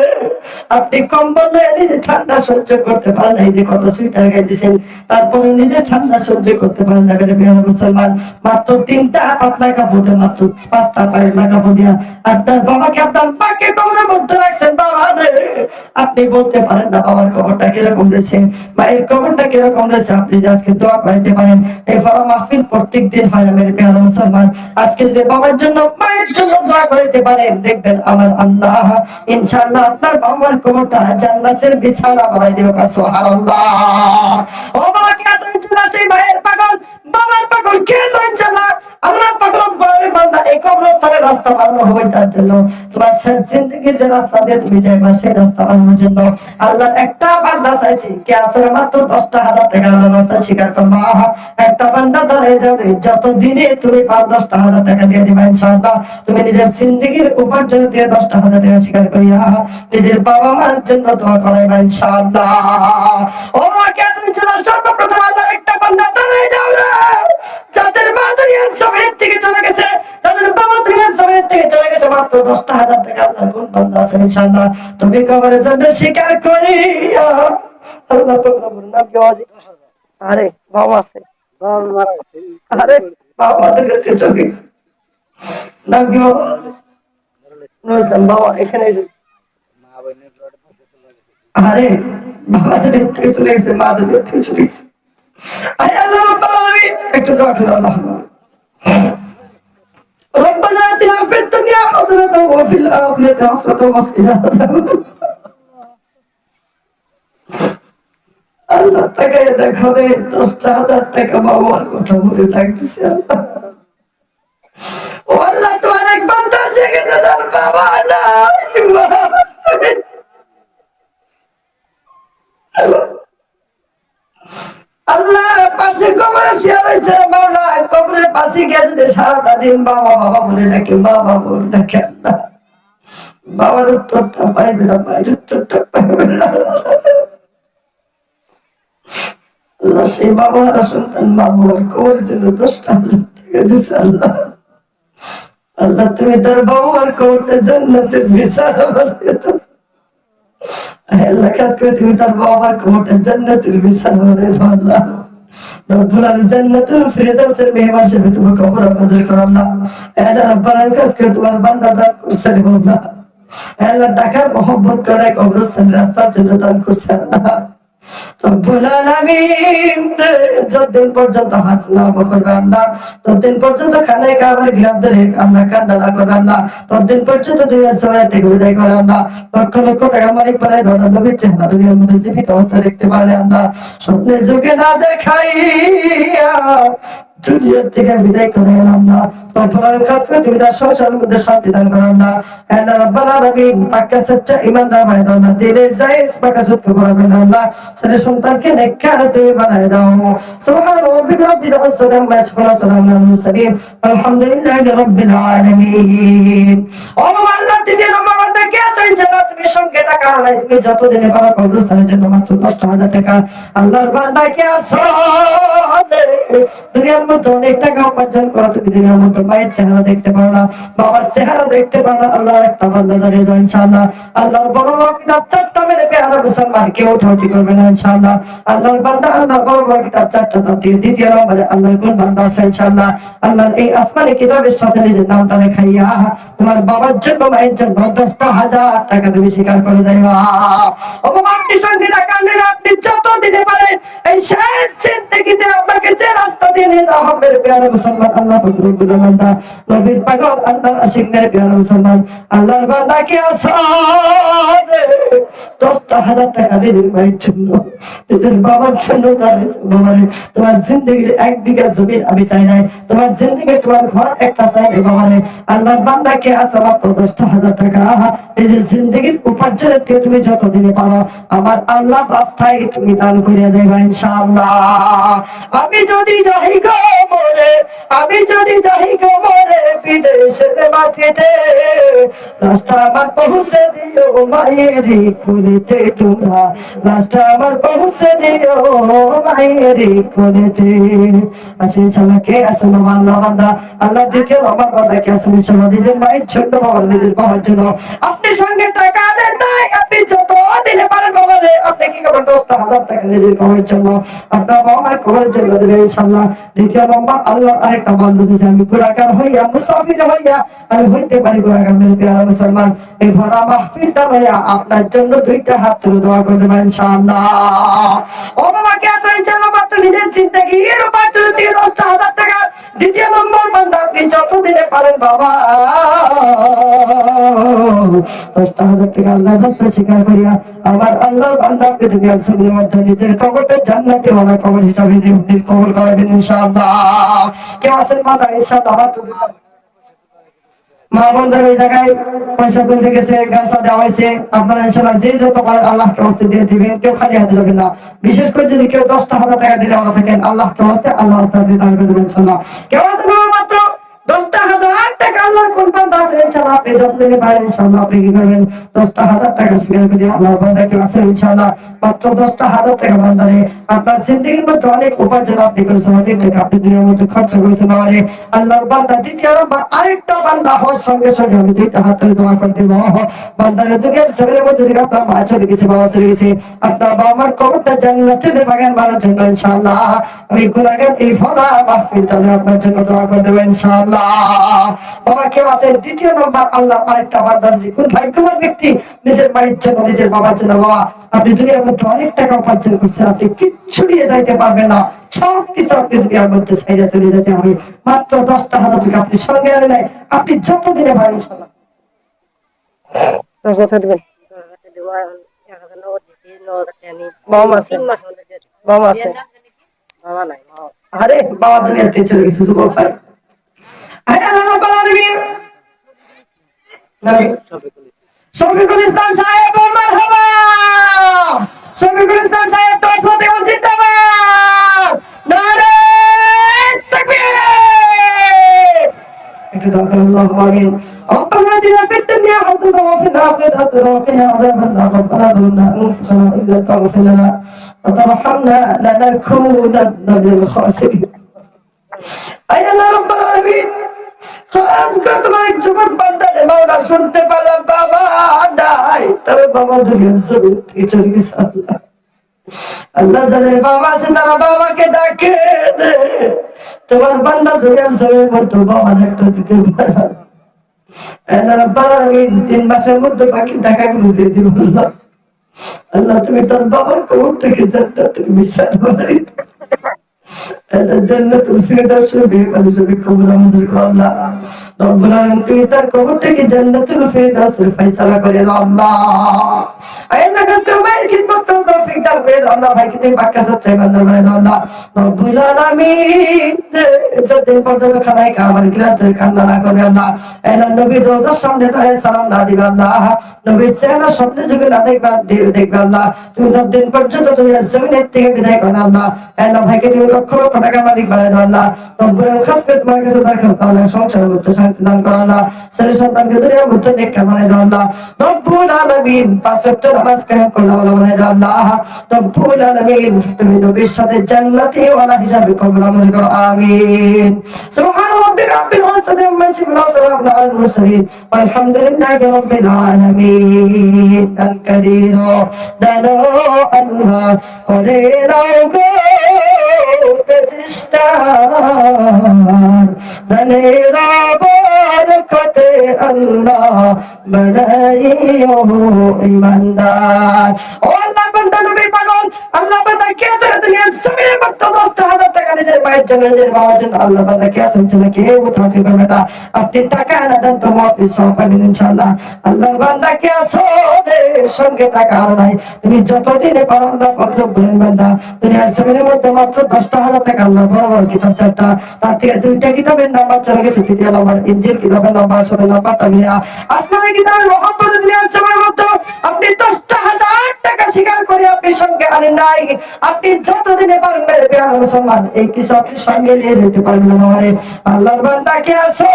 আপনি কম্বল নিয়ে নিজে ঠান্ডা সহ্য করতে পারেন না, এই যে কত সুইটার গাইতেছেন তারপরে নিজে ঠান্ডা সহ্য করতে পারেন না। মুসলমান, মাত্র 3টা পাতলা কাপড় দিয়ে, মাত্র 5টা পাতলা কাপড় দিয়া আপনার বাবাকে আপনার মাকে কবরের মধ্যে রাখছেন। বাবা রে আপনি বলতে পারেন না বাবার কবরটা কিরকম রয়েছে, মায়ের কবরটা কিরকম রয়েছে। আপনি যে আজকে দোয়া করাইতে পারেন, এই ফরা মাহফিল প্রত্যেক দিন হয় না মেরে প্রিয় মুসলমান। আজকে যদি বাবার জন্য মায়ের জন্য দোয়া করাইতে পারেন, দেখবেন আমার আল্লাহ ইনশাআল্লাহ আপনার বাবার কবরটা জান্নাতের বিছানা বানাই দেবে। সুবহানাল্লাহ। ও বাবা কে আছেন সেই মায়ের পাগল বাবার পাগল কে আছেন ইনশাআল্লাহ আল্লাহ পাগল বলে বান্দা এই কবরস্থানের রাস্তা বানানো হবে তার জন্য, তোমার জিন্দেগির যে রাস্তা দিয়ে তুমি যাইবা সেই রাস্তা বানানোর জন্য আল্লাহ একটা বান্দা চাইছি কে আসলে মাত্র 10,000 টাকা রাস্তা স্বীকার করবা। একটা বান্দা দাঁড়িয়ে যাবে যত দিনে তুমি 5-10,000 টাকা দিয়ে দিবা ইনশাআল্লাহ, তুমি নিজের জিন্দেগির উপার্জন দিয়ে 10,000 টাকা স্বীকার করিয়া নিজের বাবা মার জন্য দোয়া করাইবা ইনশাআল্লাহ। ও কে আছেন সর্বপ্রথম আল্লাহর একটা বান্দা দাঁড়িয়ে যাও রে, যাদের মা দুনিয়ার জমিন থেকে চলে গেছে, যাদের বাবা দুনিয়ার জমিন থেকে চলে গেছে, মাত্র 10,000 টাকা আল্লাহর কোন বান্দা আছে ইনশাআল্লাহ তুমি কবরের জন্য স্বীকার করিয়া আল্লাহ তোমার নাম কি আওয়াজ। আরে বাবা আছে, আরে বাবা আমাদের কাছে চলে গেছে, নাম কি বাবা? বাবা এখানে আরে বাবা থেকে চলে গেছে, মা থেকে চলে গেছে। আল্লাহ রাব্বুল আলামিন একটু দোয়া করুন। আল্লাহ ربنا آتنا في الدنيا حسنة وفي الآخرة حسنة وقنا عذاب النار। আল্লাহ তাকায় দেখো রে 10,000 টাকা বাবার কথা বলে ডাকতেছে আল্লাহ। ও আল্লাহ তোমার এক বান্দা এসে গেছে তার বাবা নাই মা। আল্লাহ পাশে কবরে শুয়ে রয়েছে মাওলা, কবরের পাশে গিয়ে যদি সারাটা দিন বাবা বাবা বলে ডাকে, মা বাবা বলে ডাকে, আল্লাহ বাবার উত্তরটা পাইবে না, মায়ের উত্তরটা পাইবে না। আল্লাহ সেই বাবার সন্তান মা বাবার কবরের জন্য 10,000 টাকা দিচ্ছে আল্লাহ। আল্লাহ তুমি তার বাবার কবরটা জান্নাতের বিছানা বানিয়ে দাও। আল্লাহ কাজ করে তুমি তার বাবার কবরটা জান্নাতের বিছানা বানিয়ে দাও আল্লাহ। রব্বুল আলামিন জান্নাতুল ফিরদাউসের মেহমান হিসেবে তুমি কবর আমাদের করো আল্লাহ। আল্লাহ রব্বুল আলামিন কাজ করে তোমার বান্দা দান করছে রে আল্লাহ। আল্লাহ টাকার মহব্বত করে কবরস্থান রাস্তার জন্য দান করছে আল্লাহ রব্বুল আলামিন যতদিন পর্যন্ত হাজ না করবে আল্লাহ, ততদিন পর্যন্ত খানায় কাবার ঘিরাব ধরে আল্লাহ কান্না না করে আল্লাহ, ততদিন পর্যন্ত দুনিয়ার সময় থেকে বিদায় করে আল্লাহ। লক্ষ লক্ষ টাকা মালিক পারে ধরা নবীর চেহারা দুনিয়ার মধ্যে জীবিত অবস্থা দেখতে পারে আল্লাহ, স্বপ্নের যুগে না দেখাইয়া দুনিয়ার থেকে বিদায় করে এলাম না। অপরাধ কাজ করে তুমি তার সংসারের মধ্যে শান্তি দান করো না। আল্লাহ রাব্বুল আলামিন পাক্কা সচ্চা ঈমানদার বানায় দাও না, দিলের জায়েজ পাক্কা সত্য বানাবে না আল্লাহ, ছেলে সন্তানকে নেককার দিয়ে বানায় দাও। সুবহান রাব্বিকা রাব্বিল ইজ্জাতি আম্মা ইয়াসিফুন ওয়া সালামুন আলাল মুরসালিন আলহামদুলিল্লাহি রাব্বিল আলামিন। ও আল্লাহ, দিদি আমার বান্দা কে আছেন যারা তুমি সঙ্গে টাকা নাই, তুমি যতদিনে পারো কবরস্থানের জন্য মাত্র 10,000 টাকা আল্লাহর বান্দা কে আছো দুনিয়ার মধ্যে অনেক টাকা উপার্জন করো, তুমি দুনিয়ার মধ্যে মায়ের চেহারা দেখতে পারো না, বাবার চেহারা দেখতে পারো না, আল্লাহ একটা বান্দা দাঁড়িয়ে যাও ইনশাআল্লাহ। আল্লাহর বড় বড় কিতাব চারটা মেরে পেয়ারা মুসলমান কেউ উঠাউটি করবে না ইনশাআল্লাহ। আল্লাহর বান্দা আল্লাহর বড় বড় কিতাব চারটা দাঁড়িয়ে দ্বিতীয় নম্বরে আল্লাহর কোন বান্দা আছে ইনশাআল্লাহ। আল্লাহর এই আসমানি কিতাবের সাথে নিজের নামটা লেখাইয়া তোমার বাবার জন্য মায়ের জন্য 10,000 টাকা তুমি স্বীকার করে যাইবা। আপনি সঙ্গে টাকা নেন, আপনি যত দিতে পারেন এই শেষ জিন্দেগিতে আপনাকে যে রাস্তা দিয়ে নিয়ে যাওয়া হবে প্যারা মুসলমান আল্লাহ রব্বুল বান্দা নবীর পাগল আল্লাহর আশিক নে প্যারা মুসলমান আল্লাহর বান্দা কে আছে 10,000 টাকা নিজের মায়ের জন্য নিজের বাবার জন্য বাবারে তোমার জিন্দেগির 1 বিঘা জমি আমি চাই নাই, তোমার জিন্দেগির তোমার ঘর একটা চাই বাবারে আল্লাহর বান্দা কে আছে মাত্র 10,000 টাকা নিজের জিন্দেগির উপার্জনের থেকে তুমি যত দিনে পারো আমার আল্লাহ রাস্তায় তুমি দান করে দেবা ইনশাআল্লাহ। আমি যদি যাই গো মরে, আমি যদি যাই গো মরে বিদেশের মাটিতে লাশটা আমার পৌঁছে দিও মায়েরি কোলেতে, তোমরা লাশটা আমার পৌঁছে দিও মায়েরি কোলেতে। আসেন চালাকে আসেন আমার আল্লাহ বান্দা আল্লাহ দিকে আমার বান্দা কে আসেন ইনশাআল্লাহ নিজের মায়ের জন্য বাবার নিজের বাবার জন্য আপনি সঙ্গে টাকা দেন নাই, আপনি যত দিলে পারেন বাবারে আপনি কি করবেন 10,000 টাকা নিজের কবরের জন্য আপনার বাবা মায়ের কবরের জন্য দেবেন ইনশাআল্লাহ। দ্বিতীয় নম্বর আল্লাহ আরেকটা বান্দা দিয়েছে আমি গুনাহগার হইয়া মুসাফির হইয়া আমি হইতে পারি গুনাহগার মেরে প্রিয় মুসলমান এই ভরা মাহফিলটা হইয়া আপনার জন্য 2টা হাত তুলে দোয়া করে দেবেন ইনশাআল্লাহ। ও বাবা কে আছে ইনশাআল্লাহ মাত্র নিজের জিন্দেগি এর উপর তুলে দিয়ে 10,000 টাকা দ্বিতীয় নম্বর বান্দা আপনি যত দিনে পারেন বাবা 10,000 টাকা আল্লাহ রাস্তায় স্বীকার করিয়া আমার আল্লাহর বান্দা আপনি দুনিয়ার জমিনের মধ্যে নিজের কবরটা জান্নাতে ওয়ালা কবর হিসাবে নিজের কবর করাবেন ইনশাআল্লাহ। কেউ আছেন মাথা ইনশাআল্লাহ মা বোনদের ওই জায়গায় পয়সা তুলতে গেছে গামছা দেওয়া হয়েছে আপনারা ইনশাআল্লাহ যে যত পারেন আল্লাহকে হস্তে দিয়ে দিবেন, কেউ খালি হাতে যাবেন না। বিশেষ করে যদি কেউ 10,000 টাকা দিলে ভালো থাকেন আল্লাহকে হস্তে আল্লাহ হস্তে আপনি দান করে দেবেন ইনশাআল্লাহ। কেউ আছে মাত্র 10,000 টাকা আল্লাহর কোন বান্দা আছে ইনশাআল্লাহ আপনি যত দিনে পারেন ইনশাআল্লাহ আপনি কি করবেন 10,000 টাকা স্বীকার করে আল্লাহর বান্দা কেউ আছে ইনশাআল্লাহ মাত্র 10,000 টাকা বান্দারে আপনার জিন্দেগির মধ্যে অনেক উপার্জন আপনি করেছেন, অনেক টাকা আপনি দুনিয়ার মধ্যে খরচ করেছেন বাবারে আল্লাহর বান্দা দ্বিতীয় নম্বর আরেকটা বান্দা হওয়ার সঙ্গে সঙ্গে আমি 2টা হাত তুলে দোয়া করে দেব বান্দারে দুনিয়ার জমিনের মধ্যে থেকে আপনার মা চলে গেছে বাবা চলে গেছে আপনার বাবা মার কবরটা জান্নাতের বাগান বানানোর জন্য ইনশাআল্লাহ আমি গুনাহগার এই ভরা মাহফিলটা আপনার জন্য দোয়া করে দেব ইনশাআল্লাহ। বাবা কেউ আছে দ্বিতীয় নম্বর আল্লাহ আরেকটা বান্দা কোন ভাগ্যবান ব্যক্তি নিজের মায়ের জন্য নিজের বাবার জন্য বাবা আপনি দুনিয়ার মধ্যে অনেক টাকা উপার্জন করছেন, আপনি কিচ্ছু নিয়ে যাইতে পারবেন না, সবকিছু আপনি দুনিয়ার মধ্যে ছেড়ে চলে যেতে হবে মাত্র 10,000 টাকা আপনি সঙ্গে আনে নাই আপনি যত দিনে পারেন ইনশাআল্লাহ কথা দিবেন। বাবা আছে বাবা আছে বাবা নাই আরে বাবা দুনিয়াতে চলে গেছে যুবক ভাই। আল্লাহ রাব্বুল আলামিন শফিকুল ইসলাম সাহেব মারহাবা শফিকুল ইসলাম সাহেব তোর সাথে জিন্দাবাদ নারে তাকবীর একটু দোয়া করুন আল্লাহুম্মা আমিন। ربنا آتنا في الدنيا حسنة وفي الآخرة حسنة وقنا عذاب النار ربنا ظلمنا أنفسنا وإن لم تغفر لنا وترحمنا لنكونن من الخاسرين। أي الله رب العالمين খাস করে তোমার এক যুবক বান্দারে মাওলা শুনতে পেলাম বাবা নাই তবে বাবা দুনিয়ার জমিন থেকে চলে গেছে আল্লাহ আল্লাহ জানে বাবা আছে তারা বাবাকে ডাকে তোমার বান্দা দুনিয়ার জমিনের মধ্যে বাবা একটা দিতে পারে আল্লাহ রাব্বুল আলামিন 3 মাসের মধ্যে বাকি টাকাগুলো দিয়ে দিব আল্লাহ। আল্লাহ তুমি তার বাবার কবর থেকে জান্নাতের বিছানা বানাই দাও। আল্লাহ জান্নাতুল ফিরদাউসে বেকার হিসেবে কবর আমাদের করো আল্লাহ। রব্বুল আলামিন তুমি তার কবরটাকে জান্নাতুল ফিরদাউসের ফয়সালা করে দাও আল্লাহ। আল্লাহ কাছে মায়ের খিদমত করো তৌফিক দাও করে দাও আল্লাহ। ভাইকে তুমি পাক্কা সচ্চাই বান্দা বানাই দাও আল্লাহ। রব্বুল আলামিন যতদিন পর্যন্ত খানায় খাবার গিলাতে কান্না না করে আল্লাহ। আল্লাহ নবী রোজার সামনে দাঁড়িয়ে সালাম না দিবে আল্লাহ। নবীর চেহারা স্বপ্নে যুগে না দেখবে আল্লাহ। তুমি যতদিন পর্যন্ত তুমি জমিনের থেকে বিদায় করো আল্লাহ। আল্লাহ ভাইকে তুমি লক্ষ লক্ষ টাকা মালিক বানাই দাও আল্লাহ। রব্বুল আলামিন খাস করে তোমার কাছে দরখাস্ত আল্লাহ সংসারের মধ্যে শান্তি দান করো আল্লাহ। ছেলে সন্তানকে দুনিয়ার মধ্যে নেককার বানাই দাও আল্লাহ। রব্বুল আলামিন 5 ওয়াক্ত নামাজ কায়েম করে বানাই দাও আল্লাহ। রব্বুল আলামিন তুমি নবীর সাথে জান্নাতি ওয়ালা হিসাবে কবুল আমল করো আমিন। সুবহান রাব্বিকা রাব্বিল ইজ্জাতি আম্মা ইয়াসিফুন ওয়া সালামুন আলাল মুরসালিন ওয়ালহামদুলিল্লাহি রাব্বিল আলামিন। আল-কারীম দানো আল্লাহ করে রাও গো প্রতিষ্ঠা ধনেরা বরকতে আল্লাহ বড়াইও ইমানদার। ও আল্লাহ বান্দা নবী পাগল আল্লাহ বান্দা কে আছে দুনিয়ার জমিনের মধ্যে 10,000 টাকা নিজের মায়ের জন্য নিজের বাবার জন্য আল্লাহ বান্দা কে আছে ছেলে কে উঠাতে করবে না। আপনি টাকা না দেন তো মাফি সব পাবেন ইনশাআল্লাহ। আল্লাহর বান্দা কে আছে সঙ্গে টাকা আর নাই তুমি যতদিনে পারো না পত্র বলেন বান্দা দুনিয়ার জমিনের মধ্যে মাত্র 10,000 টাকা আল্লাহ বড় বড় কিতাব চারটা তার থেকে 2টা কিতাবের নাম্বার চলে গেছে। 3য় নাম্বার ইনজিল কিতাবের নাম্বার সাথে নাম্বারটা মিলে আসমানের কিতাবের মোহাম্মদ দুনিয়ার জমিনের মধ্যে আপনি 10,000 টাকা স্বীকার করে আপনি সঙ্গে আনেন নাই। আপনি যতদিনে পারেন মেরে পেয়ার মুসলমান এই কিছু আপনি সঙ্গে নিয়ে যেতে পারবেন না বাবারে। আল্লাহর বান্দা কে আছে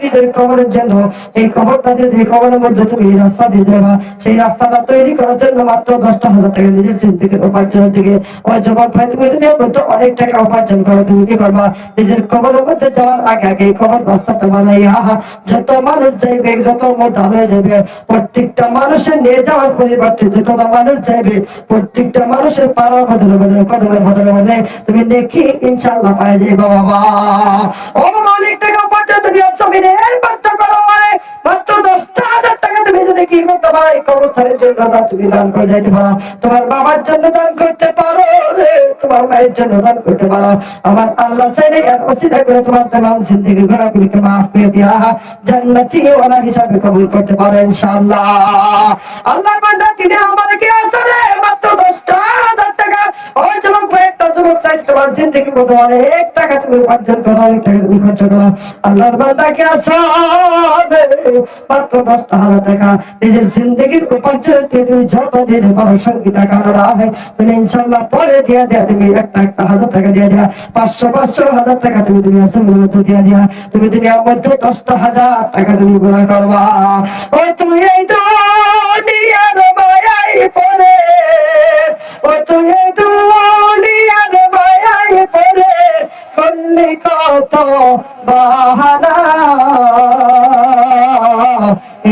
নিজের কবরের জন্য এই কবরটা দিয়ে এই কবরের মধ্যে তুমি রাস্তা দিয়ে যাবা সেই রাস্তাটা তৈরি করার জন্য মাত্র 10,000 টাকা নিজের থেকে উপার্জনের দিকে ওই যুবক ভাই তুমি দুনিয়ার মধ্যে অনেক টাকা উপার্জন করো তুমি কি করবা নিজের কবরের মধ্যে যাওয়ার আগে আগে কবর রাস্তাটা বানাইয়া যত মানুষ যাইবে যত মোটা হয়ে যাবে প্রত্যেকটা মানুষের নিয়ে যাওয়ার পরিবর্তে যত মানুষ যাইবে প্রত্যেকটা মানুষের পাড়ার বদলে বদলে কদমের বদলে বদলে তুমি দেখি ইনশাআল্লাহ পাই যাবে বাবা। ও অনেক টাকা উপার্জন তুমি জমিনের মধ্যে করো মানে মাত্র 10,000 টাকা তুমি যদি কি করতে পারো এই কবরস্থানের জন্য তুমি দান করে যাইতে পারো তোমার বাবার জন্য দান করতে পারো তোমার মায়ের জন্য দান করতে পারো। আমার আল্লাহ চাইলে এর ওসিলা করে তোমার तमाम জিন্দেগি গুনাহগুলোকে maaf করে দিয়া জান্নাতি ওয়ালা হিসাবে কবুল করতে পারে ইনশাআল্লাহ। আল্লাহর বান্দা তিনি আমাদেরকে আসলে মাত্র 10,000 টাকা ওই যুবক ভাই একটা যুবক চাইছে তোমার জিন্দেগির মধ্যে অনেক টাকা তুমি উপার্জন করো অনেক টাকা তুমি খরচ করো। আল্লাহর বান্দাকে আসলে মাত্র 10,000 টাকা নিজের জিন্দেগির উপার্জন তুমি যত দিতে পারো সঙ্গী টাকা হয় তুমি ইনশাআল্লাহ পরে দিয়া দেয়া তুমি একটা 1,000 টাকা দিয়া দেয়া 500 টাকা তুমি দুনিয়ার জমিনের মধ্যে দিয়া দেয়া তুমি দুনিয়ার মধ্যে 10,000 টাকা তুমি গুনাহ করবা। ওই তুই এই দুনিয়ার মায়ায় পড়ে ওই তুই এই দুনিয়ার মায়ায় পড়ে করলি কত বাহানা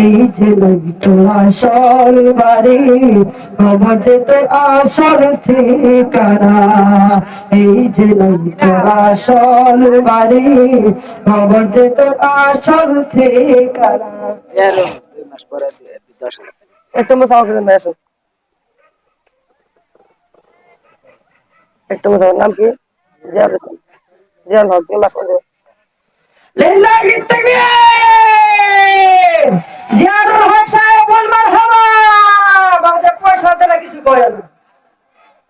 এই যে তোর আসল বাড়ি খবর যে তোর আসল ঠিকানা এই যে তোর আসল বাড়ি খবর যে তোর আসল ঠিকানা। একটু মুসাফির মেশো একটু মুসাফির নাম কি জিয়াল জিয়াল হক কি মাস করে লিল্লাহি তাকবীর জিয়ারুল হক সাহেব বল মারহাবা বাবা পয়সা দিলে কিছু কয় না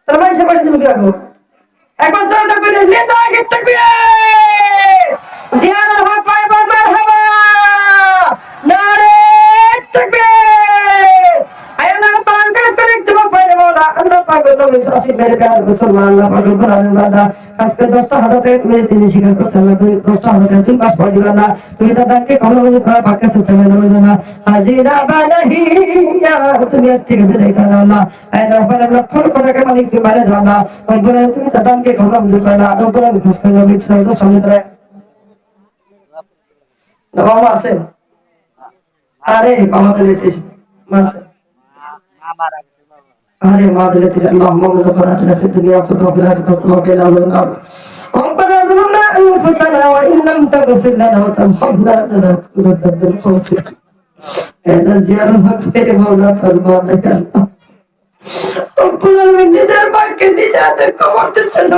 তার মানে পড়ে তুমি কি করবে একবার জোরটা করে লিল্লাহি তাকবীর জিয়ারুল হক ভাই বল মারহাবা নারে তাকবীর আয়াল্লাহ পাক কাজ করে যুবক ভাই মোলা আল্লাহ পাক নবী আসিফ মেরে প্যার মুসলমান আল্লাহ পাক বলেন বান্দা কাজ করে 10,000 টাকা তুমি তিনি স্বীকার করছেন আল্লাহ তুমি 10,000 টাকা 2 মাস পর দিবা না তুমি দাদাকে কলমে করা পাক কাছে চলে যাবে না হাজিরা বানাহিয়া তুমি থেকে বিদায় করো আল্লাহ আল্লাহ পাক লক্ষ লক্ষ টাকা মালিক তুমি মারে দাও না বলে তুমি দাদাকে কলমে করা আল্লাহ বলেন কাজ করে নবী তো সমুদ্রে বাবা আছে আরে বাবা তো লেতেছে মাসে আরে মা দিলেতে আল্লাহ মুহাম্মদ রাসূলুল্লাহ ফি দুনিয়া সাল্লাল্লাহু আলাইহি ওয়া সাল্লাম ربنا ظلمنا أنفسنا وإن لم تغفر لنا وترحمنا لنكونن من الخاسرين هذا زيارة مغفرة مولا ترضى لك الله رب العالمين নিজের মাকে নিজে হাতে কবর দিয়েছিল